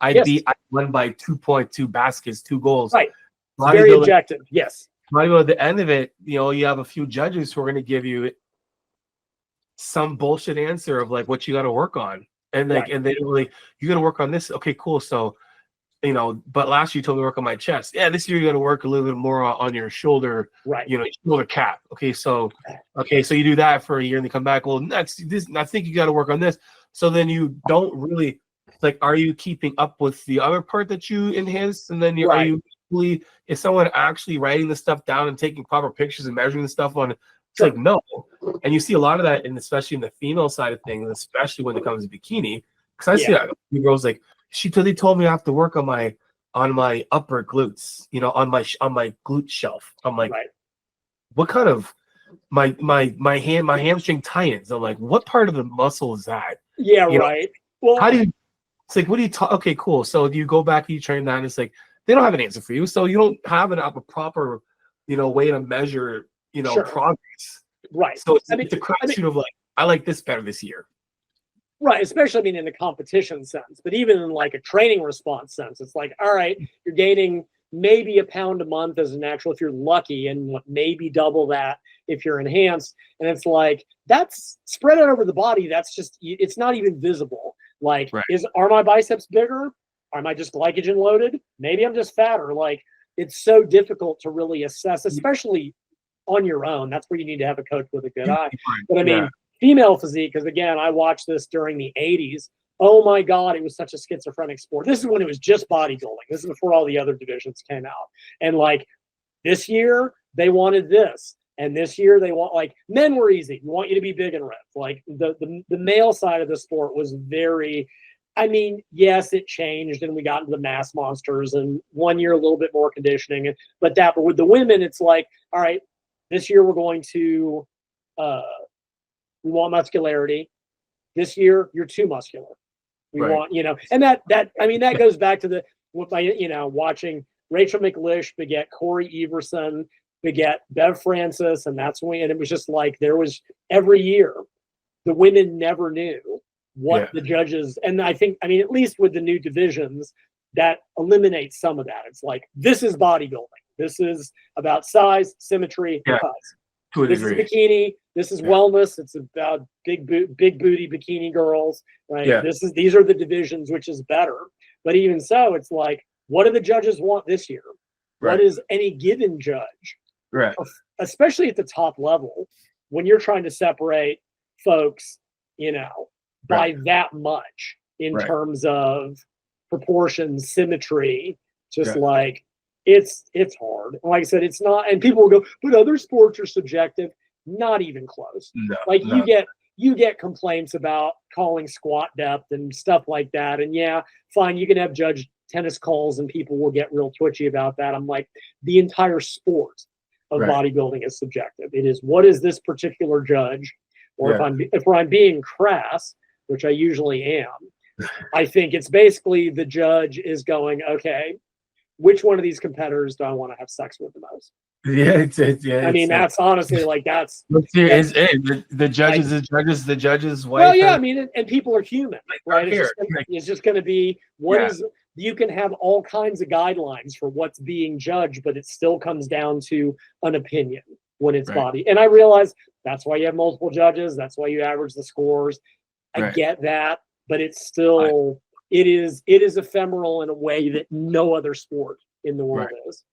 I won by 2.2 baskets, 2 goals. Right. Very objective. Yes. Bodybuilding, at the end of it, you know, you have a few judges who are going to give you some bullshit answer of like what you got to work on. And like, and they really, you got to work on this. Okay, cool. So, you know, but last year you told me to work on my chest. Yeah, this year you got to work a little bit more on your shoulder, you know, shoulder cap. Okay, so you do that for a year and they come back. Well, I think you got to work on this. So then you don't really like, are you keeping up with the other part that you enhanced? And then are you really, is someone actually writing the stuff down and taking proper pictures and measuring the stuff on? It's like, no. And you see a lot of that, and especially in the female side of things, especially when it comes to bikini. Because I see that girls like, they told me I have to work on my upper glutes, you know, on my glute shelf. I'm like, what kind of my hamstring tightens? I'm like, what part of the muscle is that? Yeah, you right. Know, well, how do you? It's like, what do you talk? Okay, cool. So do you go back and you train that? And it's like they don't have an answer for you, so you don't have a proper, you know, way to measure, you know, progress. Right. So it's a crapshoot of like, I like this better this year. Right, especially, I mean, in the competition sense, but even in like a training response sense, it's like, all right, you're gaining maybe a pound a month as a natural if you're lucky, and maybe double that if you're enhanced. And it's like, that's spread out over the body. That's just, it's not even visible. Like, are my biceps bigger? Am I just glycogen loaded? Maybe I'm just fatter. Like, it's so difficult to really assess, especially on your own. That's where you need to have a coach with a good eye. But I mean, female physique, because again, I watched this during the 80s. Oh my God, it was such a schizophrenic sport. This is when it was just bodybuilding. This is before all the other divisions came out. And like this year, they wanted this. And this year they want, like, men were easy. We want you to be big and ripped. Like the male side of the sport was very, I mean, yes, it changed and we got into the mass monsters and 1 year a little bit more conditioning. But with the women, it's like, all right, this year we're going to we want muscularity. This year, you're too muscular. We want, you know, and that goes back to watching Rachel McLish beget Corey Everson, beget Bev Francis, and and it was just like there was every year, the women never knew what the judges, and I think, I mean, at least with the new divisions, that eliminates some of that. It's like, this is bodybuilding. This is about size, symmetry, this is bikini. This is wellness. It's about big booty bikini girls, right? Yeah. These are the divisions, which is better. But even so, it's like, what do the judges want this year? What is any given judge? Right. Especially at the top level, when you're trying to separate folks, you know, by that much in terms of proportions, symmetry, just like it's hard. Like I said, it's not, and people will go, but other sports are subjective. Not even close. You get complaints about calling squat depth and stuff like that. And yeah, fine, you can have judge tennis calls and people will get real twitchy about that. I'm like, the entire sport of bodybuilding is subjective. It is, what is this particular judge? Or if I'm being crass, which I usually am, I think it's basically the judge is going, okay, which one of these competitors do I want to have sex with the most? I mean, that's honestly like the judges. Well, yeah, I mean, and people are human, right? It's just going to be you can have all kinds of guidelines for what's being judged, but it still comes down to an opinion when it's body. And I realize that's why you have multiple judges. That's why you average the scores. I get that, but it's still it is ephemeral in a way that no other sport in the world is.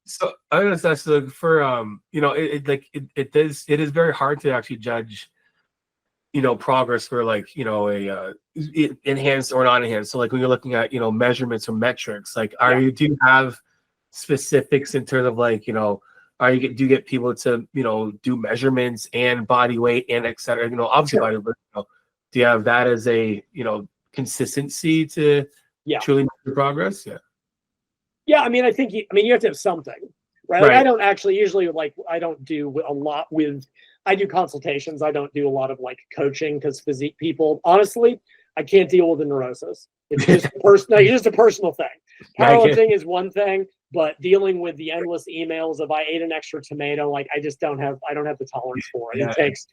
So I was that's for it is very hard to actually judge progress for enhanced or non-enhanced. So like when you're looking at measurements or metrics, like do you have specifics in terms of do you get people to do measurements and body weight and etc. Obviously body weight, do you have that as a consistency to truly measure progress? Yeah, I mean, I think you have to have something, right? Like, I don't actually usually I don't do a lot with. I do consultations. I don't do a lot of coaching because physique people, honestly, I can't deal with the neurosis. It's just it's just a personal thing. Powerlifting is one thing, but dealing with the endless emails of I ate an extra tomato, I don't have the tolerance for it. It takes.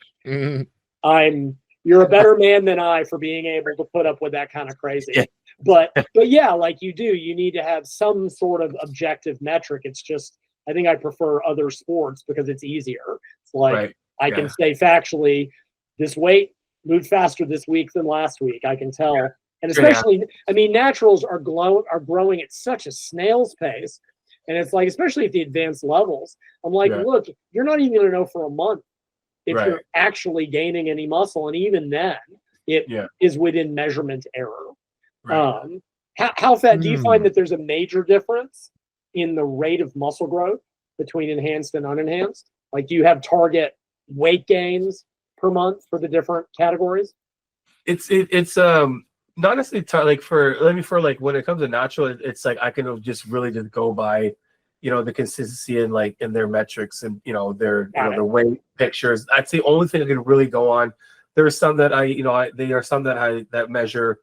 You're a better man than I for being able to put up with that kind of crazy. But yeah, you need to have some sort of objective metric. It's just, I think I prefer other sports because it's easier. It's I can say factually, this weight moved faster this week than last week. I can tell. And especially, I mean, naturals are growing at such a snail's pace. And it's especially at the advanced levels, I'm look, you're not even going to know for a month if you're actually gaining any muscle. And even then, it is within measurement error. How fat do you find that there's a major difference in the rate of muscle growth between enhanced and unenhanced? Do you have target weight gains per month for the different categories? It's not necessarily for when it comes to natural, it's I can just really just go by the consistency and in their metrics and their their weight pictures. That's the only thing I can really go on. There are some that that measure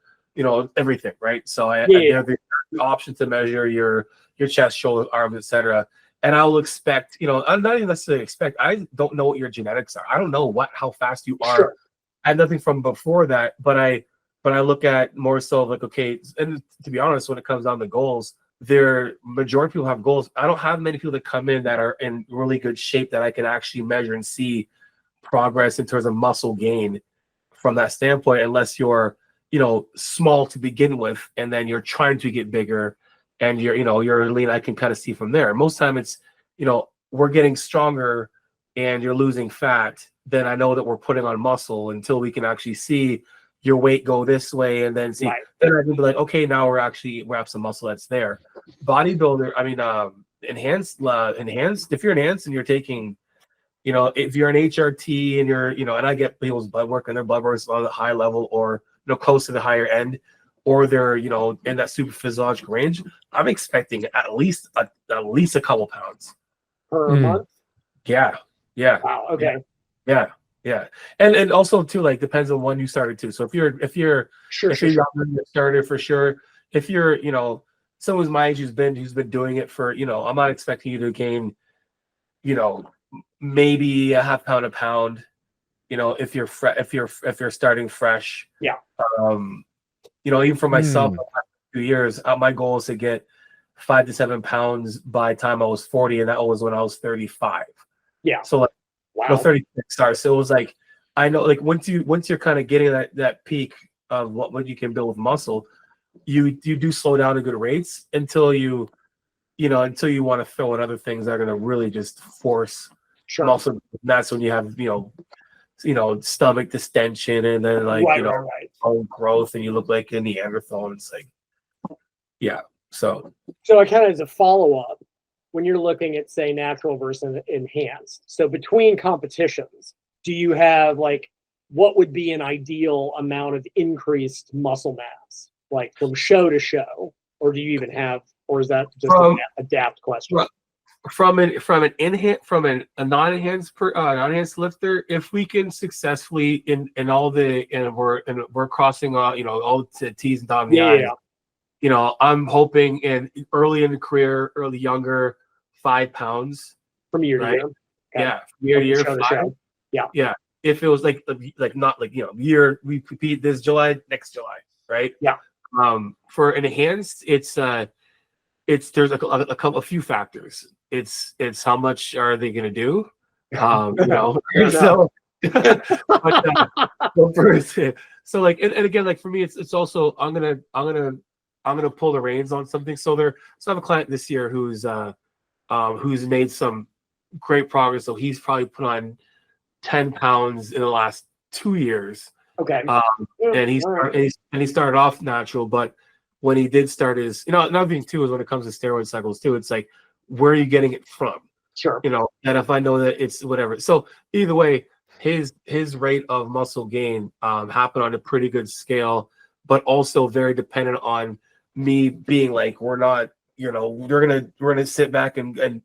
everything, right? So I have the option to measure your chest, shoulder, arms, etc. And I'll expect, I'm not even necessarily expect. I don't know what your genetics are. I don't know how fast you are. Sure. I had nothing from before that, but I look at more so okay. And to be honest, when it comes down to goals, majority of people have goals. I don't have many people that come in that are in really good shape that I can actually measure and see progress in terms of muscle gain from that standpoint, unless you're small to begin with, and then you're trying to get bigger, and you're lean. I can kind of see from there. Most time it's we're getting stronger, and you're losing fat. Then I know that we're putting on muscle until we can actually see your weight go this way, and then see. Then I can be okay, now we have some muscle that's there. Bodybuilder, I mean, enhanced. If you're enhanced and you're taking, if you're an HRT and you're, and I get people's blood work and their blood work is on the high level or close to the higher end, or they're in that super physiological range, I'm expecting at least a couple pounds per month. Yeah. Wow. Okay. Yeah. And also too, depends on when you started too. So if you're younger, you started for sure. If you're someone who's my age who's been doing it for I'm not expecting you to gain maybe a half pound, a pound. If you're starting fresh. Even for myself, 2 years, my goal is to get 5 to 7 pounds by the time I was 40, and that was when I was 35. So 36 stars. So it was I know once you're kind of getting that peak of what you can build with muscle, you do slow down at good rates until you want to throw in other things that are going to really just force muscle. And that's when you have stomach distension, and then bone growth, and you look like a Neanderthal. And it's so I kind of, as a follow-up, when you're looking at, say, natural versus enhanced, so between competitions, do you have what would be an ideal amount of increased muscle mass, from show to show, or do you even have, or is that just an adapt question? From a non-enhanced lifter, if we can successfully in all the we're crossing all the T's and dotting the I's. I'm hoping early in the career, early younger, 5 pounds from year to year. From year to year, 5. If it was not year, we compete this July, next July, right? For enhanced, it's there's a few factors. It's how much are they going to do? So and again, for me, it's also I'm gonna pull the reins on something. So I have a client this year who's who's made some great progress. So he's probably put on 10 pounds in the last 2 years. Okay. And he started off natural, but when he did start his, another thing too is when it comes to steroid cycles too, it's like, where are you getting it from? Sure. And if I know that it's whatever. So either way, his rate of muscle gain happened on a pretty good scale, but also very dependent on me being like, we're not, we're gonna sit back and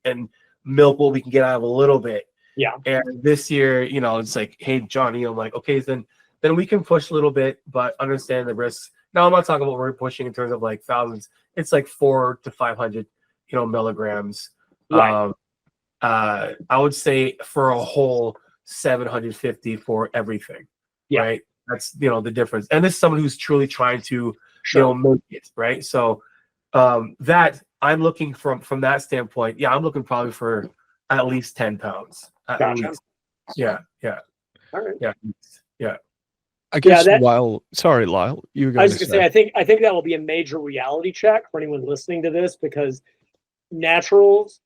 milk what we can get out of a little bit. Yeah. And this year, it's like, hey, Johnny, I'm like, okay, then we can push a little bit, but understand the risks. Now, I'm not talking about we're pushing in terms of like thousands. It's like 400 to 500, milligrams. Right. I would say for a whole 750 for everything. Yeah. Right. That's the difference. And this is someone who's truly trying to Sure. make it right. So that I'm looking from that standpoint. Yeah, I'm looking probably for at least 10 pounds. At Gotcha. least. Yeah. All right. Yeah. I guess that- sorry, Lyle, you were I going was to going to say, I think that will be a major reality check for anyone listening to this, because naturals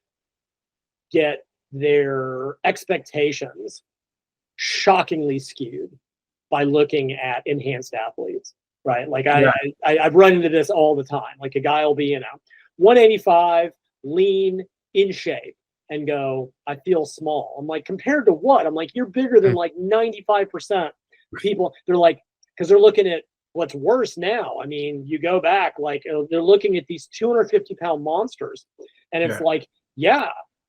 get their expectations shockingly skewed by looking at enhanced athletes, right? Like I've run into this all the time. Like a guy will be, 185, lean, in shape, and go, I feel small. I'm like, compared to what? I'm like, you're bigger than like 95% people. They're like, because they're looking at what's worse now. I mean, you go back, like they're looking at these 250-pound monsters, and it's like,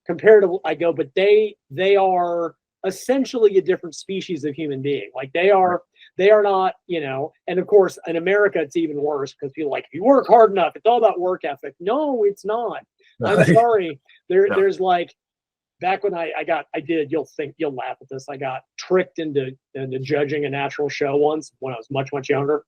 compared to, I go, but they are essentially a different species of human being. Like they are not, and of course in America it's even worse, because people like, if you work hard enough, it's all about work ethic. No, it's not. I'm sorry. There's like, back when you'll laugh at this. I got tricked into judging a natural show once when I was much, much younger.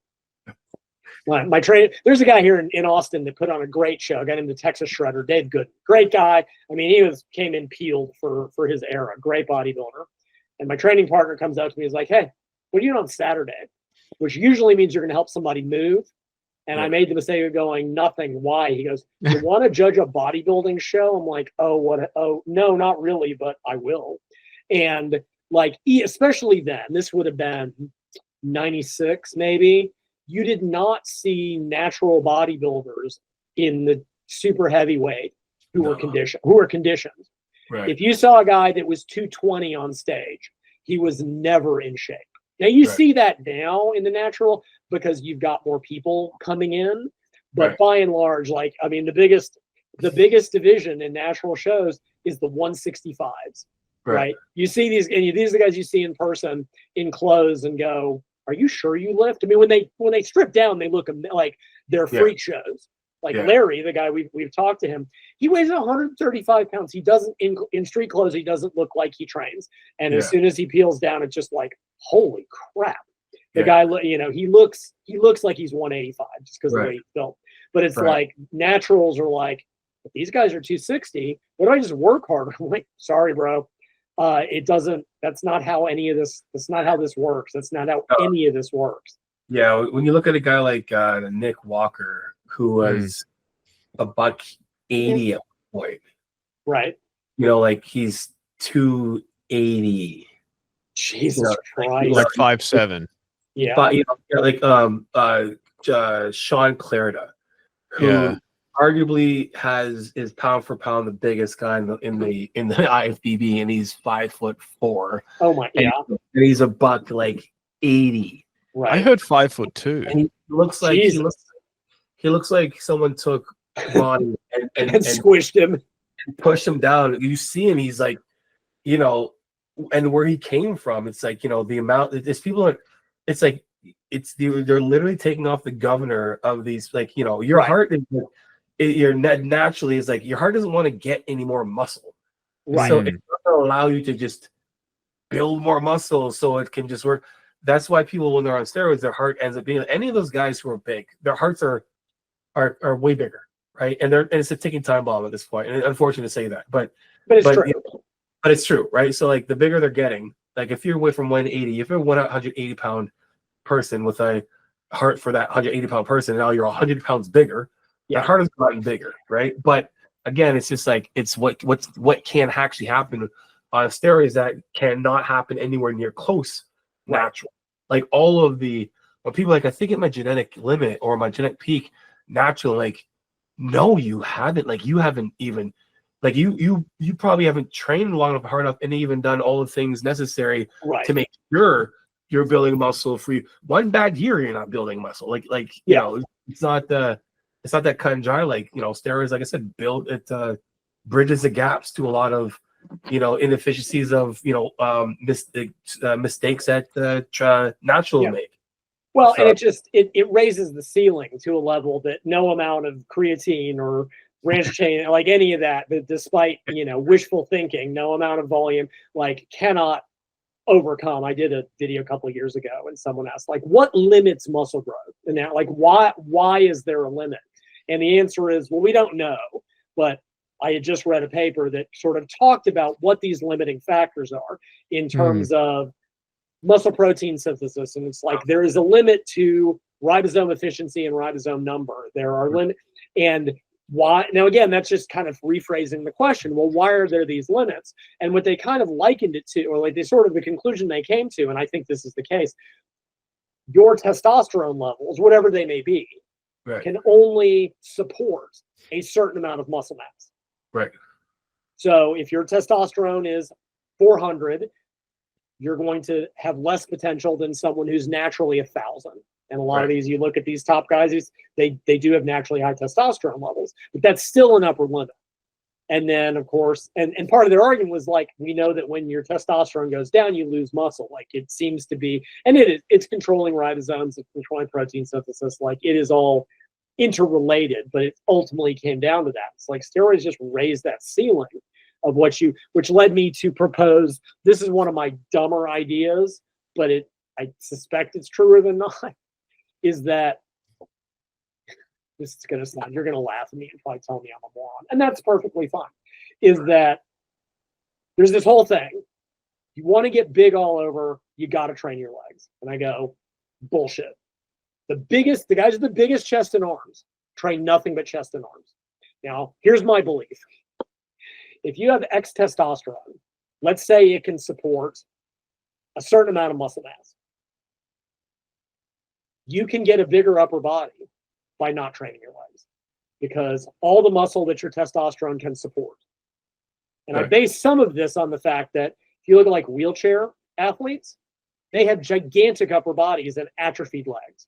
My trainer, there's a guy here in Austin that put on a great show. I got him, the Texas Shredder, Dave Gooden, great guy. I mean, he came in peeled for his era, great bodybuilder. And my training partner comes up to me, he's like, "Hey, what are you doing on Saturday?" Which usually means you're going to help somebody move. And I made the mistake of going, "Nothing. Why?" He goes, "You want to judge a bodybuilding show?" I'm like, "Oh, no, not really, but I will." And like, especially then, this would have been 96 maybe. You did not see natural bodybuilders in the super heavyweight who were conditioned. Right. If you saw a guy that was 220 on stage, he was never in shape. Now you see that now in the natural, because you've got more people coming in, but by and large, like, I mean, the biggest division in natural shows is the 165s, right? You see these are the guys you see in person in clothes and go, "Are you sure you lift?" I mean, when they strip down, they look like they're freak shows. Like Larry, the guy we've talked to him, he weighs 135 pounds. He doesn't in street clothes. He doesn't look like he trains. And as soon as he peels down, it's just like, holy crap! The guy, he looks like he's 185 just because of the way he's built. But it's like naturals are like, if these guys are 260, what do I just work harder? I'm like, sorry, bro. It doesn't. That's not how any of this. That's not how this works. That's not how any of this works. Yeah, when you look at a guy like Nick Walker, who was $180 at one point, right? Like he's 280. Jesus Christ, like 5'7". Yeah, but like Sean Clarida, who arguably is pound for pound the biggest guy in the IFBB, and he's 5'4". Oh my, and he's $180. Right. I heard 5'2". And he looks like he looks like someone took Ronnie and squished him and pushed him down. You see him, he's like, and where he came from, it's like, the amount there's people are, it's like they're literally taking off the governor of these, like, your heart is naturally is like, your heart doesn't want to get any more muscle. Right. So it's not going to allow you to just build more muscle so it can just work. That's why people, when they're on steroids, their heart ends up being, any of those guys who are big, their hearts are way bigger, right? And it's a ticking time bomb at this point. And unfortunate to say that, but it's true. But it's true, right? So like the bigger they're getting, like if you're away from 180, if you're a 180-pound person with a heart for that 180-pound person, now you're 100 pounds bigger. Yeah. That heart has gotten bigger, right? But again, it's just like it's what can actually happen on steroids that cannot happen anywhere near close natural. Like all of the when people like I think at my genetic limit or my genetic peak natural, like no, you haven't. Like you haven't even like you probably haven't trained long enough, hard enough, and even done all the things necessary to make sure you're building muscle for you. One bad year, you're not building muscle. Like you know, it's not that cut and dry. Like you know, steroids, like I said, bridges the gaps to a lot of inefficiencies of mistakes that natural make. Well, and it raises the ceiling to a level that no amount of creatine or branch chain, like any of that despite wishful thinking, no amount of volume like cannot overcome. I did a video a couple of years ago and someone asked like what limits muscle growth, and that like why is there a limit? And the answer is, well, we don't know, but I had just read a paper that sort of talked about what these limiting factors are in terms of muscle protein synthesis. And it's like there is a limit to ribosome efficiency and ribosome number. There are limits. And why? Now, again, that's just kind of rephrasing the question. Well, why are there these limits? And what they kind of likened it to, or like the conclusion they came to, and I think this is the case, your testosterone levels, whatever they may be, can only support a certain amount of muscle mass. Right. So if your testosterone is 400, you're going to have less potential than someone who's naturally 1,000. And a lot of these, you look at these top guys, they do have naturally high testosterone levels, but that's still an upper limit. And then, of course, and part of their argument was like, we know that when your testosterone goes down, you lose muscle. Like it seems to be, and it's controlling ribosomes, it's controlling protein synthesis. Like it is all interrelated, but it ultimately came down to that. It's like steroids just raised that ceiling of which led me to propose, this is one of my dumber ideas, but I suspect it's truer than not, is that this is going to sound, you're going to laugh at me and probably tell me I'm a moron, and that's perfectly fine, is that there's this whole thing. You want to get big all over, you got to train your legs. And I go, bullshit. The guys with the biggest chest and arms train nothing but chest and arms. Now, here's my belief. If you have X testosterone, let's say it can support a certain amount of muscle mass. You can get a bigger upper body by not training your legs because all the muscle that your testosterone can support. And I base some of this on the fact that if you look at like wheelchair athletes, they have gigantic upper bodies and atrophied legs.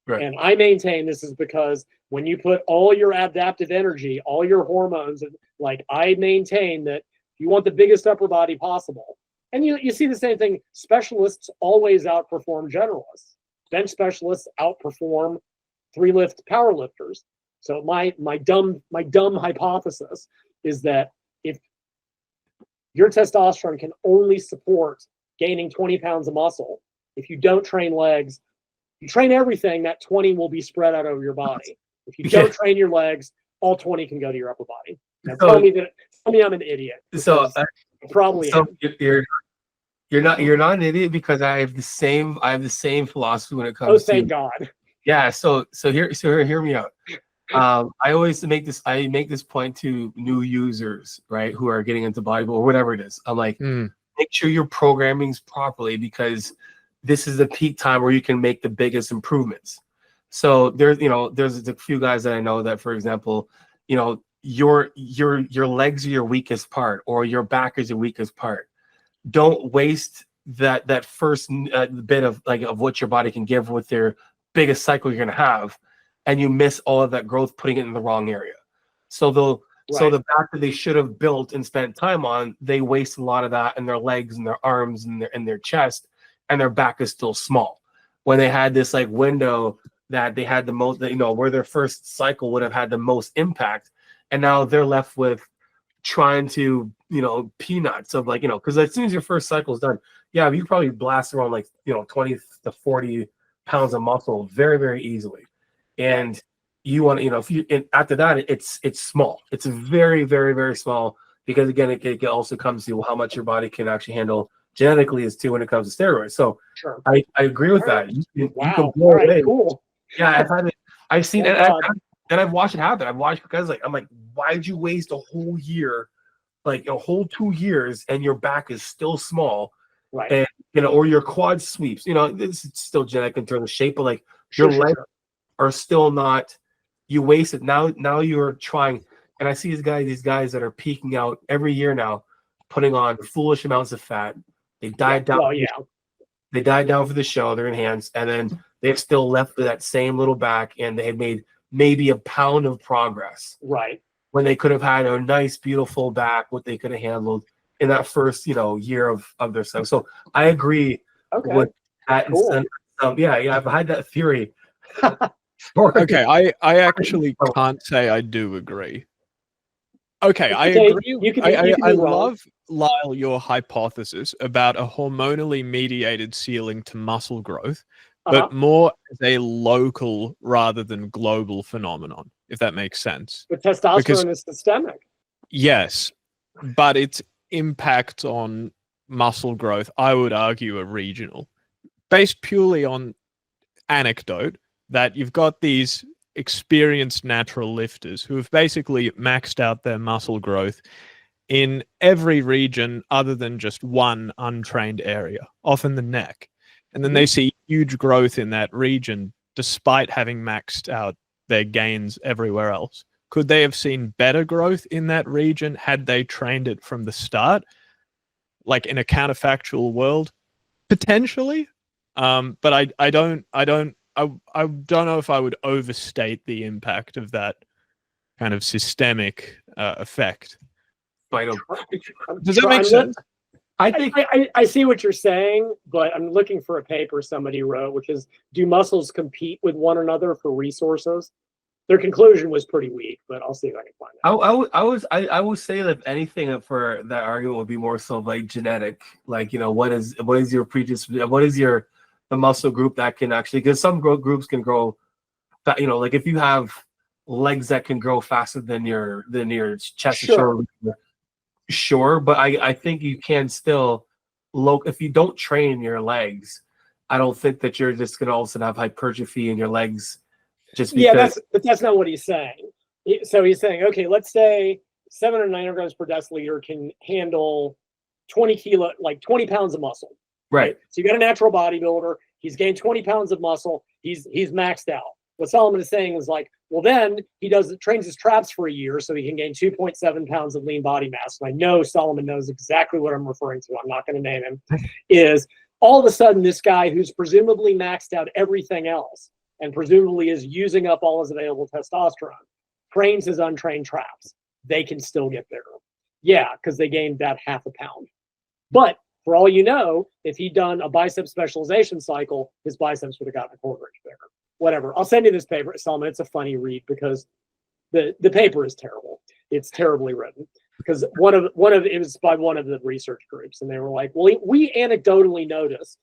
And I maintain this is because when you put all your adaptive energy, all your hormones, like I maintain that if you want the biggest upper body possible, and you see the same thing, specialists always outperform generalists. Bench specialists outperform 3-lift power lifters. So my dumb hypothesis is that if your testosterone can only support gaining 20 pounds of muscle, if you don't train legs, you train everything, that 20 will be spread out over your body. If you don't train your legs, all 20 can go to your upper body. Now tell me I'm an idiot. So probably you're not an idiot because I have the same philosophy when it comes to. Oh, thank God. Yeah. So hear me out. I always make this point to new users, right, who are getting into bodybuilding or whatever it is. I'm like, make sure your programming's properly because this is the peak time where you can make the biggest improvements. So there's a few guys that I know that, for example, your legs are your weakest part or your back is your weakest part. Don't waste that first bit of what your body can give with their biggest cycle you're gonna have, and you miss all of that growth putting it in the wrong area. So the back that they should have built and spent time on, they waste a lot of that in their legs and their arms and their chest. And their back is still small. When they had this window that they had the most, where their first cycle would have had the most impact, and now they're left with trying to, peanuts of because as soon as your first cycle is done, you can probably blast around 20 to 40 pounds of muscle very, very easily. And you want to, if you after that, it's small. It's very, very, very small because again, it also comes to how much your body can actually handle. Genetically is too when it comes to steroids. So I agree with that. You can blow away. Cool. Yeah, I've seen it. And I've watched it happen. I've watched guys I'm like, why'd you waste a whole year, like a whole 2 years, and your back is still small, Right. and or your quad sweeps. This is still genetic in terms of shape, but like Sure, your legs are still not. You waste it now. Now you're trying, and I see these guys that are peaking out every year now, putting on foolish amounts of fat. They died down. Well, yeah. They died down for the show. They're enhanced, and then they've still left with that same little back, and they had made maybe a pound of progress. Right. When they could have had a nice, beautiful back, what they could have handled in that first, year of their stuff. So I agree with that. Cool. Yeah, I've had that theory. Okay, I actually can't say I do agree. Okay, I agree. I love, Lyle, your hypothesis about a hormonally mediated ceiling to muscle growth, but more as a local rather than global phenomenon, if that makes sense. But testosterone is systemic. Yes, but its impact on muscle growth, I would argue, are regional, based purely on anecdote that you've got these experienced natural lifters who have basically maxed out their muscle growth in every region other than just one untrained area, often the neck. And then they see huge growth in that region despite having maxed out their gains everywhere else. Could they have seen better growth in that region had they trained it from the start, like in a counterfactual world? Potentially, but I don't know if I would overstate the impact of that kind of systemic effect. Does that make sense? I think I see what you're saying, but I'm looking for a paper somebody wrote, which is, do muscles compete with one another for resources? Their conclusion was pretty weak, but I'll see if I can find it. I would say that if anything for that argument would be more so like genetic, like what is your what is your the muscle group that can actually, because some groups can grow, like if you have legs that can grow faster than your chest and shoulder. Sure, but I think you can still if you don't train your legs, I don't think that you're just gonna all of a sudden have hypertrophy in your legs just because. But that's not what he's saying. So he's saying, okay, let's say 700 or 900 grams per deciliter can handle 20 pounds of muscle. Right. So you got a natural bodybuilder, he's gained 20 pounds of muscle, he's maxed out. What Solomon is saying is like, well, then he trains his traps for a year so he can gain 2.7 pounds of lean body mass. And I know Solomon knows exactly what I'm referring to. I'm not going to name him. Is all of a sudden this guy who's presumably maxed out everything else and presumably is using up all his available testosterone, trains his untrained traps. They can still get there. Yeah, because they gained that half a pound. But for all you know, if he'd done a bicep specialization cycle, his biceps would have gotten a quarter inch bigger. Whatever. I'll send you this paper, Solomon. It's a funny read because the paper is terrible. It's terribly written because it was by one of the research groups, and they were like, well, we anecdotally noticed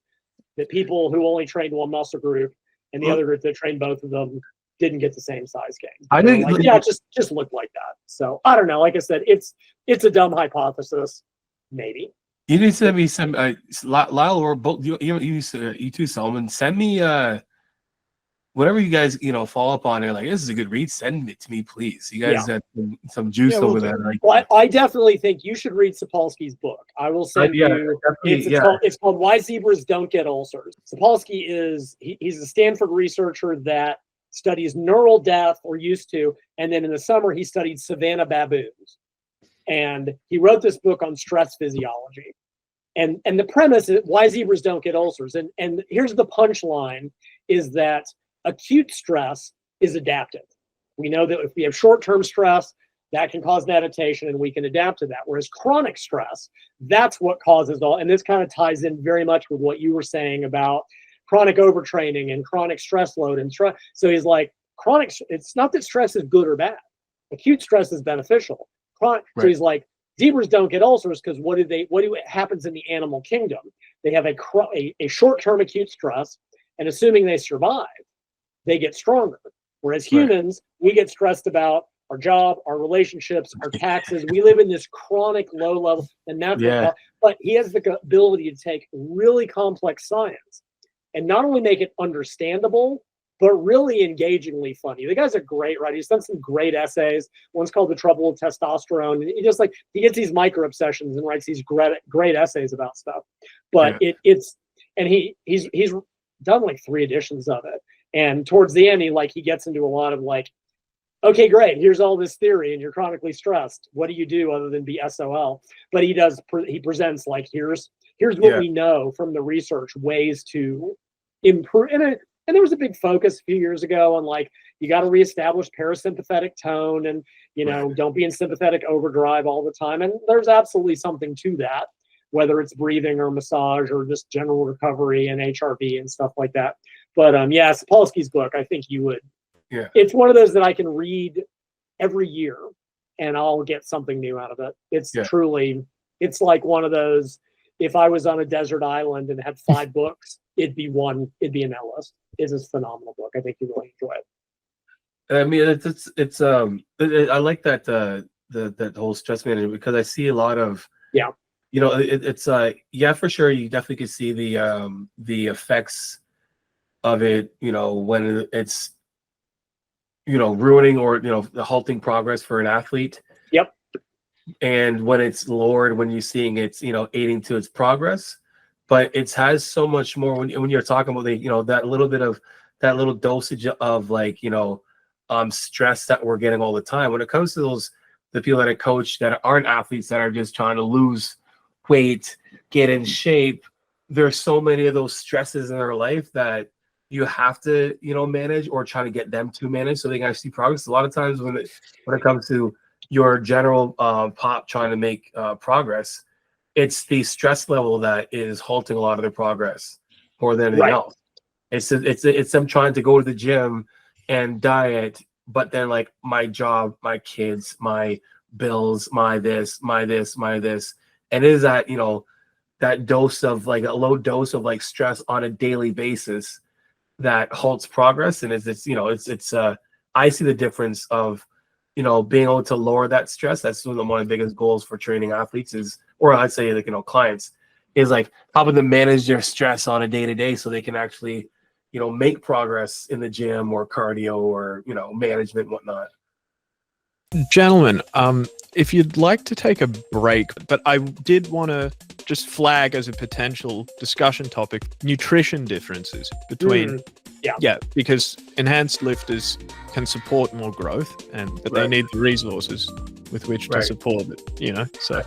that people who only trained one muscle group and the other group that trained both of them didn't get the same size gain. I didn't. Like, yeah, just looked like that. So I don't know. Like I said, it's a dumb hypothesis, maybe. You need to send me some Lyle or both you too, Solomon. Send me whatever you guys follow up on. They're like, this is a good read. Send it to me, please. You guys have some juice over there. Well, I definitely think you should read Sapolsky's book. I will send you. It's called Why Zebras Don't Get Ulcers. Sapolsky he's a Stanford researcher that studies neural death, or used to, and then in the summer he studied savanna baboons. And he wrote this book on stress physiology. And the premise is why zebras don't get ulcers. And here's the punchline, is that acute stress is adaptive. We know that if we have short-term stress, that can cause an adaptation and we can adapt to that. Whereas chronic stress, that's what causes all, and this kind of ties in very much with what you were saying about chronic overtraining and chronic stress load and stress. So he's like, it's not that stress is good or bad. Acute stress is beneficial. So he's like, zebras don't get ulcers because what happens in the animal kingdom? They have a short-term acute stress, and assuming they survive, they get stronger. Whereas humans, we get stressed about our job, our relationships, our taxes. We live in this chronic low level, and that's but he has the ability to take really complex science and not only make it understandable, but really engagingly funny. The guy's a great writer. He's done some great essays. One's called The Trouble with Testosterone. And he just like, he gets these micro obsessions and writes these great essays about stuff. But he's done like 3 editions of it. And towards the end, he gets into a lot of like, okay, great. Here's all this theory, and you're chronically stressed. What do you do other than be SOL? But he presents like, here's what we know from the research, ways to improve. And there was a big focus a few years ago on like, you got to reestablish parasympathetic tone, and don't be in sympathetic overdrive all the time. And there's absolutely something to that, whether it's breathing or massage or just general recovery and HRV and stuff like that. But Sapolsky's book, I think you would. Yeah. It's one of those that I can read every year and I'll get something new out of it. It's truly, it's like one of those, if I was on a desert island and had 5 books, it'd be in that list. It's a phenomenal book. I think you really enjoy it. I mean, it's I like that that whole stress management, because I see a lot of it's for sure, you definitely could see the effects of it, when it's ruining or halting progress for an athlete. Yep. And when it's lowered, when you're seeing it's aiding to its progress, but it has so much more when you're talking about that little bit of that little dosage of like stress that we're getting all the time. When it comes to the people that I coach that aren't athletes, that are just trying to lose weight, get in shape, there's so many of those stresses in their life that you have to manage, or try to get them to manage so they can actually see progress. A lot of times when it comes to your general pop trying to make progress, it's the stress level that is halting a lot of their progress more than anything else. It's them trying to go to the gym and diet, but then like my job, my kids, my bills, my this, and it is that that dose of like a low dose of like stress on a daily basis that halts progress. And it's I see the difference of being able to lower that stress. That's one of the biggest goals for training athletes or I'd say like clients, is like helping them manage their stress on a day-to-day so they can actually make progress in the gym or cardio or management and whatnot. Gentlemen, if you'd like to take a break, but I did want to just flag as a potential discussion topic nutrition differences between because enhanced lifters can support more growth, but they need the resources with which to support it, so